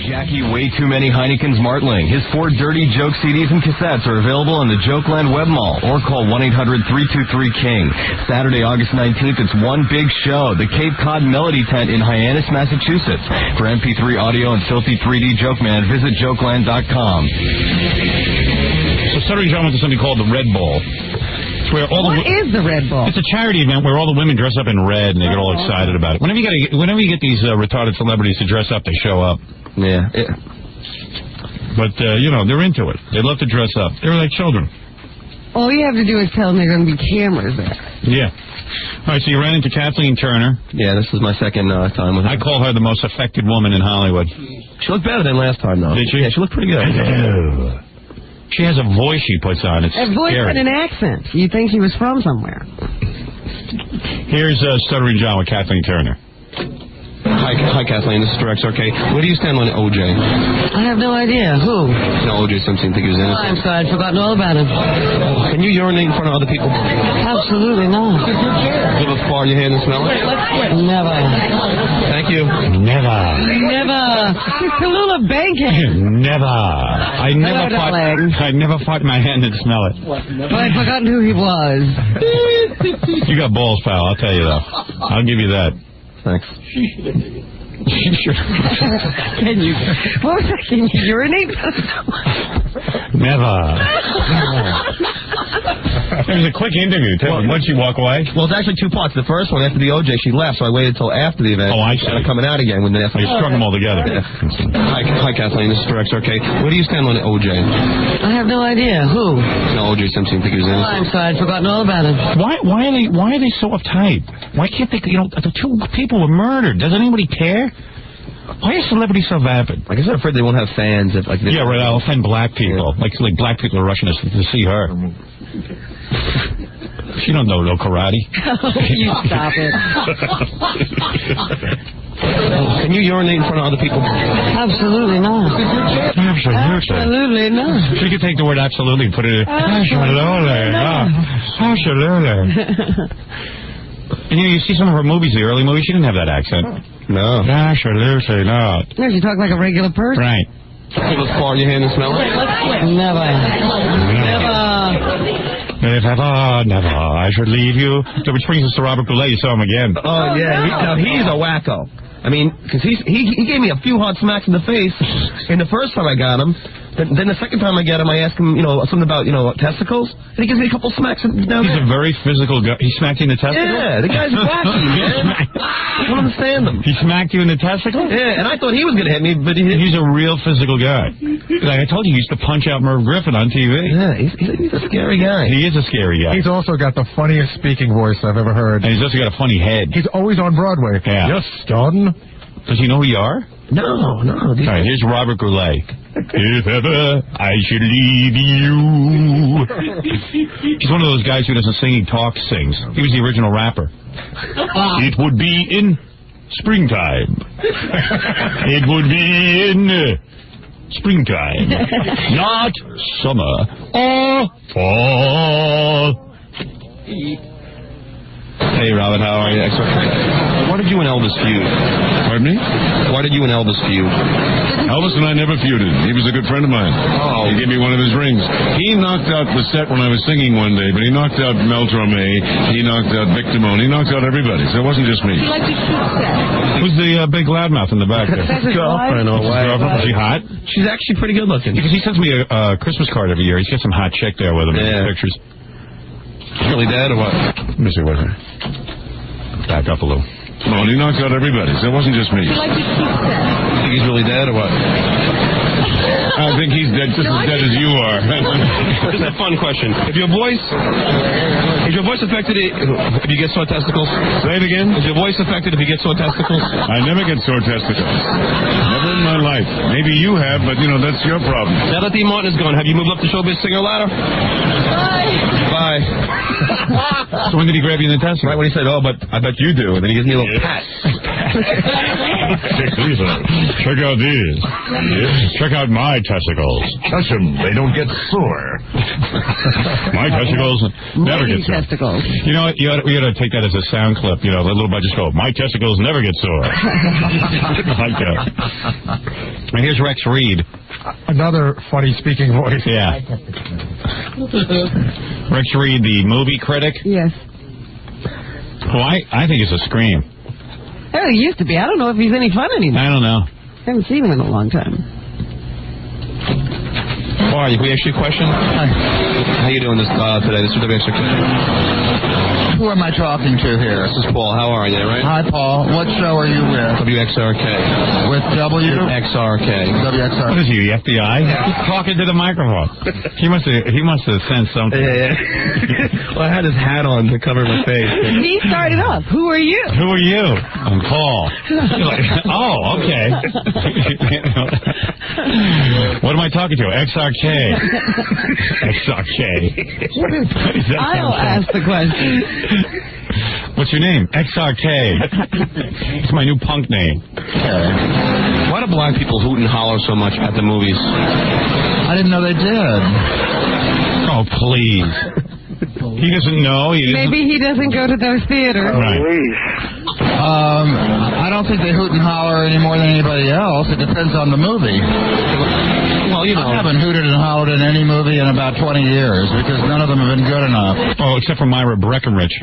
Speaker 7: Jackie Way Too Many Heineken's Martling. His 4 dirty joke CDs and cassettes are available on the Jokeland Web Mall or call 1-800-323-KING. Saturday, August 19th, it's one big show, the Cape Cod Melody Tent in Hyannis, Massachusetts. For MP3 audio and filthy 3D Joke Man, visit jokeland.com.
Speaker 3: So Stuttering John went to something called the Red Ball. Where all
Speaker 4: what is the Red Ball?
Speaker 3: It's a charity event where all the women dress up in red and they get all excited about it. Whenever you get these retarded celebrities to dress up, they show up.
Speaker 12: Yeah.
Speaker 3: But, they're into it. They love to dress up. They're like children.
Speaker 4: All you have to do is tell them there are going to be cameras there.
Speaker 3: Yeah. All right, so you ran into Kathleen Turner.
Speaker 12: Yeah, this is my second time with her.
Speaker 3: I call her the most affected woman in Hollywood.
Speaker 12: She looked better than last time, though.
Speaker 3: Did she?
Speaker 12: Yeah, she looked pretty good.
Speaker 3: She has a voice she puts on. It's
Speaker 4: a voice
Speaker 3: scary.
Speaker 4: and an accent. You'd think she was from somewhere.
Speaker 3: Here's Stuttering John with Kathleen Turner.
Speaker 12: Hi, Kathleen. This is Direct Okay. Where do you stand on OJ?
Speaker 4: I have no idea. Who?
Speaker 12: No, OJ Simpson. Think he was innocent.
Speaker 4: I'm sorry. I'd forgotten all about him.
Speaker 12: Can you urinate in front of other people?
Speaker 4: Absolutely not.
Speaker 12: Give a fart in your hand and smell it?
Speaker 4: Never.
Speaker 12: Thank you.
Speaker 3: Never.
Speaker 4: It's Tallulah Bankhead.
Speaker 3: Never. I never fart in my hand and smell it.
Speaker 4: Well, I'd forgotten who he was.
Speaker 3: You got balls, pal. I'll tell you that. I'll give you that.
Speaker 12: Thanks.
Speaker 4: Can you? What was that? Can you urinate?
Speaker 3: Never. It was a quick interview, too. Once you walk away?
Speaker 12: Well, it's actually 2 parts. The first one, after the OJ, she left, so I waited until after the event.
Speaker 3: Oh, I see.
Speaker 12: Coming out again. When they
Speaker 3: you strung them all together.
Speaker 12: Yeah. Hi, Kathleen. This is Direct Okay. Where do you stand on OJ?
Speaker 4: I have no idea. Who?
Speaker 12: No, OJ Simpson. Think he was innocent.
Speaker 4: I'm sorry. I'd forgotten all about him.
Speaker 3: Why are they so uptight? Why can't they? The 2 people were murdered. Does anybody care? Why are celebrities so vapid?
Speaker 12: I guess they're afraid they won't have fans.
Speaker 3: Yeah, right. I'll offend black people. Yeah. Like black people are rushing to see her. She don't know no karate.
Speaker 4: You stop it.
Speaker 12: Can you urinate in front of other people?
Speaker 4: Absolutely not. Absolutely not.
Speaker 3: She could take the word absolutely and put it in. Absolutely. Absolutely. And you see some of her movies, the early movies, she didn't have that accent.
Speaker 12: No.
Speaker 3: Absolutely not.
Speaker 4: No, she talked like a regular person.
Speaker 3: Right.
Speaker 12: Give a fart in your hand and smell it?
Speaker 4: Never.
Speaker 3: Never. I should leave you. So which brings us to Robert Goulet. You saw him again.
Speaker 12: Oh, yeah. He's a wacko. I mean, because he gave me a few hard smacks in the face in the first time I got him. Then the second time I get him, I ask him, something about, testicles, and he gives me a couple smacks. He's
Speaker 3: a very physical guy. He smacked you in the testicles?
Speaker 12: Yeah, the guy's wacky, man. I don't understand him.
Speaker 3: He smacked you in the testicles?
Speaker 12: Yeah, and I thought he was going to hit me, but
Speaker 3: he's a real physical guy. Like I told you, he used to punch out Merv Griffin on TV.
Speaker 12: Yeah, he's a scary guy.
Speaker 3: He is a scary guy.
Speaker 16: He's also got the funniest speaking voice I've ever heard.
Speaker 3: And he's also got a funny head.
Speaker 16: He's always on Broadway.
Speaker 3: Yeah.
Speaker 16: Yes, Don.
Speaker 3: Does he know who you are?
Speaker 12: No.
Speaker 3: All right, here's Robert Goulet. If ever I should leave you. He's one of those guys who doesn't sing, he talks, sings. He was the original rapper. It would be in springtime. It would be in springtime. Not summer or fall.
Speaker 12: Hey, Robert, how are you? Why did you and Elvis feud?
Speaker 1: Pardon me?
Speaker 12: Why did you and Elvis feud?
Speaker 1: Elvis and I never feuded. He was a good friend of mine.
Speaker 12: Oh.
Speaker 1: He gave me one of his rings. He knocked out the set when I was singing one day, but he knocked out Mel Torme, he knocked out Vic Damone, he knocked out everybody, so it wasn't just me.
Speaker 3: Who's the big loudmouth in the back there?
Speaker 12: His girlfriend or wife.
Speaker 3: Is she hot?
Speaker 12: She's actually pretty good looking.
Speaker 3: Because he sends me a Christmas card every year. He's got some hot chick there with him in his pictures.
Speaker 12: Really dead or what?
Speaker 3: Let me see what her. Back up a little.
Speaker 1: No, he knocked out everybody, so it wasn't just me.
Speaker 12: You think he's really dead or what?
Speaker 1: I think he's dead, just as dead as you are.
Speaker 10: This is a fun question. Is your voice affected if you get sore testicles?
Speaker 1: Say it again.
Speaker 10: Is your voice affected if you get sore testicles?
Speaker 1: I never get sore testicles. Never in my life. Maybe you have, but, that's your problem.
Speaker 10: Now that Dean Martin is gone, have you moved up the showbiz singer ladder? Bye.
Speaker 1: So when did he grab you in the testicles?
Speaker 10: Right when he said, "Oh, but I bet you do," and then he gives me a little pat.
Speaker 1: Check these out. Check out these. Check out my testicles. Touch them. They don't get sore. My testicles never get sore.
Speaker 4: Testicles.
Speaker 1: You know what? We ought to take that as a sound clip. The little budget just go, my testicles never get sore. Like that. And here's Rex Reed.
Speaker 6: Another funny speaking voice.
Speaker 1: Yeah. Rex Reed, the movie critic.
Speaker 4: Yes.
Speaker 1: Well, I think it's a scream.
Speaker 4: Oh, he used to be. I don't know if he's any fun anymore.
Speaker 1: I don't know.
Speaker 4: Haven't seen him in a long time.
Speaker 10: All right, can we ask you a question? Hi. How you doing today? This is WXRK.
Speaker 15: Who am I talking to here?
Speaker 10: This is Paul. How are you, right?
Speaker 15: Hi, Paul. What show are you with?
Speaker 10: WXRK.
Speaker 15: With
Speaker 10: XRK.
Speaker 15: WXRK.
Speaker 1: What is he, the FBI? He's talking to the microphone. He must have sensed something.
Speaker 10: Yeah. Well, I had his hat on to cover my face.
Speaker 4: He started off. Who are you?
Speaker 1: Who are you? I'm Paul. Oh, okay. What am I talking to? XRK. XRK.
Speaker 4: I'll ask the question.
Speaker 1: What's your name? XRK. It's my new punk name.
Speaker 10: Why do black people hoot and holler so much at the movies?
Speaker 15: I didn't know they did.
Speaker 1: Oh, please. He doesn't know.
Speaker 4: Maybe he doesn't go to those theaters.
Speaker 1: Right.
Speaker 15: I don't think they hoot and holler any more than anybody else. It depends on the movie.
Speaker 10: Well,
Speaker 15: I haven't hooted and hollered in any movie in about 20 years because none of them have been good enough.
Speaker 1: Oh, except for Myra Breckenridge.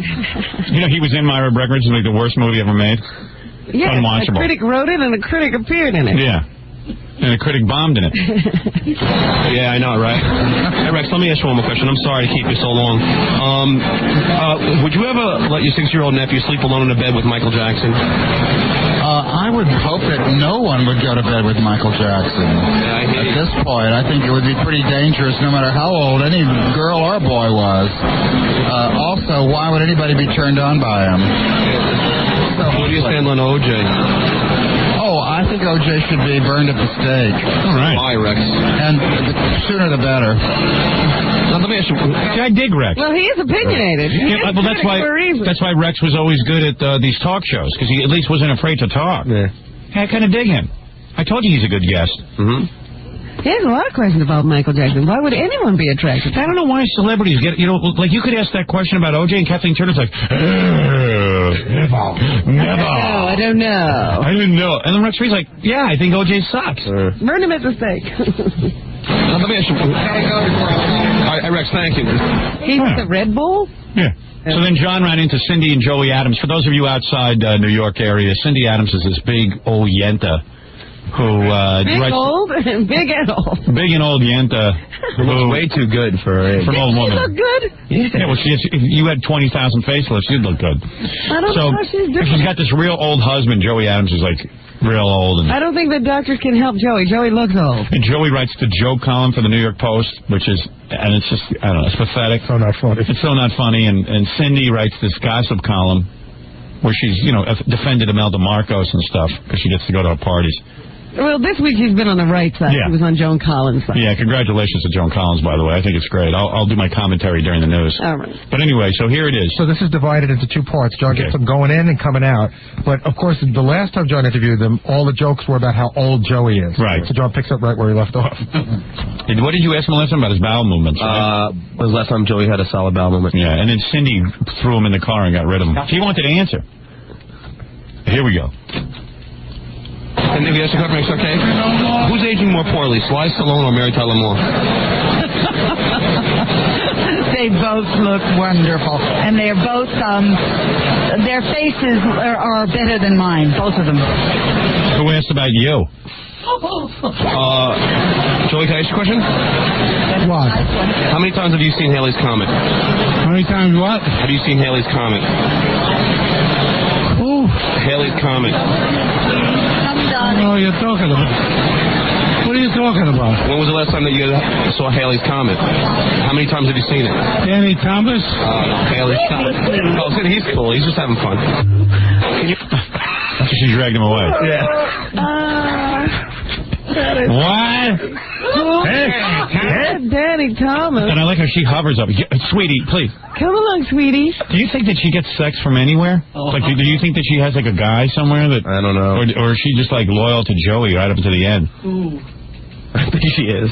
Speaker 1: He was in Myra Breckenridge. It's like the worst movie ever made.
Speaker 4: Yeah,
Speaker 1: unwatchable.
Speaker 4: A critic wrote it and a critic appeared in it.
Speaker 1: Yeah. And a critic bombed in it.
Speaker 10: Yeah, I know, right? Hey, Rex, let me ask you one more question. I'm sorry to keep you so long. Would you ever let your 6-year-old nephew sleep alone in a bed with Michael Jackson?
Speaker 15: I would hope that no one would go to bed with Michael Jackson. At this point, I think it would be pretty dangerous no matter how old any girl or boy was. Also, why would anybody be turned on by him?
Speaker 10: What do you stand on OJ?
Speaker 15: Oh, I think OJ should be burned at the stake.
Speaker 1: All right.
Speaker 10: Why, Rex?
Speaker 15: And the sooner the better.
Speaker 10: Now, let me ask you.
Speaker 1: I dig Rex.
Speaker 4: Well, he is opinionated.
Speaker 1: Well, that's why Rex was always good at these talk shows, because he at least wasn't afraid to talk. Yeah. I kind of dig him. I told you he's a good guest.
Speaker 10: Mm-hmm.
Speaker 4: He has a lot of questions about Michael Jackson. Why would anyone be attracted?
Speaker 1: I don't know why celebrities get, like you could ask that question about OJ and Kathleen Turner's like, never.
Speaker 4: No, I don't know.
Speaker 1: I didn't know. And then Rex Reed's like, yeah, I think OJ sucks.
Speaker 4: Burn him at the stake.
Speaker 10: Now, let me ask you. All right, Rex, thank you.
Speaker 4: He's the Red Bull?
Speaker 1: Yeah. So then John ran into Cindy and Joey Adams. For those of you outside New York area, Cindy Adams is this big old yenta who
Speaker 4: big and old.
Speaker 1: Big and old yenta who looks
Speaker 10: way too good for an
Speaker 1: old woman.
Speaker 4: She look good?
Speaker 1: Yeah, well, if you had 20,000 facelifts, you'd look good.
Speaker 4: I don't know how she's doing.
Speaker 1: She's got this real old husband. Joey Adams is like real old.
Speaker 4: I don't think the doctors can help Joey. Joey looks old.
Speaker 1: And Joey writes the joke column for the New York Post, and it's just, I don't know, it's pathetic.
Speaker 6: So not funny.
Speaker 1: It's so not funny. And Cindy writes this gossip column where she's, defended Imelda Marcos and stuff because she gets to go to her parties.
Speaker 4: Well, this week she's been on the right side.
Speaker 1: Yeah.
Speaker 4: She was on Joan Collins' side.
Speaker 1: Yeah, congratulations to Joan Collins, by the way. I think it's great. I'll do my commentary during the news.
Speaker 4: All right.
Speaker 1: But anyway, so here it is.
Speaker 6: So this is divided into two parts. John gets them going in and coming out. But, of course, the last time John interviewed them, all the jokes were about how old Joey is.
Speaker 1: Right.
Speaker 6: So John picks up right where he left off.
Speaker 1: What did you ask him last time about his bowel movements?
Speaker 10: Was the last time Joey had a solid bowel movement.
Speaker 1: Yeah, and then Cindy threw him in the car and got rid of him. He wanted to answer. Here we go.
Speaker 10: And if you ask the government, okay, who's aging more poorly, Sly Stallone or Mary Tyler Moore?
Speaker 14: They both look wonderful, and they're both, their faces are better than mine, both of them.
Speaker 1: Who asked about you?
Speaker 10: Joey, can I ask you a question?
Speaker 6: What?
Speaker 10: How many times have you seen Haley's Comet?
Speaker 6: How many times what?
Speaker 10: Have you seen Haley's Comet?
Speaker 6: Who?
Speaker 10: Haley's Comet.
Speaker 6: Oh, you're talking about. What are
Speaker 2: are you talking about?
Speaker 10: When was the last time that you saw Haley's Comet? How many times have you seen it?
Speaker 2: Danny Thomas?
Speaker 10: Haley's Comet. Oh, he's cool. He's just having fun.
Speaker 3: She dragged him away.
Speaker 10: Yeah.
Speaker 3: What?
Speaker 4: Hey, Danny Thomas.
Speaker 3: And I like how she hovers up. Sweetie, please.
Speaker 4: Come along, sweetie.
Speaker 3: Do you think that she gets sex from anywhere? Like, do you think that she has like a guy somewhere that?
Speaker 12: I don't know.
Speaker 3: Or is she just like loyal to Joey right up to the end?
Speaker 12: I think she is.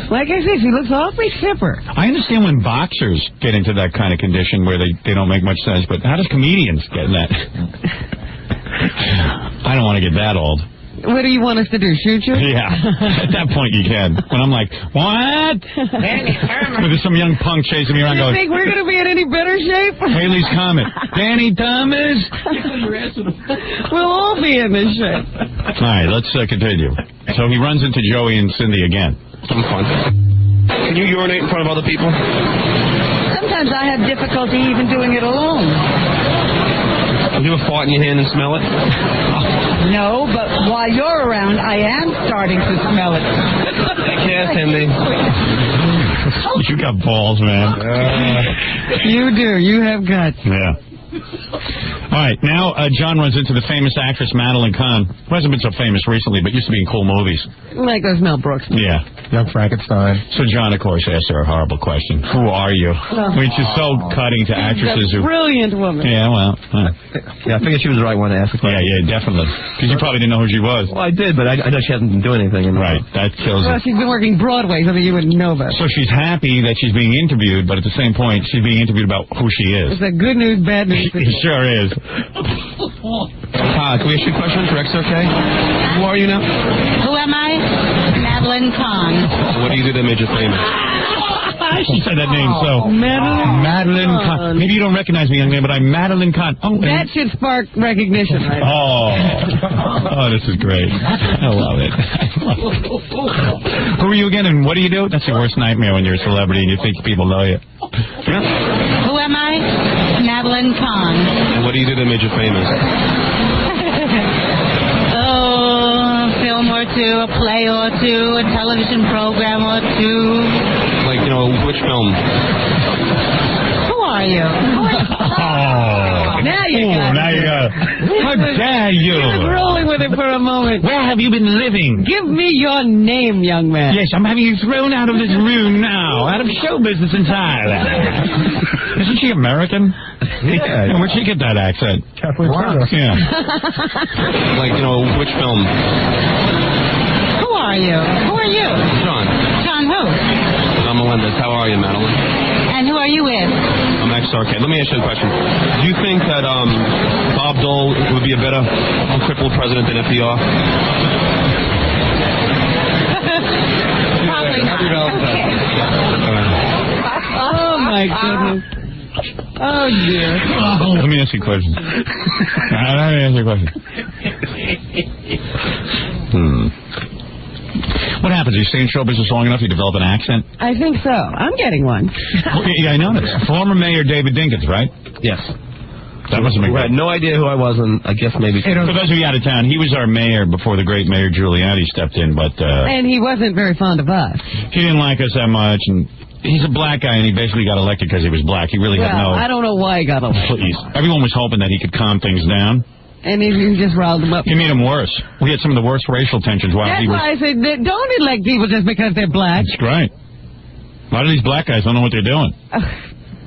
Speaker 4: Like I said, she looks awfully chipper.
Speaker 3: I understand when boxers get into that kind of condition where they don't make much sense, but how does comedians get in that? I don't want to get that old.
Speaker 4: What do you want us to do, shoot you?
Speaker 3: Yeah, at that point you can. When I'm like, what? There's some young punk chasing me around
Speaker 4: You
Speaker 3: going,
Speaker 4: think we're going to be in any better shape?
Speaker 3: Haley's Comet. Danny Thomas?
Speaker 4: We'll all be in this shape.
Speaker 3: All right, let's continue. So he runs into Joey and Cindy again.
Speaker 10: Some fun. Can you urinate in front of other people?
Speaker 14: Sometimes I have difficulty even doing it alone.
Speaker 10: Have you ever fart in your hand and smell it?
Speaker 14: No, but while you're around, I am starting to smell it.
Speaker 10: Yeah, Cindy.
Speaker 3: You got balls, man.
Speaker 4: You do. You have guts.
Speaker 3: Yeah. All right, now John runs into the famous actress Madeline Kahn, who hasn't been so famous recently, but used to be in cool movies.
Speaker 4: Like those Mel Brooks.
Speaker 3: Yeah.
Speaker 6: Young Frankenstein.
Speaker 3: So John, of course, asked her a horrible question. Who are you? Which is so cutting to actresses who...
Speaker 4: Brilliant woman.
Speaker 3: Yeah, well...
Speaker 12: Yeah, I figured she was the right one to ask the question.
Speaker 3: Yeah, definitely. Because you probably didn't know who she was.
Speaker 12: Well, I did, but I know she hasn't been doing anything.
Speaker 3: Right, that kills
Speaker 4: Well,
Speaker 3: it.
Speaker 4: she's been working Broadway, so that you wouldn't know that.
Speaker 3: So she's happy that she's being interviewed, but at the same point, she's being interviewed about who she is.
Speaker 4: It's a good news, bad news.
Speaker 3: It sure is.
Speaker 10: Can we ask you a question? Rex, okay? Who are you now?
Speaker 14: Who am I? Madeline Kahn.
Speaker 10: What do you do that made you famous?
Speaker 3: She said that name, so... Madeline Kahn. Maybe you don't recognize me, young man, but I'm Madeline Kahn. Oh,
Speaker 4: that should spark recognition, right?
Speaker 3: Oh, this is great. I love it. Who are you again, and what do you do? That's your worst nightmare when you're a celebrity and you think people know you.
Speaker 14: Who am I? Madeline Kahn.
Speaker 10: And what do you do that made you famous?
Speaker 14: A film or two, a play or two, a television program or two.
Speaker 10: Like, which film?
Speaker 14: Who are you?
Speaker 4: Now you got
Speaker 3: it. How dare you?
Speaker 4: He was rolling with it for a moment.
Speaker 3: Where have you been living?
Speaker 4: Give me your name, young man.
Speaker 3: Yes, I'm having you thrown out of this room now, out of show business entirely. Isn't she American? Yeah. Where'd she get that accent?
Speaker 6: Kathleen Turner.
Speaker 3: Yeah.
Speaker 10: Like, which film?
Speaker 14: Who are you? Who are you?
Speaker 10: John.
Speaker 14: John who?
Speaker 10: I'm Melendez. How are you, Madeline?
Speaker 14: And who are you with?
Speaker 10: I'm ex-Arcade. Let me ask you a question. Do you think that Bob Dole would be a better crippled president than FDR?
Speaker 14: Probably not.
Speaker 4: Oh, my goodness. Oh, dear.
Speaker 3: Let me ask you a question. What happens? You stay in show business long enough, you develop an accent?
Speaker 4: I think so. I'm getting one.
Speaker 3: Yeah, I noticed. Former Mayor David Dinkins, right?
Speaker 12: Yes.
Speaker 3: That must have been
Speaker 12: I had no idea who I was, and I guess maybe...
Speaker 3: For those of you out of town, he was our mayor before the great Mayor Giuliani stepped in, but...
Speaker 4: and he wasn't very fond of us.
Speaker 3: He didn't like us that much, and he's a black guy, and he basically got elected because he was black. He really had no...
Speaker 4: I don't know why he got elected.
Speaker 3: Please. Everyone was hoping that he could calm things down.
Speaker 4: And he just riled them up.
Speaker 3: He made them worse. We had some of the worst racial tensions while
Speaker 4: That's
Speaker 3: he was...
Speaker 4: why I said, don't elect people just because they're black.
Speaker 3: That's right. A lot of these black guys don't know what they're doing.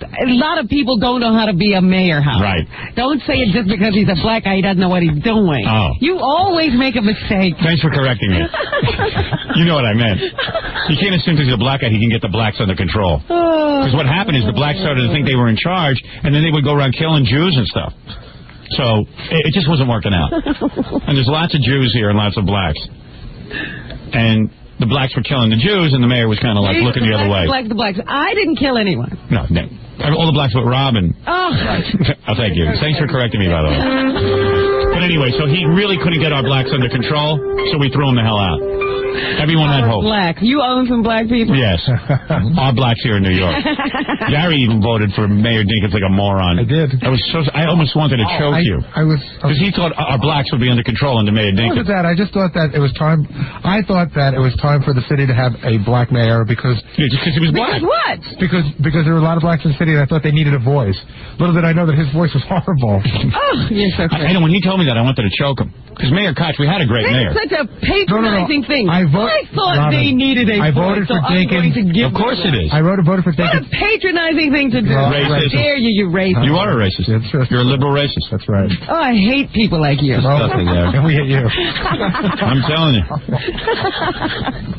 Speaker 4: A lot of people don't know how to be a mayor, Howard.
Speaker 3: Right.
Speaker 4: Don't say it just because he's a black guy, he doesn't know what he's doing.
Speaker 3: Oh.
Speaker 4: You always make a mistake.
Speaker 3: Thanks for correcting me. You know what I meant. You can't assume because he's a black guy, he can get the blacks under control. Because what happened is the blacks started to think they were in charge, and then they would go around killing Jews and stuff. So it just wasn't working out. And there's lots of Jews here and lots of blacks. And the blacks were killing the Jews, and the mayor was kind of like looking the other way.
Speaker 4: The blacks. I didn't kill anyone.
Speaker 3: No. All the blacks but Robin.
Speaker 4: Oh.
Speaker 3: Oh, thank you. Thanks for correcting me, by the way. But
Speaker 1: But anyway, so he really couldn't get our blacks under control, so we threw him the hell out. Everyone had hope.
Speaker 4: Black. You own some black people?
Speaker 1: Yes. Our blacks here in New York. Gary even voted for Mayor Dinkins like a moron.
Speaker 6: I did.
Speaker 1: I almost wanted to choke you. Because he thought our blacks would be under control under Mayor Dinkins.
Speaker 6: What was that? I just thought that it was time. I thought that it was time for the city to have a black mayor because...
Speaker 1: Yeah, just because he was black.
Speaker 4: Because what?
Speaker 6: Because there were a lot of blacks in the city and I thought they needed a voice. Little did I know that his voice was horrible.
Speaker 4: Oh, you're so crazy.
Speaker 1: I know, when he told me that, I wanted to choke him. Because Mayor Koch, we had a great mayor.
Speaker 4: That's such a patronizing thing. I thought they needed a
Speaker 6: voted
Speaker 4: voice,
Speaker 6: for
Speaker 4: so
Speaker 6: Dinkins.
Speaker 1: Of course it is.
Speaker 6: I voted for
Speaker 4: What
Speaker 6: Dinkins.
Speaker 4: a patronizing thing to do.
Speaker 1: Racist.
Speaker 4: How dare you racist.
Speaker 1: You are a racist. You're a liberal racist.
Speaker 6: That's right.
Speaker 4: Oh, I hate people like you.
Speaker 1: Nothing there.
Speaker 6: And we hate you.
Speaker 1: I'm telling you.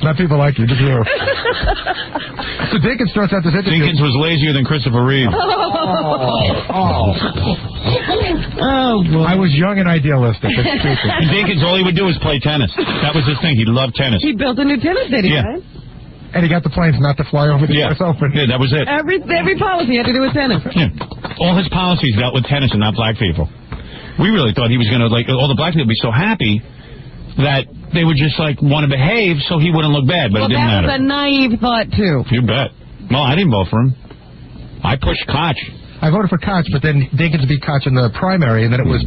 Speaker 6: Not people like you, just you. So Dinkins starts out this interview.
Speaker 1: Dinkins was lazier than Christopher Reeve.
Speaker 6: Boy. I was young and idealistic.
Speaker 1: And Dinkins, all he would do was play tennis. That was his thing. He loved tennis.
Speaker 4: He built a new tennis stadium,
Speaker 1: Yeah.
Speaker 4: right?
Speaker 6: And he got the planes not to fly over the US Open.
Speaker 1: Yeah, that was it.
Speaker 4: Every policy had to do with tennis.
Speaker 1: Yeah. All his policies dealt with tennis and not black people. We really thought he was going to, like, all the black people would be so happy that they would just, like, want to behave so he wouldn't look bad, but it didn't matter.
Speaker 4: That was a naive thought, too.
Speaker 1: You bet. Well, I didn't vote for him. I pushed Koch.
Speaker 6: I voted for Koch, but then Dinkins beat Koch in the primary, and then it was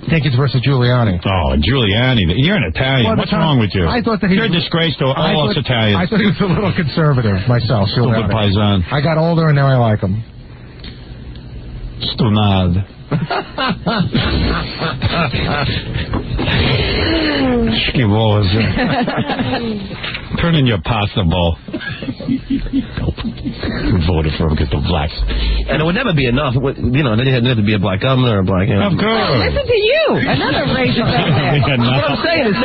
Speaker 6: Dinkins versus Giuliani.
Speaker 1: Oh, Giuliani. You're an Italian. What's wrong with you?
Speaker 6: I thought that
Speaker 1: you're a disgrace to all us Italians.
Speaker 6: I thought he was a little conservative myself.
Speaker 1: Stupid paisan.
Speaker 6: I got older, and now I like him.
Speaker 1: Stunad. Schivosa. Turn in your pasta bowl. Voted for him because the blacks.
Speaker 12: And it would never be enough. You know, then you had to be a black governor or a black...
Speaker 1: Of course.
Speaker 4: Listen to you. Another racist out there.
Speaker 12: What I'm saying is...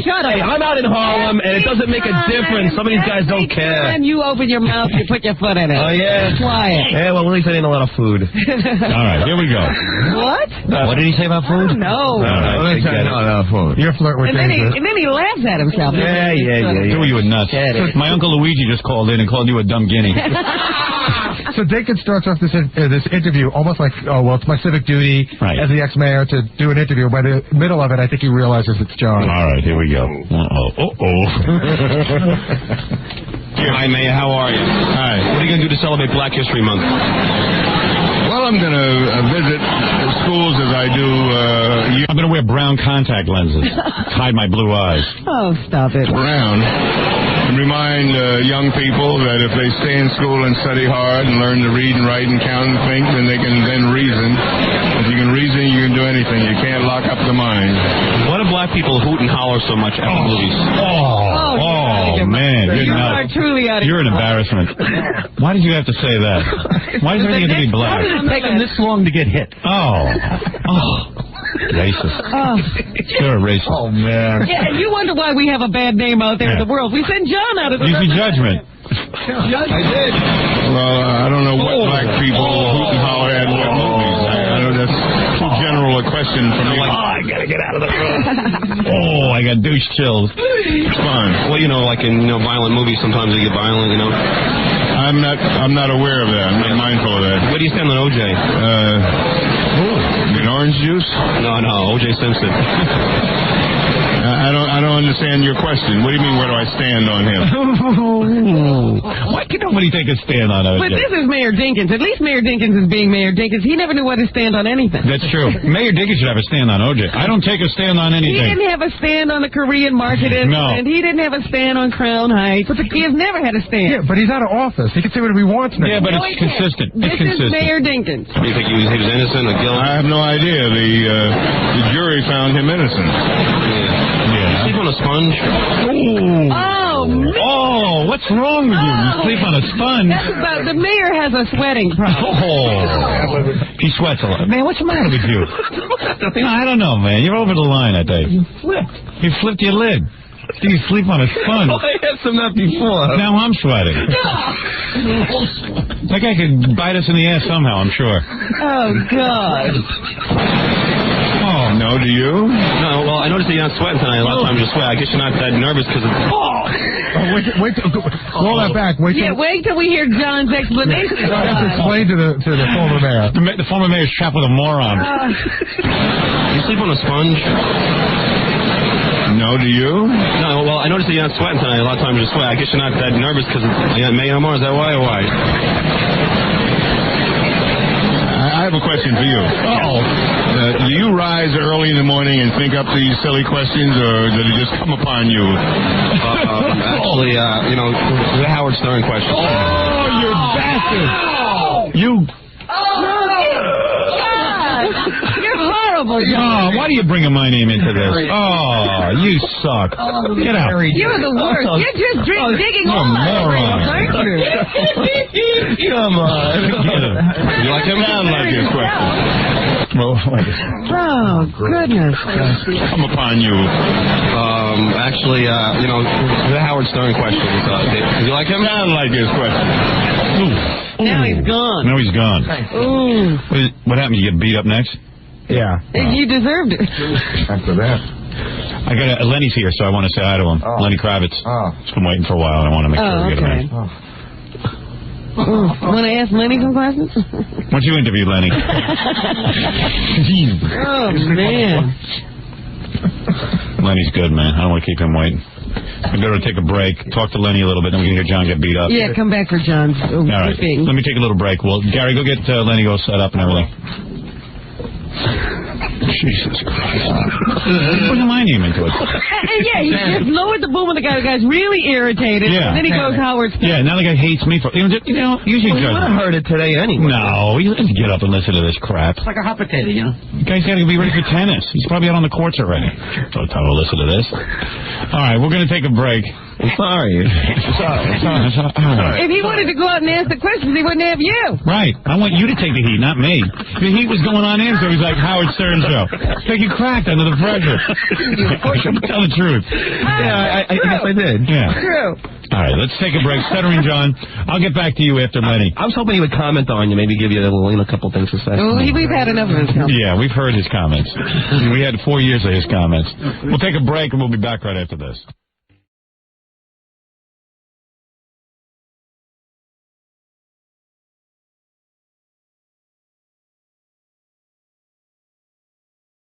Speaker 4: Shut up.
Speaker 12: Hey, I'm out in Harlem, and it doesn't make a difference. Some of these guys don't care.
Speaker 4: When you open your mouth, you put your foot in it.
Speaker 12: Oh, yeah?
Speaker 4: Quiet.
Speaker 12: Yeah, well, at least I didn't a lot of food.
Speaker 1: All right, here we go.
Speaker 4: What?
Speaker 1: What did he say about food?
Speaker 4: No.
Speaker 6: You're flirting with James.
Speaker 4: And then he laughs at himself.
Speaker 1: Yeah. Who are you nuts? My Uncle Luigi just called in and called you a dumb guinea.
Speaker 6: So Dinkins starts off this interview almost like, oh, well, it's my civic duty as the ex-mayor to do an interview. By the middle of it, I think he realizes it's John.
Speaker 1: All right, here we go.
Speaker 10: Hi, Mayor. How are you? Hi. What are you going to do to celebrate Black History Month?
Speaker 21: Well, I'm going to visit schools as I do.
Speaker 1: I'm going to wear brown contact lenses. Hide my blue eyes.
Speaker 4: Oh, stop it.
Speaker 21: Brown. And remind young people that if they stay in school and study hard and learn to read and write and count and think, then they can then reason. If you can reason, you can do anything. You can't lock up the mind.
Speaker 10: Why do black people hoot and holler so much at the movies?
Speaker 1: Oh, man.
Speaker 4: You are truly out of
Speaker 1: You're an embarrassment. Why did you have to say that? Why does everything have to be black?
Speaker 3: Why did it take him this long to get hit?
Speaker 1: Racist. You're a racist.
Speaker 6: Oh, man.
Speaker 4: Yeah, you wonder why we have a bad name out there in the world. We send John out of the...
Speaker 1: Use your judgment.
Speaker 21: I did. Well, I don't know what black people hoot and holler at what movies. I know that's too general a question for me.
Speaker 1: I gotta get out of the room. I got douche chills.
Speaker 21: It's fine.
Speaker 10: Well, you know, like in violent movies, sometimes they get violent, you know.
Speaker 21: I'm not aware of that. I'm not mindful of that.
Speaker 10: Where do you stand on OJ?
Speaker 21: You mean orange juice?
Speaker 10: No, OJ Simpson.
Speaker 21: I don't understand your question. What do you mean, where do I stand on him?
Speaker 1: Why can nobody take a stand on OJ?
Speaker 4: But this is Mayor Dinkins. At least Mayor Dinkins is being Mayor Dinkins. He never knew where to stand on anything.
Speaker 1: That's true. Mayor Dinkins should have a stand on OJ. I don't take a stand on anything.
Speaker 4: He didn't have a stand on the Korean market incident. He didn't have a stand on Crown Heights. He has never had a stand.
Speaker 6: Yeah, but he's out of office. He can say whatever he wants now.
Speaker 1: Yeah, but it's consistent.
Speaker 4: This is Mayor Dinkins.
Speaker 10: Do you think he was innocent or guilty?
Speaker 21: I have no idea. The jury found him innocent.
Speaker 10: Sleep on a sponge?
Speaker 1: Oh, what's wrong with you? You sleep on a sponge?
Speaker 4: The mayor has a sweating problem.
Speaker 1: He sweats a lot. Man, what's the matter with you? I don't know, man. You're over the line, I think. You flipped your lid. Do you sleep on a sponge?
Speaker 12: I had some that before.
Speaker 1: Now I'm sweating. That guy could bite us in the ass somehow, I'm sure.
Speaker 4: Oh, God.
Speaker 21: Oh, no, do you?
Speaker 10: No, well, I noticed that you're not sweating tonight. A lot of times you sweat. I guess you're not that nervous because of...
Speaker 6: wait, roll that back. Wait
Speaker 4: till we hear John's explanation.
Speaker 6: I have to explain to the former mayor.
Speaker 1: The former mayor's trapped with a moron.
Speaker 10: You sleep on a sponge?
Speaker 21: No, do you?
Speaker 10: No, well, I noticed that you're not sweating tonight. A lot of times you sweat. I guess you're not that nervous because you're not May no more. Is that why or why?
Speaker 21: I have a question for you. Do you rise early in the morning and think up these silly questions, or did it just come upon you?
Speaker 10: Actually, the Howard Stern question.
Speaker 21: Oh, you bastard! You...
Speaker 4: You're horrible.
Speaker 1: Oh, why do you bring my name into this? Oh, you suck. Get out.
Speaker 4: You're the worst. You're just digging holes.
Speaker 1: Moron.
Speaker 4: Thank you.
Speaker 12: Come on.
Speaker 21: You like him? I like his question.
Speaker 1: Well,
Speaker 4: oh, goodness.
Speaker 21: Come upon you.
Speaker 10: Actually, the Howard Stern question. Do you like him?
Speaker 21: I like his question.
Speaker 4: Now he's gone.
Speaker 1: Now he's gone.
Speaker 4: Ooh.
Speaker 1: What happened? You get beat up next?
Speaker 6: Yeah.
Speaker 4: You deserved it.
Speaker 6: After that.
Speaker 1: I got Lenny's here, so I want to say hi to him. Lenny Kravitz. He's been waiting for a while, and I want to make sure we get him in.
Speaker 4: Want to ask Lenny some questions?
Speaker 1: Why don't you interview Lenny?
Speaker 4: Oh, man.
Speaker 1: Lenny's good, man. I don't want to keep him waiting. I'm going to take a break, talk to Lenny a little bit, then we can hear John get beat up.
Speaker 4: Yeah, come back for John's.
Speaker 1: All right. Let me take a little break. Well, Gary, go get Lenny all set up and everything. Jesus Christ. Putting my name into it.
Speaker 4: Yeah, he just lowered the boom and the guy's really irritated.
Speaker 1: Yeah.
Speaker 4: And then he goes Howard Stern.
Speaker 1: Yeah, now the guy hates me for... usually
Speaker 12: You would have heard it today anyway.
Speaker 1: No, he doesn't get up and listen to this crap.
Speaker 19: It's like a hot potato, you know?
Speaker 1: The guy's got to be ready for tennis. He's probably out on the courts already. So time to listen to this. All right, we're going to take a break.
Speaker 12: I'm sorry.
Speaker 4: If he wanted to go out and ask the questions, he wouldn't have you.
Speaker 1: Right. I want you to take the heat, not me. The heat was going on in, so he's like Howard Stern show. It's like you cracked under the pressure. Tell the truth.
Speaker 12: Yeah, I guess I did.
Speaker 1: Yeah.
Speaker 4: True.
Speaker 1: All right, let's take a break. Stuttering John, I'll get back to you after Lenny.
Speaker 12: I was hoping he would comment on you, maybe give you a couple things to say.
Speaker 4: Well, we've had enough of his comments.
Speaker 1: Yeah, we've heard his comments. We had 4 years of his comments. We'll take a break, and we'll be back right after this.